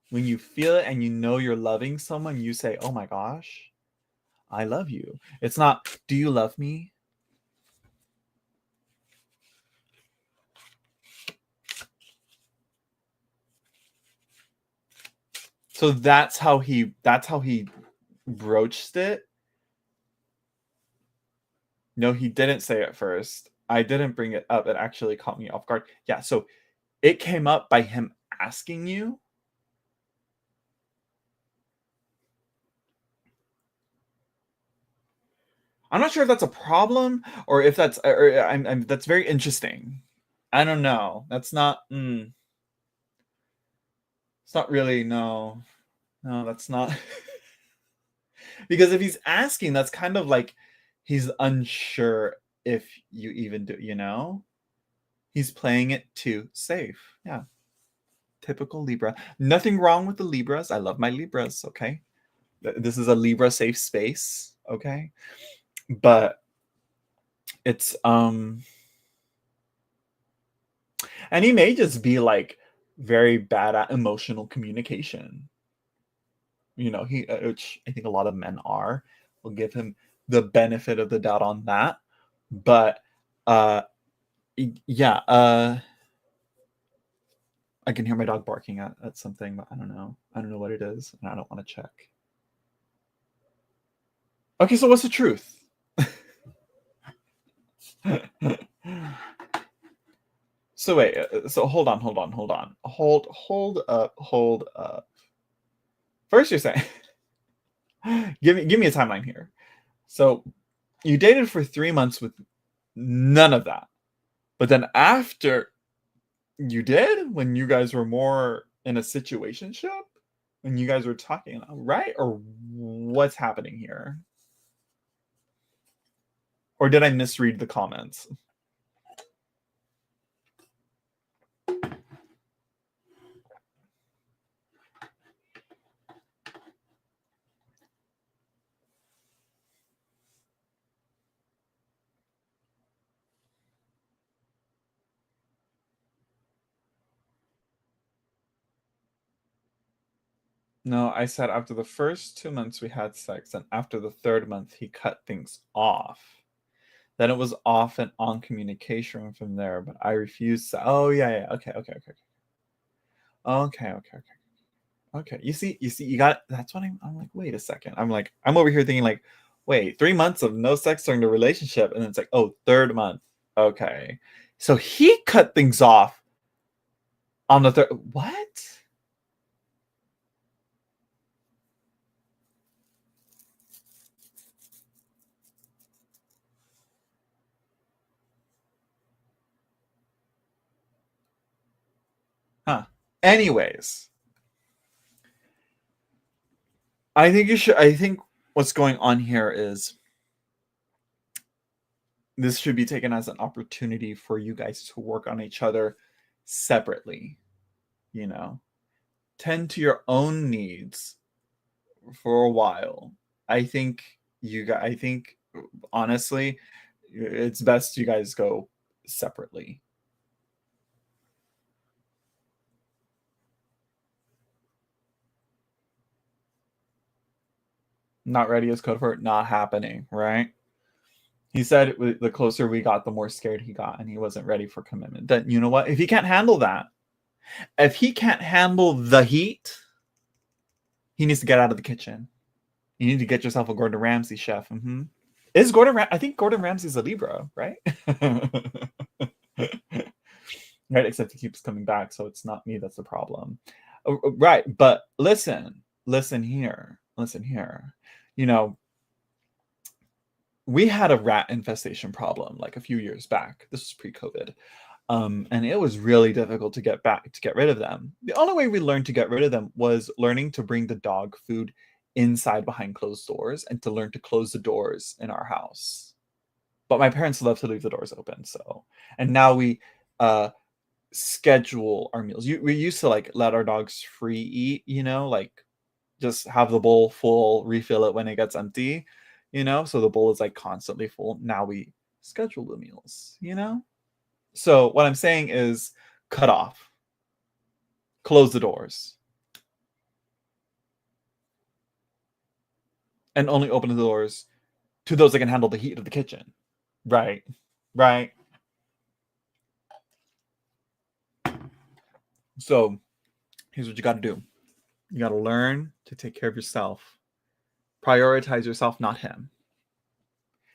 A: When you feel it and you know you're loving someone, you say, "Oh my gosh, I love you." It's not, "Do you love me?" So that's how he broached it. No, he didn't say it first. I didn't bring it up. It actually caught me off guard. Yeah, so it came up by him asking you. I'm not sure if that's a problem or if that's that's very interesting. I don't know. That's not. It's not really. No, no, that's not. Because if he's asking, that's kind of like he's unsure if you even do. He's playing it too safe. Yeah, typical Libra. Nothing wrong with the Libras. I love my Libras. Okay, this is a Libra safe space. Okay, but it's and he may just be like very bad at emotional communication. Which I think a lot of men are. We'll give him the benefit of the doubt on that. But uh yeah, I can hear my dog barking at something, but I don't know. I don't know what it is, and I don't want to check. Okay, so what's the truth? So wait, so hold on. Hold up. First you're saying give me a timeline here. So you dated for 3 months with none of that. But then after you did, when you guys were more in a situationship, when you guys were talking, right? Or what's happening here? Or did I misread the comments? No, I said after the first 2 months we had sex, and after the third month he cut things off. Then it was off and on communication from there, but I refused to. Oh yeah. Okay. You got. That's what I'm like. Wait a second. I'm over here thinking like, wait, 3 months of no sex during the relationship, and it's like, oh, third month. Okay, so he cut things off on the third. What? Huh. Anyways, I think you should. I think what's going on here is this should be taken as an opportunity for you guys to work on each other separately, you know. Tend to your own needs for a while. I think honestly, it's best you guys go separately. Not ready is code for not happening, right? He said the closer we got, the more scared he got, and he wasn't ready for commitment. Then you know what? If he can't handle that, if he can't handle the heat, he needs to get out of the kitchen. You need to get yourself a Gordon Ramsay chef. Is I think Gordon Ramsay's a Libra, right? Right, except he keeps coming back, so it's not me that's the problem. Right, but listen here. You know, we had a rat infestation problem like a few years back. This was pre-COVID. And it was really difficult to get rid of them. The only way we learned to get rid of them was learning to bring the dog food inside behind closed doors and to learn to close the doors in our house. But my parents love to leave the doors open, so. And now we schedule our meals. We used to like let our dogs free eat, like just have the bowl full, refill it when it gets empty, so the bowl is like constantly full. Now we schedule the meals. So what I'm saying is cut off, close the doors, and only open the doors to those that can handle the heat of the kitchen. Right. Right. So here's what you got to do. You got to learn to take care of yourself. Prioritize yourself, not him.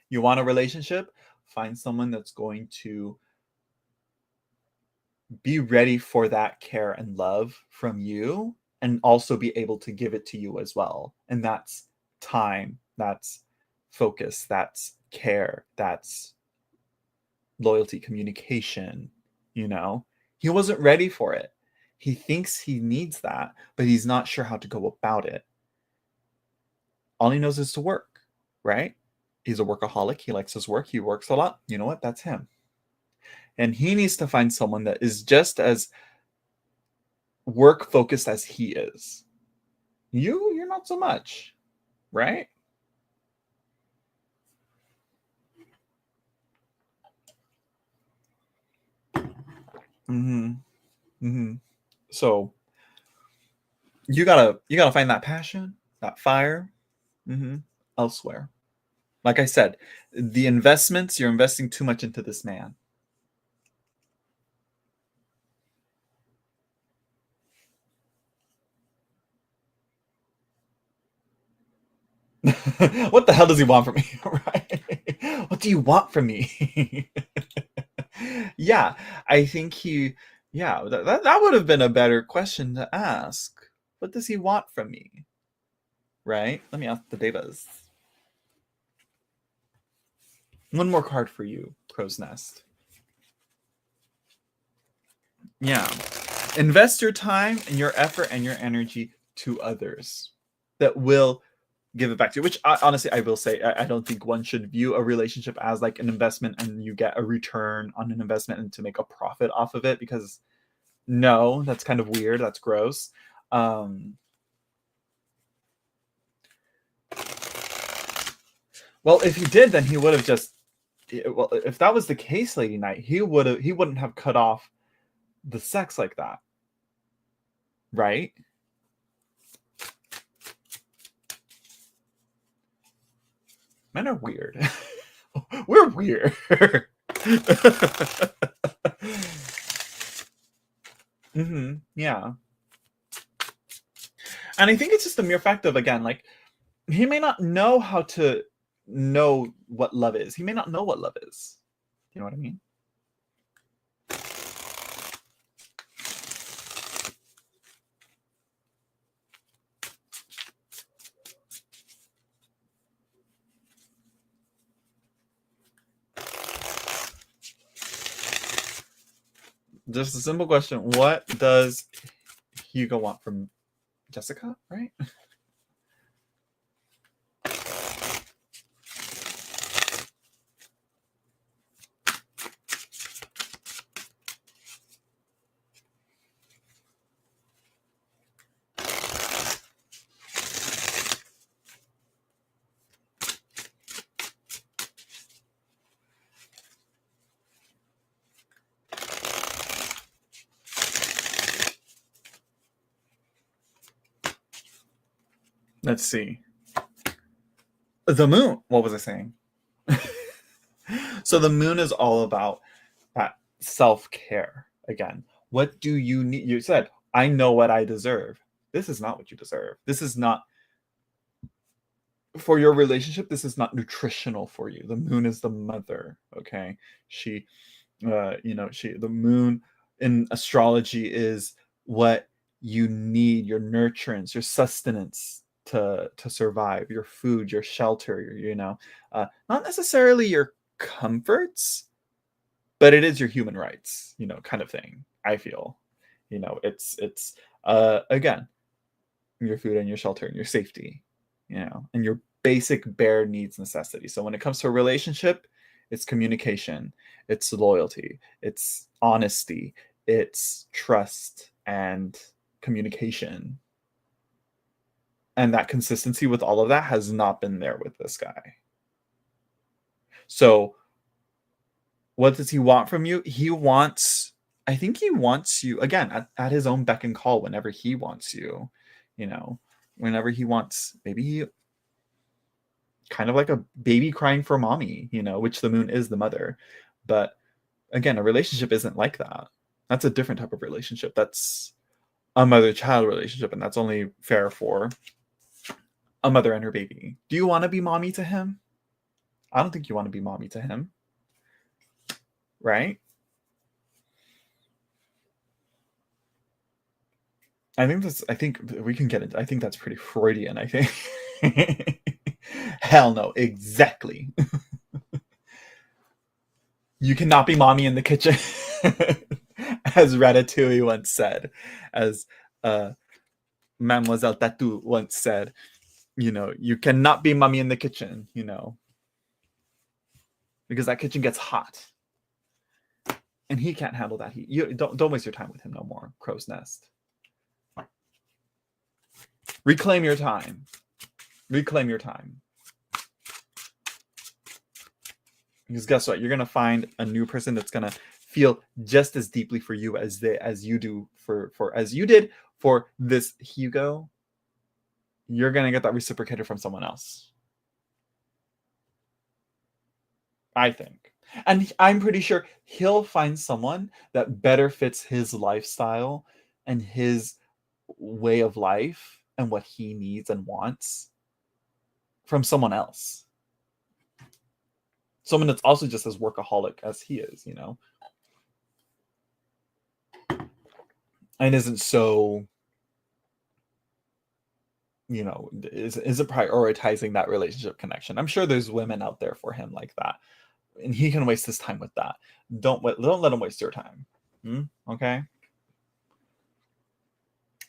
A: You want a relationship? Find someone that's going to be ready for that care and love from you and also be able to give it to you as well. And that's time, that's focus, that's care, that's loyalty, communication. He wasn't ready for it. He thinks he needs that, but he's not sure how to go about it. All he knows is to work, right? He's a workaholic. He likes his work. He works a lot. You know what? That's him. And he needs to find someone that is just as work focused as he is. You're not so much, right? So you gotta find that passion, that fire, elsewhere. Like I said, the investments, you're investing too much into this man. What the hell does he want from me? Right? What do you want from me? Yeah, I think that would have been a better question to ask. What does he want from me? Right? Let me ask the Devas. One more card for you, Crow's Nest. Yeah. Invest your time and your effort and your energy to others that will give it back to you, which honestly, I will say, I don't think one should view a relationship as like an investment and you get a return on an investment and to make a profit off of it, because no, that's kind of weird. That's gross. Well, if he did, then he would have just, well, if that was the case, Lady Knight, he wouldn't have cut off the sex like that. Right? Men are weird. We're weird. Yeah. And I think it's just the mere fact of, again, like, he may not know how to know what love is. He may not know what love is. You know what I mean? Just a simple question. What does Hugo want from Jessica, right? Let's see. The moon. What was I saying? So the moon is all about that self-care again. What do you need? You said, I know what I deserve. This is not what you deserve. This is not for your relationship. This is not nutritional for you. The moon is the mother. Okay. She, the moon in astrology is what you need, your nurturance, your sustenance to survive, your food, your shelter, not necessarily your comforts, but it is your human rights, kind of thing. I feel, it's again, your food and your shelter and your safety, and your basic bare needs, necessity. So when it comes to a relationship, it's communication, it's loyalty, it's honesty, it's trust and communication. And that consistency with all of that has not been there with this guy. So what does he want from you? I think he wants you again at his own beck and call whenever he wants you, whenever he wants, maybe he kind of like a baby crying for mommy, which the moon is the mother. But again, a relationship isn't like that. That's a different type of relationship. That's a mother-child relationship, and that's only fair for a mother and her baby. Do you want to be mommy to him? I don't think you want to be mommy to him. Right? I think we can get into, I think that's pretty Freudian, I think. Hell no, exactly. You cannot be mommy in the kitchen. As Ratatouille once said, as Mademoiselle Tatou once said, you cannot be mommy in the kitchen, because that kitchen gets hot. And he can't handle that heat. You don't waste your time with him no more, crow's nest. Reclaim your time. Reclaim your time. Because guess what? You're gonna find a new person that's gonna feel just as deeply for you as you do as you did for this Hugo. You're gonna get that reciprocated from someone else. I think. And I'm pretty sure he'll find someone that better fits his lifestyle and his way of life and what he needs and wants from someone else. Someone that's also just as workaholic as he is, and isn't so, isn't prioritizing that relationship connection. I'm sure there's women out there for him like that, and he can waste his time with that. Don't let him waste your time. Okay.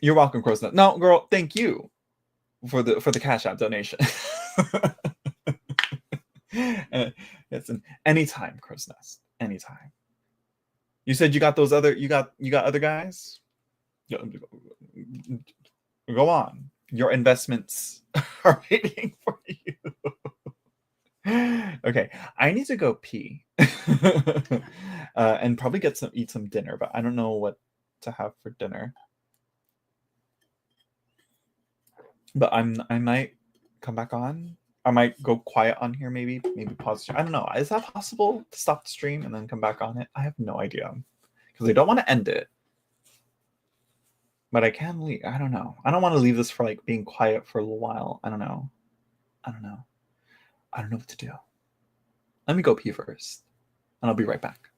A: You're welcome, Crow's Nest. No, girl, thank you for the Cash App donation. It's an anytime, Crow's Nest. Anytime. You said you got other guys? Go on. Your investments are waiting for you. Okay, I need to go pee. And probably eat some dinner, but I don't know what to have for dinner. But I might come back on. I might go quiet on here, maybe pause. I don't know. Is that possible to stop the stream and then come back on it? I have no idea because I don't want to end it. But I can leave. I don't know. I don't want to leave this for like being quiet for a little while. I don't know. I don't know what to do. Let me go pee first, and I'll be right back.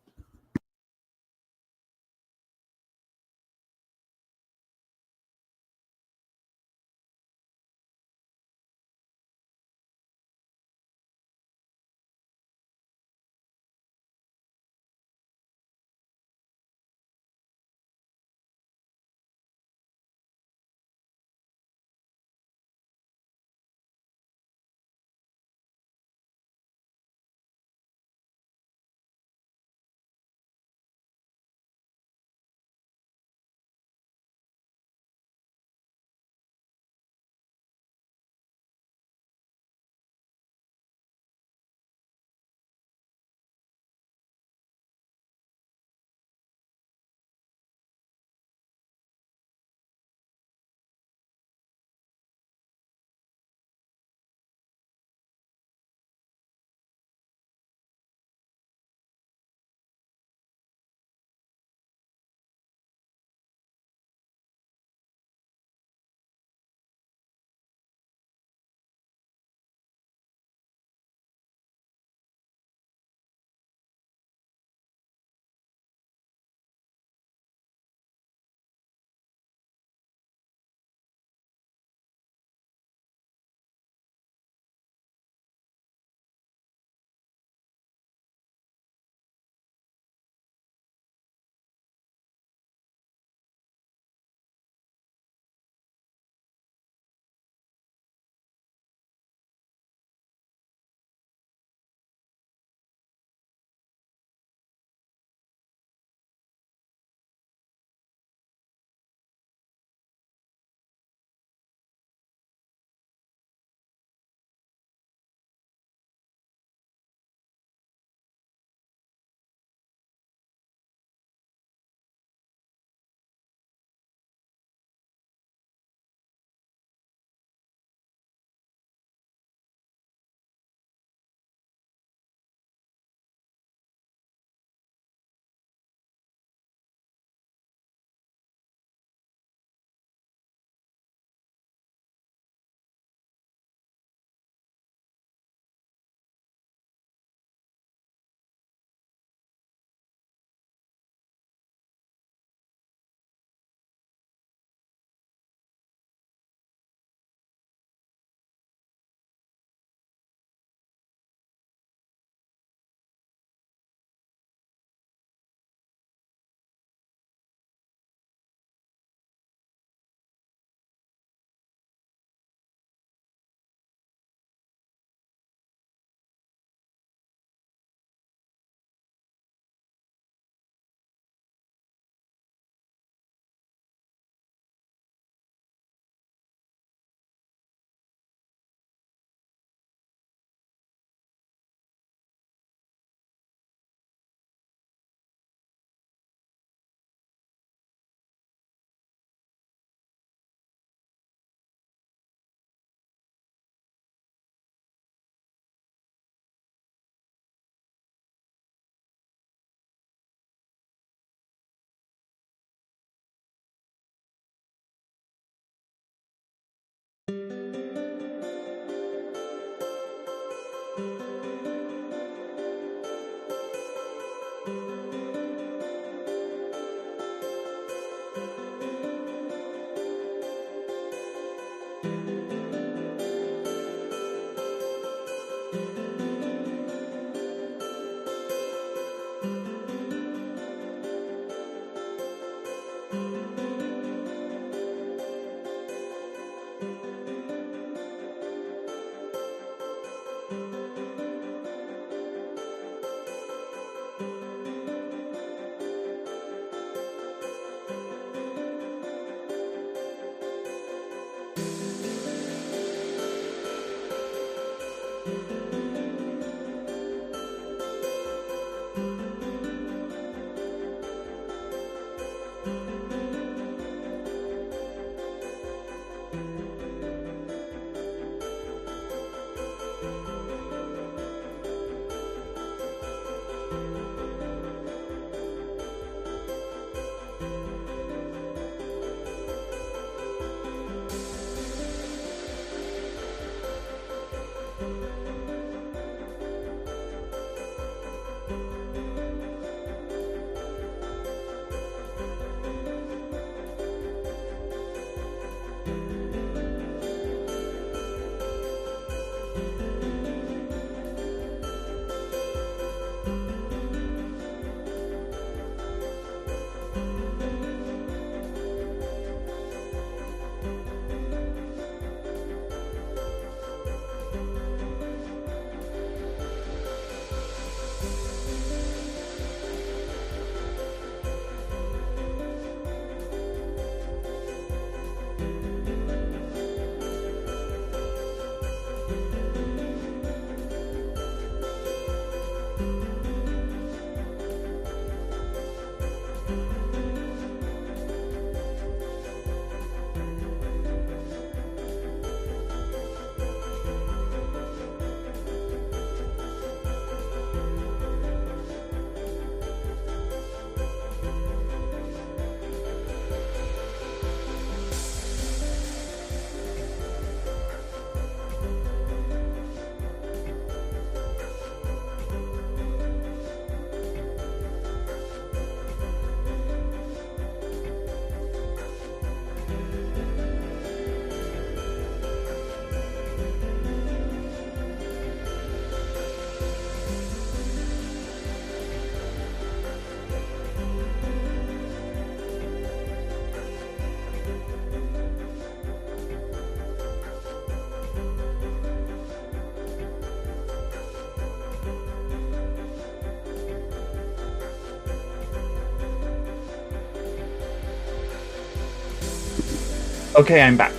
A: Okay, I'm back.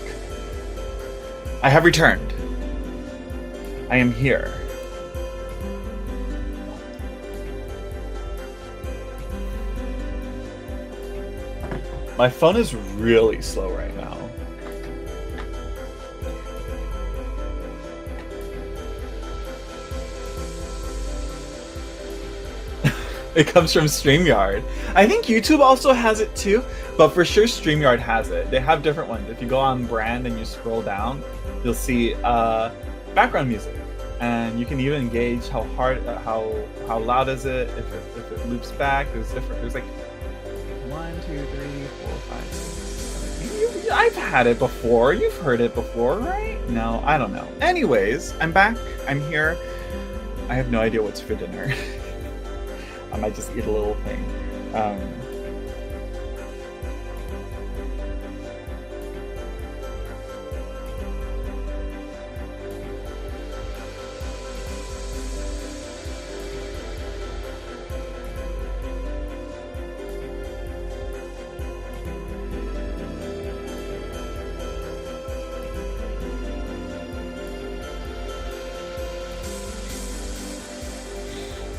A: I have returned. I am here. My phone is really slow right now. It comes from StreamYard. I think YouTube also has it too, but for sure StreamYard has it. They have different ones. If you go on brand and you scroll down, you'll see background music, and you can even gauge how loud is it, if it loops back. There's different. There's like 1, 2, 3, 4, 5, 6, 7. I've had it before. You've heard it before, right? No, I don't know. Anyways, I'm back. I'm here. I have no idea what's for dinner. I might just eat a little thing.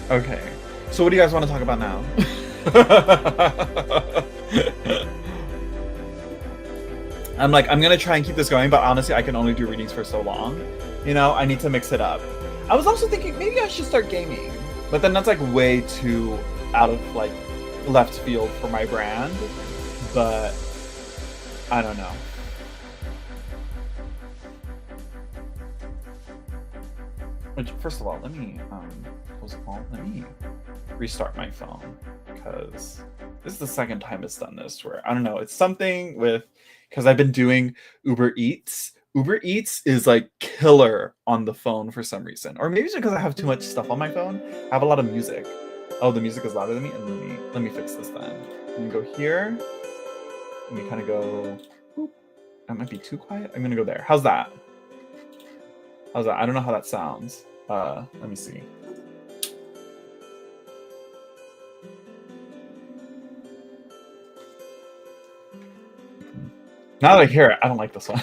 A: Okay. So what do you guys want to talk about now? I'm gonna try and keep this going, but honestly, I can only do readings for so long. You know, I need to mix it up. I was also thinking maybe I should start gaming, but then that's like way too out of like left field for my brand. But I don't know. Which, first of all, let me let me restart my phone, because this is the second time it's done this, where I don't know, it's something with, because I've been doing Uber Eats. Uber Eats is like killer on the phone for some reason, or maybe it's because I have too much stuff on my phone. I have a lot of music. Oh, the music is louder than me. And let me fix this then. Let me go here. Let me kind of go. Boop. That might be too quiet. I'm gonna go there. How's that? How's that? I don't know how that sounds. Let me see. Now that I hear it, I don't like this one.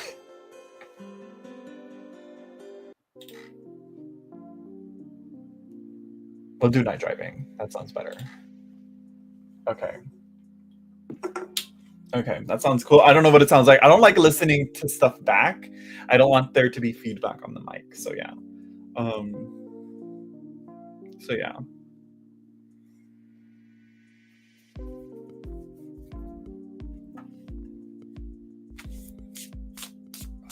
A: We'll do night driving. That sounds better. Okay. Okay, that sounds cool. I don't know what it sounds like. I don't like listening to stuff back. I don't want there to be feedback on the mic. So yeah. So yeah.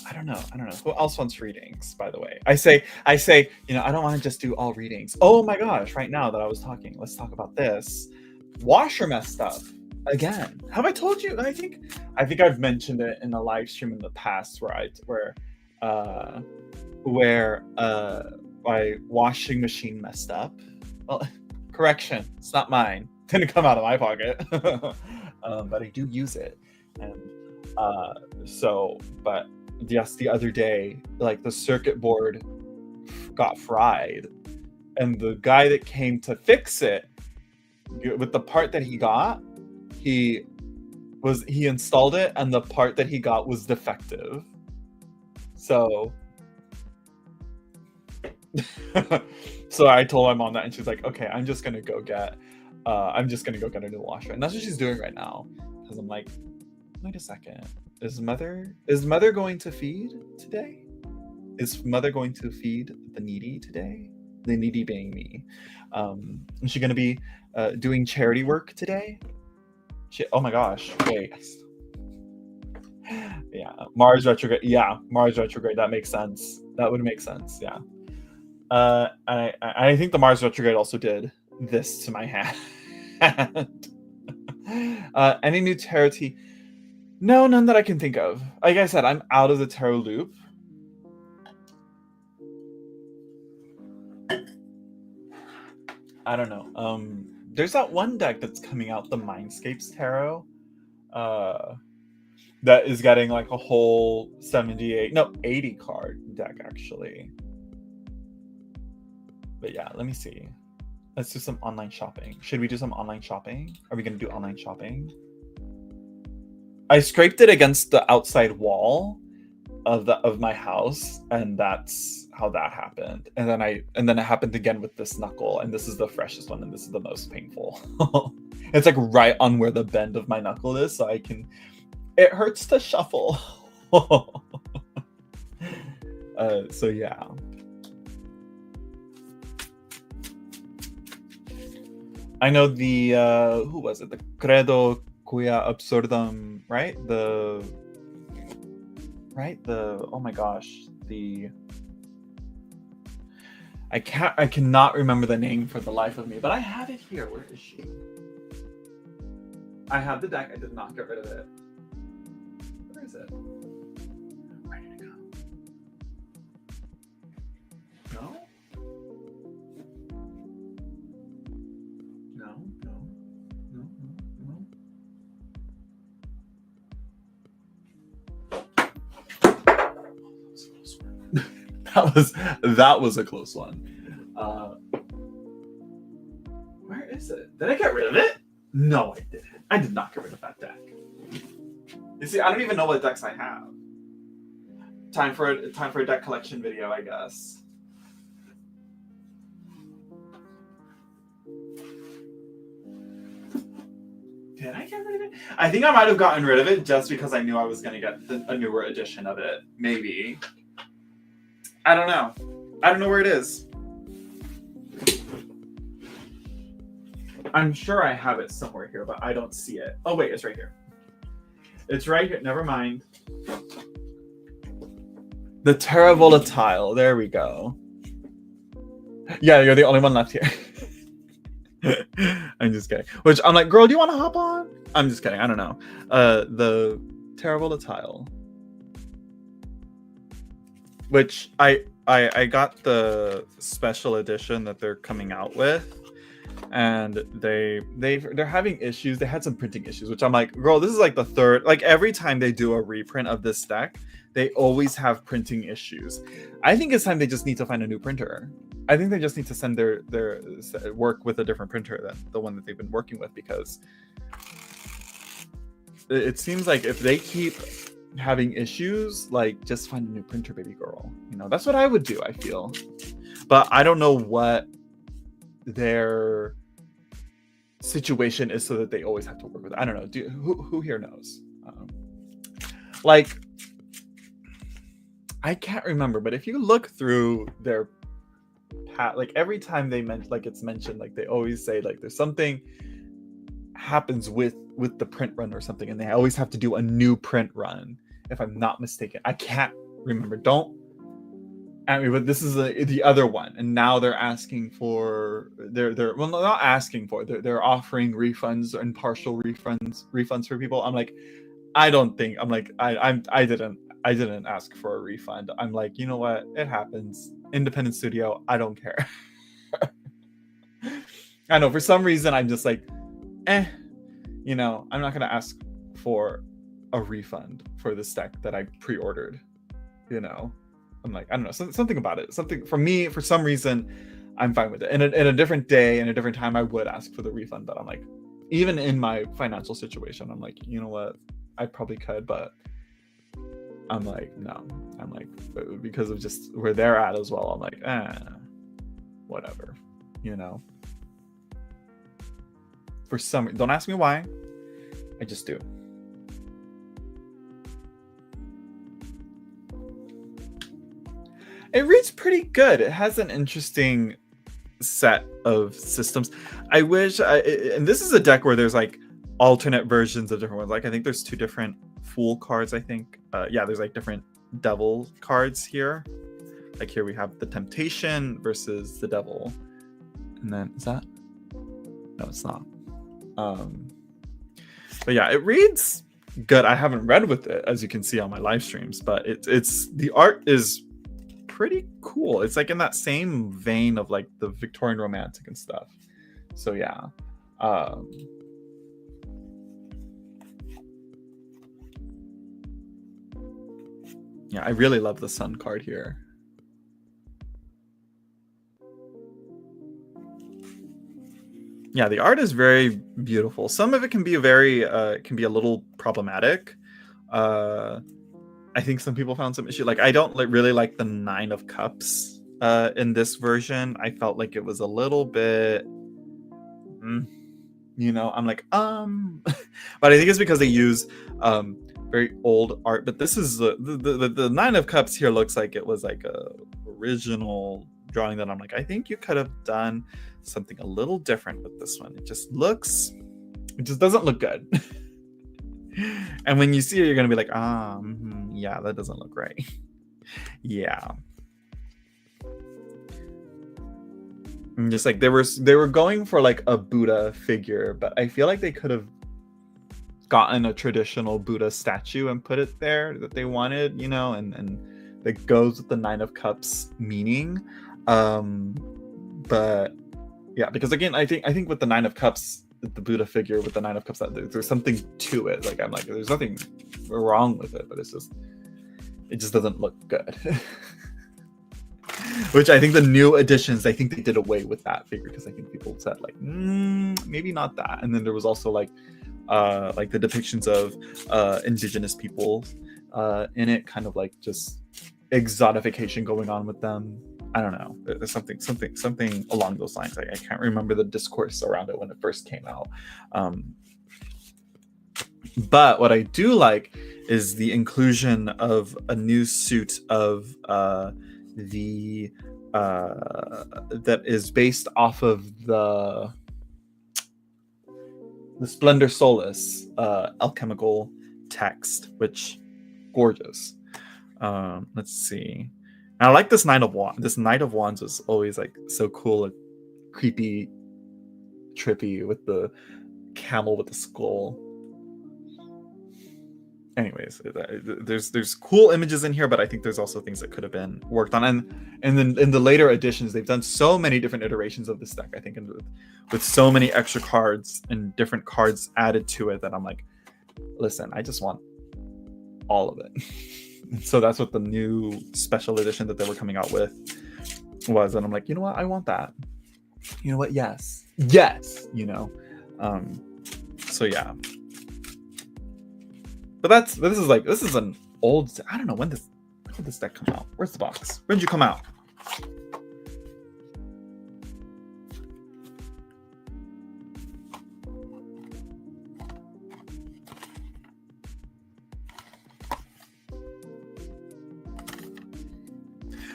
A: I don't know. Who else wants readings, by the way? I say, I don't want to just do all readings. Oh my gosh, right now that I was talking, let's talk about this. Washer messed up again. Have I told you? I think I've mentioned it in a live stream in the past where my washing machine messed up. Well, correction, it's not mine. Didn't come out of my pocket. But I do use it. And but just the other day, like the circuit board got fried, and the guy that came to fix it with the part that he got, he installed it, and the part that he got was defective. So so I told my mom that, and she's like, okay, I'm just gonna go get a new washer. And that's what she's doing right now. Because I'm like, wait a second. Is mother going to feed today? Is mother going to feed the needy today? The needy being me. Is she gonna be doing charity work today? Oh my gosh, wait. Yeah, Mars retrograde. Yeah, Mars retrograde. That makes sense. That would make sense. Yeah. I think the Mars retrograde also did this to my hand. Any new tarot tea? No, none that I can think of. Like I said, I'm out of the tarot loop. I don't know. There's that one deck that's coming out, the Mindscapes Tarot. That is getting like a whole 80 card deck actually. But yeah, let me see. Let's do some online shopping. Should we do some online shopping? Are we gonna do online shopping? I scraped it against the outside wall of my house, and that's how that happened. And then it happened again with this knuckle, and this is the freshest one, and this is the most painful. It's like right on where the bend of my knuckle is, so it hurts to shuffle. So yeah. I know the who was it? The Credo Quia Absurdum, right? The oh my gosh, I cannot remember the name for the life of me, but I have it here. Where is she? I have the deck. I did not get rid of it. Where is it? Where did it go? No? That was a close one. Where is it? Did I get rid of it? No, I didn't. I did not get rid of that deck. You see, I don't even know what decks I have. Time for a deck collection video, I guess. Did I get rid of it? I think I might have gotten rid of it just because I knew I was going to get a newer edition of it. Maybe. I don't know. I don't know where it is. I'm sure I have it somewhere here, but I don't see it. Oh, wait, it's right here. It's right here. Never mind. The Terra Volatile. There we go. Yeah, you're the only one left here. I'm just kidding. Which I'm like, girl, do you want to hop on? I'm just kidding. I don't know. The Terra Volatile. Which I got the special edition that they're coming out with, and they're having issues. They had some printing issues, which I'm like, girl, this is like the third. Like every time they do a reprint of this deck, they always have printing issues. I think it's time they just need to find a new printer. I think they just need to send their work with a different printer than the one that they've been working with, because it seems like if they keep having issues, like, just find a new printer, baby girl. You know, that's what I would do, I feel. But I don't know what their situation is so that they always have to work with it. I don't know. Who here knows? Like, I can't remember, but if you look through their like every time they like it's mentioned, like they always say like there's something happens with the print run or something, and they always have to do a new print run, if I'm not mistaken. I can't remember. Don't at me, but this is the other one, and now they're asking for they're well, not asking for, they're offering refunds and partial refunds for people. I'm like, I don't think, I'm like, I didn't ask for a refund. I'm like, you know what? It happens. Independent studio. I don't care. I know for some reason I'm just like, you know, I'm not gonna ask for a refund for this deck that I pre-ordered. You know, I'm like, I don't know, something about it. Something for me, for some reason, I'm fine with it. In a different day and a different time, I would ask for the refund. But I'm like, even in my financial situation, I'm like, you know what? I probably could, but I'm like, no. I'm like, because of just where they're at as well, I'm like, whatever, you know. For some, don't ask me why. I just do. It reads pretty good. It has an interesting set of systems. I wish, and this is a deck where there's like alternate versions of different ones. Like I think there's 2 different Fool cards, I think. Yeah, there's like different Devil cards here. Like here we have the Temptation versus the Devil. And then, is that? No, it's not. But yeah, it reads good. I haven't read with it, as you can see on my live streams, but it's the art is pretty cool. It's like in that same vein of like the Victorian Romantic and stuff. So yeah. Yeah, I really love the Sun card here. Yeah, the art is very beautiful. Some of it can be can be a little problematic. I think some people found some issue. Like I don't really like the 9 of Cups in this version. I felt like it was a little bit, you know, I'm like, but I think it's because they use very old art. But this is the 9 of Cups here looks like it was like a original drawing that I'm like, I think you could have done something a little different with this one. It just doesn't look good. And when you see it, you're gonna be like, yeah, that doesn't look right. Yeah. And just like they were going for like a Buddha figure, but I feel like they could have gotten a traditional Buddha statue and put it there that they wanted, you know, and that goes with the 9 of Cups meaning. But yeah, because again, I think with the 9 of Cups, the Buddha figure with the 9 of Cups, there's something to it. Like I'm like, there's nothing wrong with it, but it just doesn't look good. Which I think the new editions, I think they did away with that figure because I think people said like, maybe not that. And then there was also like the depictions of indigenous people in it, kind of like just exotification going on with them. I don't know. There's something along those lines. I can't remember the discourse around it when it first came out. But what I do like is the inclusion of a new suit of the that is based off of the Splendor Solace alchemical text, which gorgeous. Let's see. And I like this Knight of Wands. This Knight of Wands is always like so cool, like, creepy, trippy with the camel with the skull. Anyways, there's cool images in here, but I think there's also things that could have been worked on. And then in the later editions, they've done so many different iterations of this deck, I think, and with so many extra cards and different cards added to it that I'm like, listen, I just want all of it. So that's what the new special edition that they were coming out with was. And I'm like, you know what? I want that. You know what? Yes. You know? So yeah. But this is an old, I don't know when did this deck come out? Where's the box? When did you come out?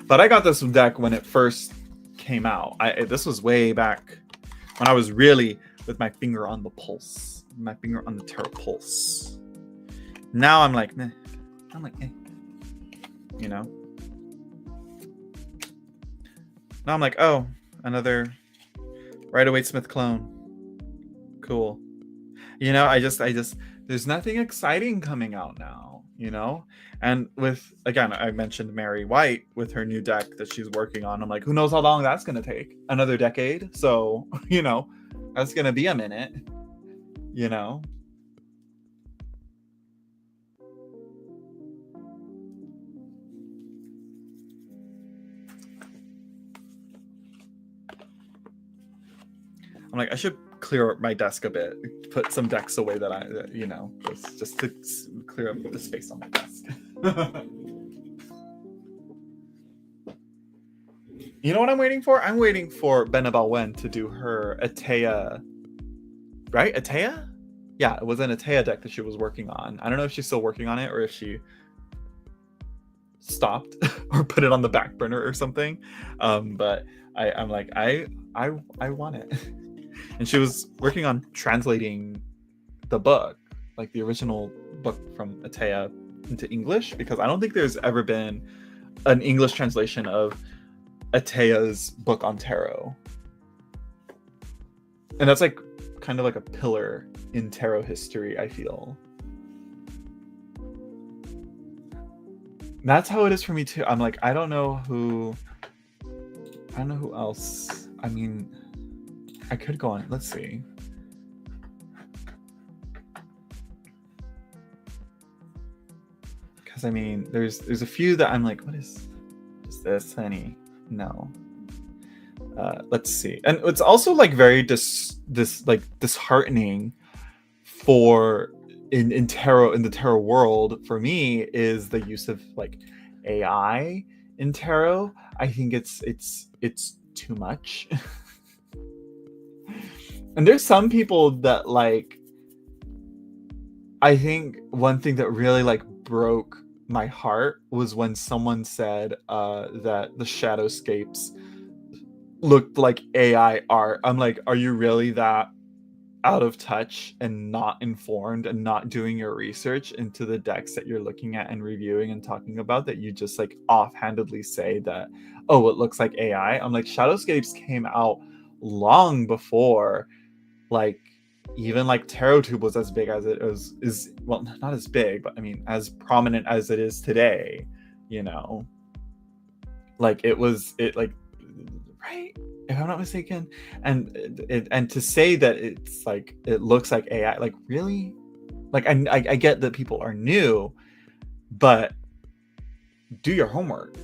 A: But I got this deck when it first came out. This was way back when I was really with my finger on the pulse, my finger on the tarot pulse. Now I'm like, meh. I'm like, eh. You know? Now I'm like, oh, another Rider-Waite-Smith clone. Cool. You know, I just there's nothing exciting coming out now, you know? And with, again, I mentioned Mary White with her new deck that she's working on. I'm like, who knows how long that's going to take? Another decade? So, you know, that's going to be a minute, you know? I'm like, I should clear up my desk a bit, put some decks away that you know, just to clear up the space on my desk. You know what I'm waiting for? I'm waiting for Benabel Wen to do her Atea, right? Atea? Yeah, it was an Atea deck that she was working on. I don't know if she's still working on it or if she stopped or put it on the back burner or something. But I'm like, I want it. And she was working on translating the book, like the original book from Atea into English, because I don't think there's ever been an English translation of Atea's book on tarot. And that's like kind of like a pillar in tarot history, I feel. That's how it is for me too. I'm like, I don't know who else. I mean, I could go on. Let's see. Because I mean, there's a few that I'm like, what is this, honey? No. Let's see. And it's also like very disheartening for in the tarot world for me is the use of like AI in tarot. I think it's too much. And there's some people that like, I think one thing that really like broke my heart was when someone said that the Shadowscapes looked like AI art. I'm like, are you really that out of touch and not informed and not doing your research into the decks that you're looking at and reviewing and talking about, that you just like offhandedly say that, oh, it looks like AI? I'm like, Shadowscapes came out long before like even like TarotTube was as big as it is, well, not as big, but I mean as prominent as it is today, you know? Like it like, right, if I'm not mistaken. And to say that it's like it looks like AI, like really, like I get that people are new, but do your homework,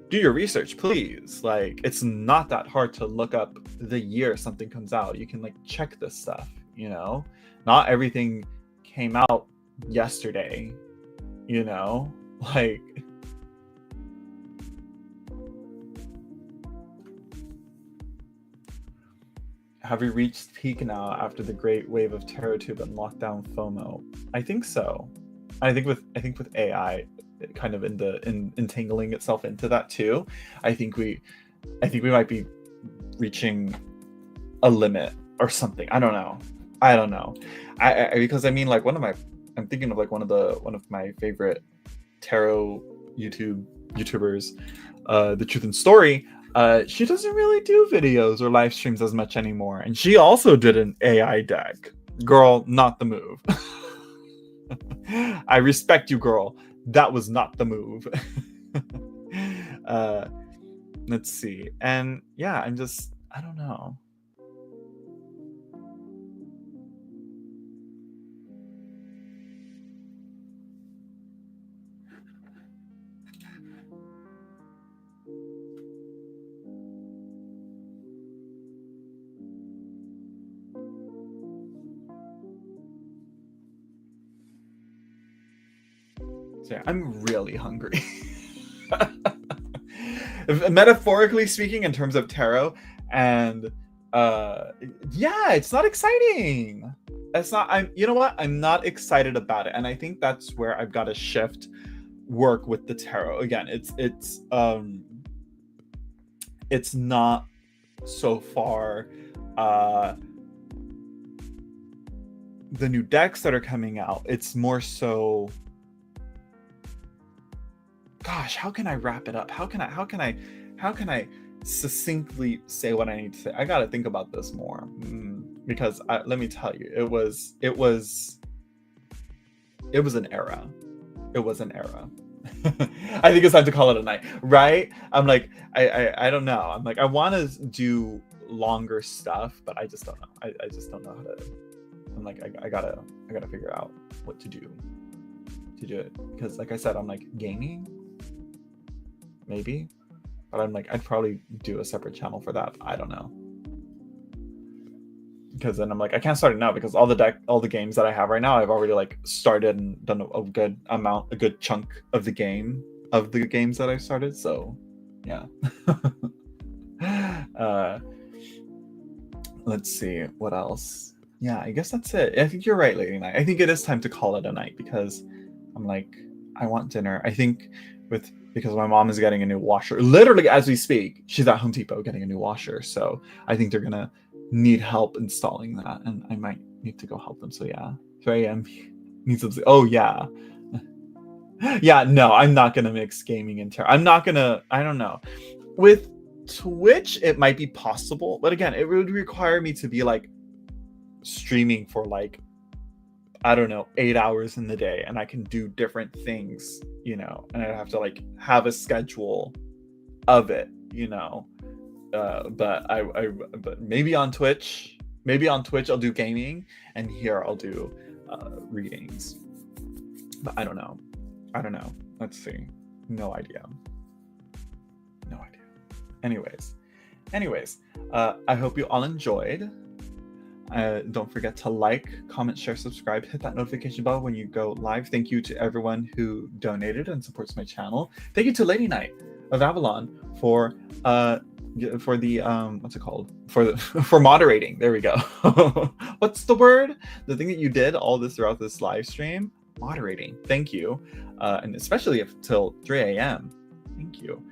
A: do your research, please. Like it's not that hard to look up the year something comes out. You can like check this stuff, you know? Not everything came out yesterday, you know? Like, have we reached peak now after the great wave of TarotTube and lockdown FOMO? I think so. I think with AI kind of entangling itself into that too, I think we might be reaching a limit or something. I don't know. I because I mean, like I'm thinking of like one of my favorite tarot YouTubers, The Truth and Story. She doesn't really do videos or live streams as much anymore, and she also did an AI deck. Girl, not the move. I respect you, girl. That was not the move. Let's see. And yeah, I don't know. So yeah, I'm really hungry. Metaphorically speaking, in terms of tarot, and yeah, it's not exciting. It's not. You know what? I'm not excited about it, and I think that's where I've got to shift work with the tarot again. It's it's not so far the new decks that are coming out. It's more so, gosh, how can I wrap it up? How can I succinctly say what I need to say? I gotta think about this more, because let me tell you, it was an era. It was an era. I think it's time to call it a night, right? I'm like, I don't know. I'm like, I want to do longer stuff, but I just don't know. I just don't know how to. I'm like, I gotta figure out what to do it, because like I said, I'm like, gaming, maybe, but I'm like, I'd probably do a separate channel for that. I don't know, because then I'm like, I can't start it now because all the games that I have right now, I've already like started and done a good chunk of the games that I started. So yeah. Let's see what else. Yeah, I guess that's it. I think you're right, Lady Night. I think it is time to call it a night, because I'm like, I want dinner. I think because my mom is getting a new washer. Literally as we speak, she's at Home Depot getting a new washer. So I think they're gonna need help installing that, and I might need to go help them. So yeah, 3 a.m. needs some. Oh yeah. Yeah, no, I'm not gonna mix gaming and terror. I'm not gonna. I don't know. With Twitch, it might be possible, but again, it would require me to be like streaming for like, I don't know, 8 hours in the day, and I can do different things, and I have to like have a schedule of it, but maybe on Twitch I'll do gaming, and here I'll do readings, but I don't know. Let's see. No idea. Anyways, I hope you all enjoyed. Don't forget to like, comment, share, subscribe, hit that notification bell when you go live. Thank you to everyone who donated and supports my channel. Thank you to Lady Night of Avalon for the what's it called, for moderating. There we go. What's the word? The thing that you did all this throughout this live stream, moderating. Thank you, and especially till 3 a.m. Thank you.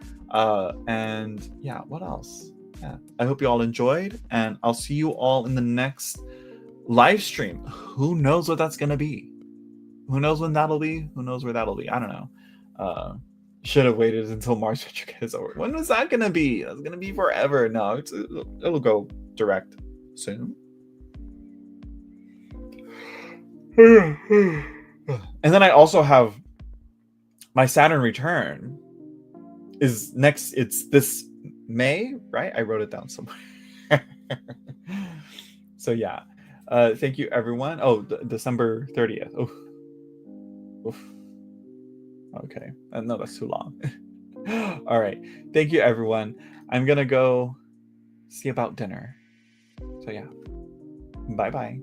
A: And yeah, what else? Yeah, I hope you all enjoyed, and I'll see you all in the next live stream. Who knows what that's gonna be? Who knows when that'll be? Who knows where that'll be? I don't know. Should have waited until Mars Retrograde is over. When was that gonna be? That's gonna be forever. No, it'll go direct soon. And then I also have my Saturn return is next. It's this May, right? I wrote it down somewhere. So yeah, thank you everyone. Oh, December 30th. Oof. Okay, no, that's too long. All right, thank you everyone. I'm gonna go see about dinner. So yeah, bye bye.